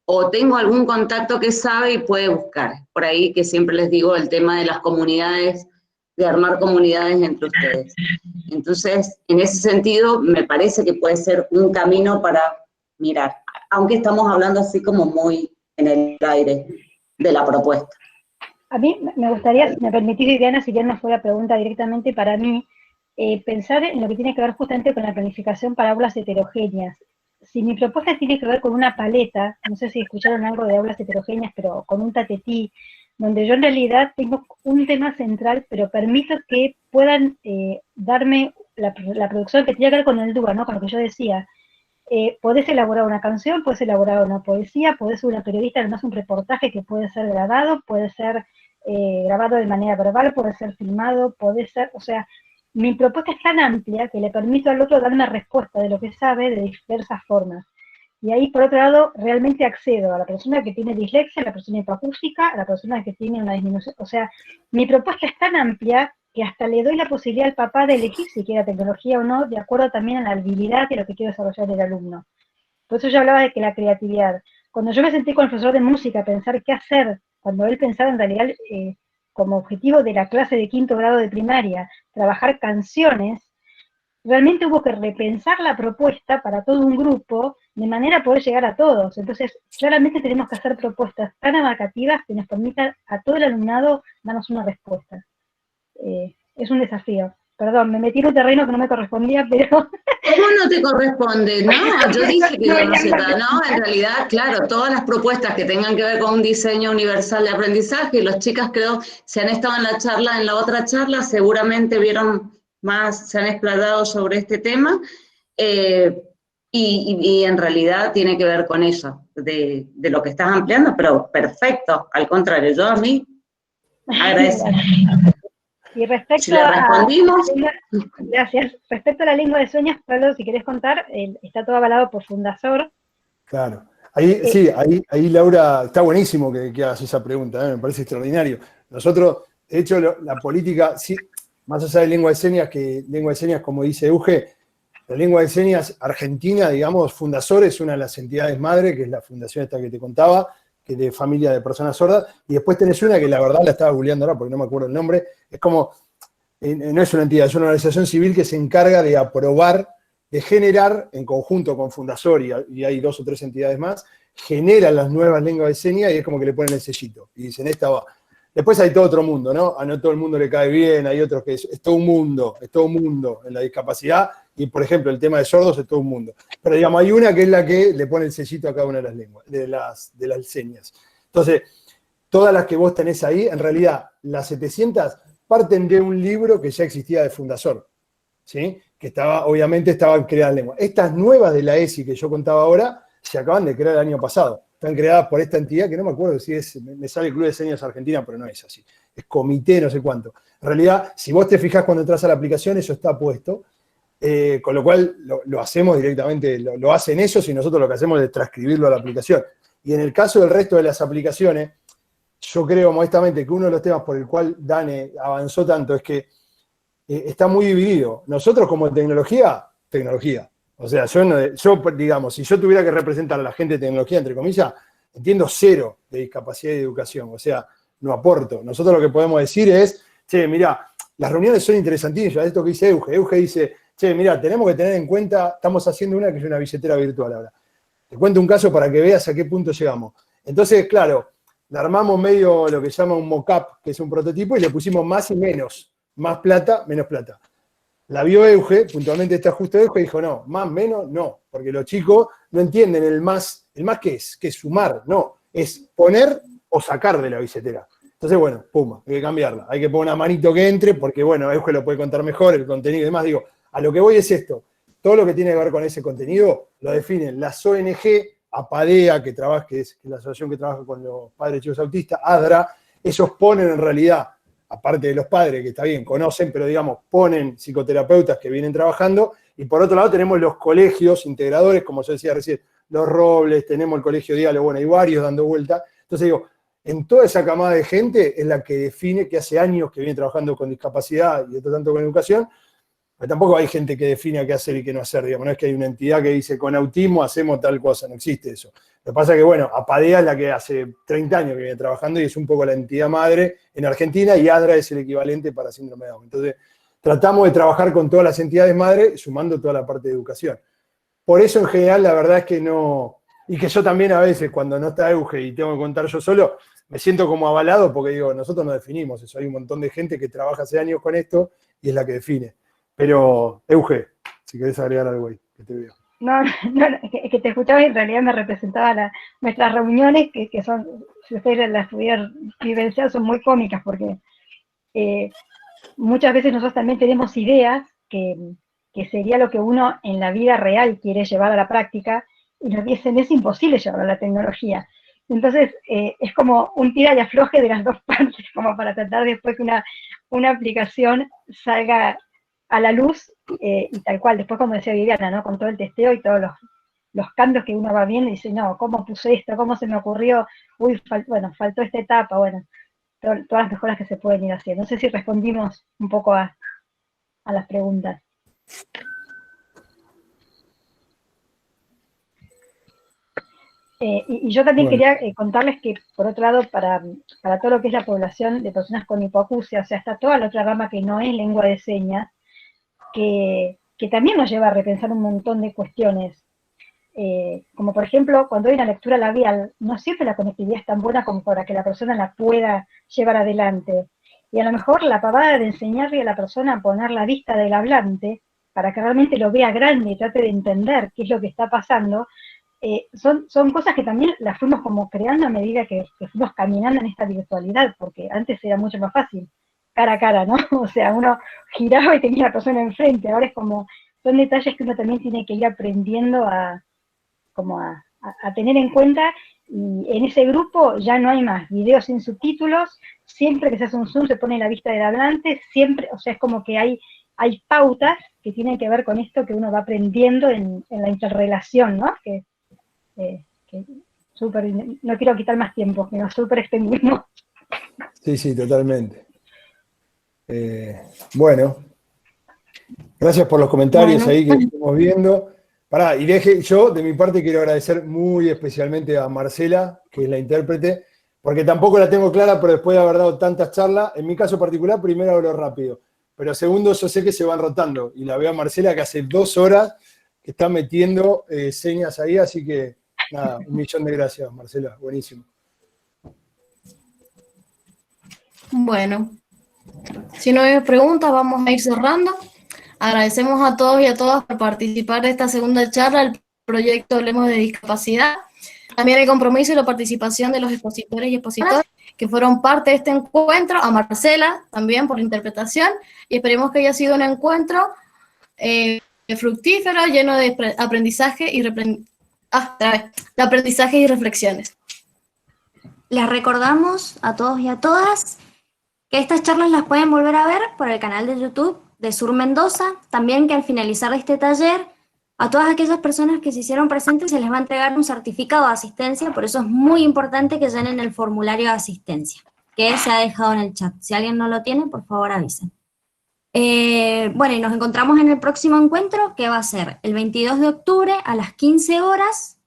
o tengo algún contacto que sabe y puede buscar. Por ahí que siempre les digo el tema de las comunidades, de armar comunidades entre ustedes. Entonces, en ese sentido, me parece que puede ser un camino para mirar, aunque estamos hablando así como muy en el aire de la propuesta. A mí me gustaría, si me permitís, Viviana, si bien no fue la pregunta directamente para mí, pensar en lo que tiene que ver justamente con la planificación para aulas heterogéneas. si mi propuesta tiene que ver con una paleta, no sé si escucharon algo de aulas heterogéneas, pero con un tatetí, donde yo en realidad tengo un tema central, pero permito que puedan darme la producción que tiene que ver con el DUA, ¿no? Con lo que yo decía. Podés elaborar una canción, podés elaborar una poesía, podés ser una periodista, además un reportaje que puede ser grabado, puede ser grabado de manera verbal, puede ser filmado, puede ser, o sea, mi propuesta es tan amplia que le permito al otro dar una respuesta de lo que sabe de diversas formas. Y ahí, por otro lado, realmente accedo a la persona que tiene dislexia, a la persona hipoacústica, a la persona que tiene una disminución. O sea, mi propuesta es tan amplia que hasta le doy la posibilidad al papá de elegir si quiere tecnología o no, de acuerdo también a la habilidad y a lo que quiere desarrollar el alumno. Por eso yo hablaba de que la creatividad. Cuando yo me senté con el profesor de música a pensar qué hacer, cuando él pensaba en realidad como objetivo de la clase de 5º grado de primaria, trabajar canciones, realmente hubo que repensar la propuesta para todo un grupo, de manera a poder llegar a todos. Entonces, claramente tenemos que hacer propuestas tan abarcativas que nos permitan a todo el alumnado darnos una respuesta. Es un desafío. Perdón, me metí en un terreno que no me correspondía, pero... ¿Cómo no te corresponde? No, yo dije que yo no sé nada. No, en realidad, claro, todas las propuestas que tengan que ver con un diseño universal de aprendizaje, los chicas creo, si han estado en la charla, en la otra charla, seguramente vieron más, se han explayado sobre este tema, y en realidad tiene que ver con eso, de lo que estás ampliando, pero perfecto, al contrario, yo a mí agradezco. Y respecto Si le respondimos. Gracias. Respecto a la lengua de sueños, Pablo, si querés contar, está todo avalado por Fundasor. Claro. Ahí, sí, ahí Laura, está buenísimo que hagas esa pregunta, me parece extraordinario. Nosotros, de hecho, la política, sí, más allá de lengua de señas, como dice Euge, la lengua de señas argentina, digamos, Fundasor es una de las entidades madre, que es la fundación esta que te contaba, que de familia de personas sordas, y después tenés una que la verdad la estaba googleando ahora porque no me acuerdo el nombre, es como, no es una entidad, es una organización civil que se encarga de aprobar, de generar, en conjunto con Fundasor, y hay 2 o 3 entidades más, generan las nuevas lenguas de señas y es como que le ponen el sellito, y dicen, esta va. Después hay todo otro mundo, ¿no? A no todo el mundo le cae bien, hay otros que es todo un mundo en la discapacidad, y por ejemplo el tema de sordos es todo un mundo. Pero digamos, hay una que es la que le pone el sellito a cada una de las lenguas, de las señas. Entonces, todas las que vos tenés ahí, en realidad, las 700 parten de un libro que ya existía de Fundasor, ¿sí? Que obviamente estaban creadas lenguas. Estas nuevas de la ESI que yo contaba ahora, se acaban de crear el año pasado. Están creadas por esta entidad, que no me acuerdo si es, me sale el Club de Señas Argentina, pero no es así. Es comité, no sé cuánto. En realidad, si vos te fijás cuando entras a la aplicación, eso está puesto, con lo cual lo hacemos directamente, lo hacen ellos y nosotros lo que hacemos es transcribirlo a la aplicación. Y en el caso del resto de las aplicaciones, yo creo modestamente que uno de los temas por el cual Dane avanzó tanto es que está muy dividido. Nosotros como tecnología. O sea, yo, digamos, si yo tuviera que representar a la gente de tecnología, entre comillas, entiendo 0 de discapacidad y de educación. O sea, no aporto. Nosotros lo que podemos decir es, che, mirá, las reuniones son interesantísimas. Esto que dice Euge. Euge dice, che, mirá, tenemos que tener en cuenta, estamos haciendo una que es una billetera virtual ahora. Te cuento un caso para que veas a qué punto llegamos. Entonces, claro, le armamos medio lo que se llama un mock-up, que es un prototipo, y le pusimos más y menos. Más plata, menos plata. La vio Euge, puntualmente está justo Euge, y dijo, no, más, menos, no. Porque los chicos no entienden el más ¿qué es? ¿Qué es sumar? No, es poner o sacar de la billetera. Entonces, bueno, pum, hay que cambiarla. Hay que poner una manito que entre, porque, bueno, Euge lo puede contar mejor, el contenido y demás. Digo, a lo que voy es esto. Todo lo que tiene que ver con ese contenido lo definen las ONG, APADEA, que es la asociación que trabaja con los padres chicos autistas, ADRA. Ellos ponen en realidad, aparte de los padres, que está bien, conocen, pero digamos, ponen psicoterapeutas que vienen trabajando, y por otro lado tenemos los colegios integradores, como yo decía recién, Los Robles, tenemos el Colegio Diálogo, bueno, hay varios dando vuelta. Entonces digo, en toda esa camada de gente es la que define, que hace años que viene trabajando con discapacidad y otro tanto con educación, pero tampoco hay gente que defina qué hacer y qué no hacer, digamos, no es que hay una entidad que dice, con autismo hacemos tal cosa, no existe eso. Lo que pasa es que, bueno, APADEA es la que hace 30 años que viene trabajando y es un poco la entidad madre en Argentina, y ADRA es el equivalente para síndrome de Down. Entonces, tratamos de trabajar con todas las entidades madres, sumando toda la parte de educación. Por eso, en general, la verdad es que no, y que yo también a veces, cuando no está Euge y tengo que contar yo solo, me siento como avalado porque digo, nosotros no definimos eso, hay un montón de gente que trabaja hace años con esto y es la que define. Pero, Euge, si querés agregar algo ahí, que te veo. No, es que te escuchaba y en realidad me representaba nuestras reuniones, que son, si ustedes las pudieran vivenciar, son muy cómicas, porque muchas veces nosotros también tenemos ideas que sería lo que uno en la vida real quiere llevar a la práctica, y nos dicen, es imposible llevarlo a la tecnología. Entonces, es como un tira y afloje de las dos partes, como para tratar después que una aplicación salga a la luz, y tal cual, después como decía Viviana, ¿no? Con todo el testeo y todos los cambios que uno va viendo, y dice, no, ¿cómo puse esto? ¿Cómo se me ocurrió? Uy, faltó esta etapa, bueno, todas las mejoras que se pueden ir haciendo. No sé si respondimos un poco a las preguntas. Y yo también quería contarles que, por otro lado, para todo lo que es la población de personas con hipoacusia, o sea, está toda la otra rama que no es lengua de señas, que también nos lleva a repensar un montón de cuestiones. Como por ejemplo, cuando hay una lectura labial, no siempre la conectividad es tan buena como para que la persona la pueda llevar adelante. Y a lo mejor la pavada de enseñarle a la persona a poner la vista del hablante, para que realmente lo vea grande y trate de entender qué es lo que está pasando, son cosas que también las fuimos como creando a medida que fuimos caminando en esta virtualidad, porque antes era mucho más fácil, cara a cara, ¿no? O sea, uno giraba y tenía a la persona enfrente. Ahora es como, son detalles que uno también tiene que ir aprendiendo a tener en cuenta, y en ese grupo ya no hay más videos sin subtítulos, siempre que se hace un Zoom se pone la vista del hablante, siempre, o sea, es como que hay pautas que tienen que ver con esto que uno va aprendiendo en la interrelación, ¿no? No quiero quitar más tiempo, que nos súper extendimos. Sí, totalmente. Bueno, gracias por los comentarios ahí que estamos viendo. Pará, y yo de mi parte quiero agradecer muy especialmente a Marcela, que es la intérprete, porque tampoco la tengo clara, pero después de haber dado tantas charlas, en mi caso particular, primero hablo rápido, pero segundo yo sé que se van rotando, y la veo a Marcela que hace 2 horas que está metiendo señas ahí, así que nada, 1.000.000 de gracias, Marcela, buenísimo. Bueno, si no hay preguntas, vamos a ir cerrando. Agradecemos a todos y a todas por participar de esta segunda charla del proyecto Hablemos de Discapacidad. También el compromiso y la participación de los expositores y expositoras que fueron parte de este encuentro, a Marcela también por la interpretación, y esperemos que haya sido un encuentro fructífero, lleno de aprendizaje y reflexiones. Les recordamos a todos y a todas que estas charlas las pueden volver a ver por el canal de YouTube de Sur Mendoza. También que al finalizar este taller, a todas aquellas personas que se hicieron presentes se les va a entregar un certificado de asistencia, por eso es muy importante que llenen el formulario de asistencia, que se ha dejado en el chat. Si alguien no lo tiene, por favor avisen. Bueno, y nos encontramos en el próximo encuentro, que va a ser el 22 de octubre a las 15 horas,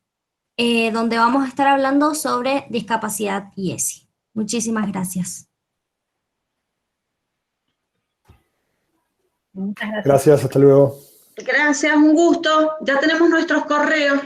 donde vamos a estar hablando sobre discapacidad y ESI. Muchísimas gracias. Muchas gracias. Gracias, hasta luego. Gracias, un gusto. Ya tenemos nuestros correos.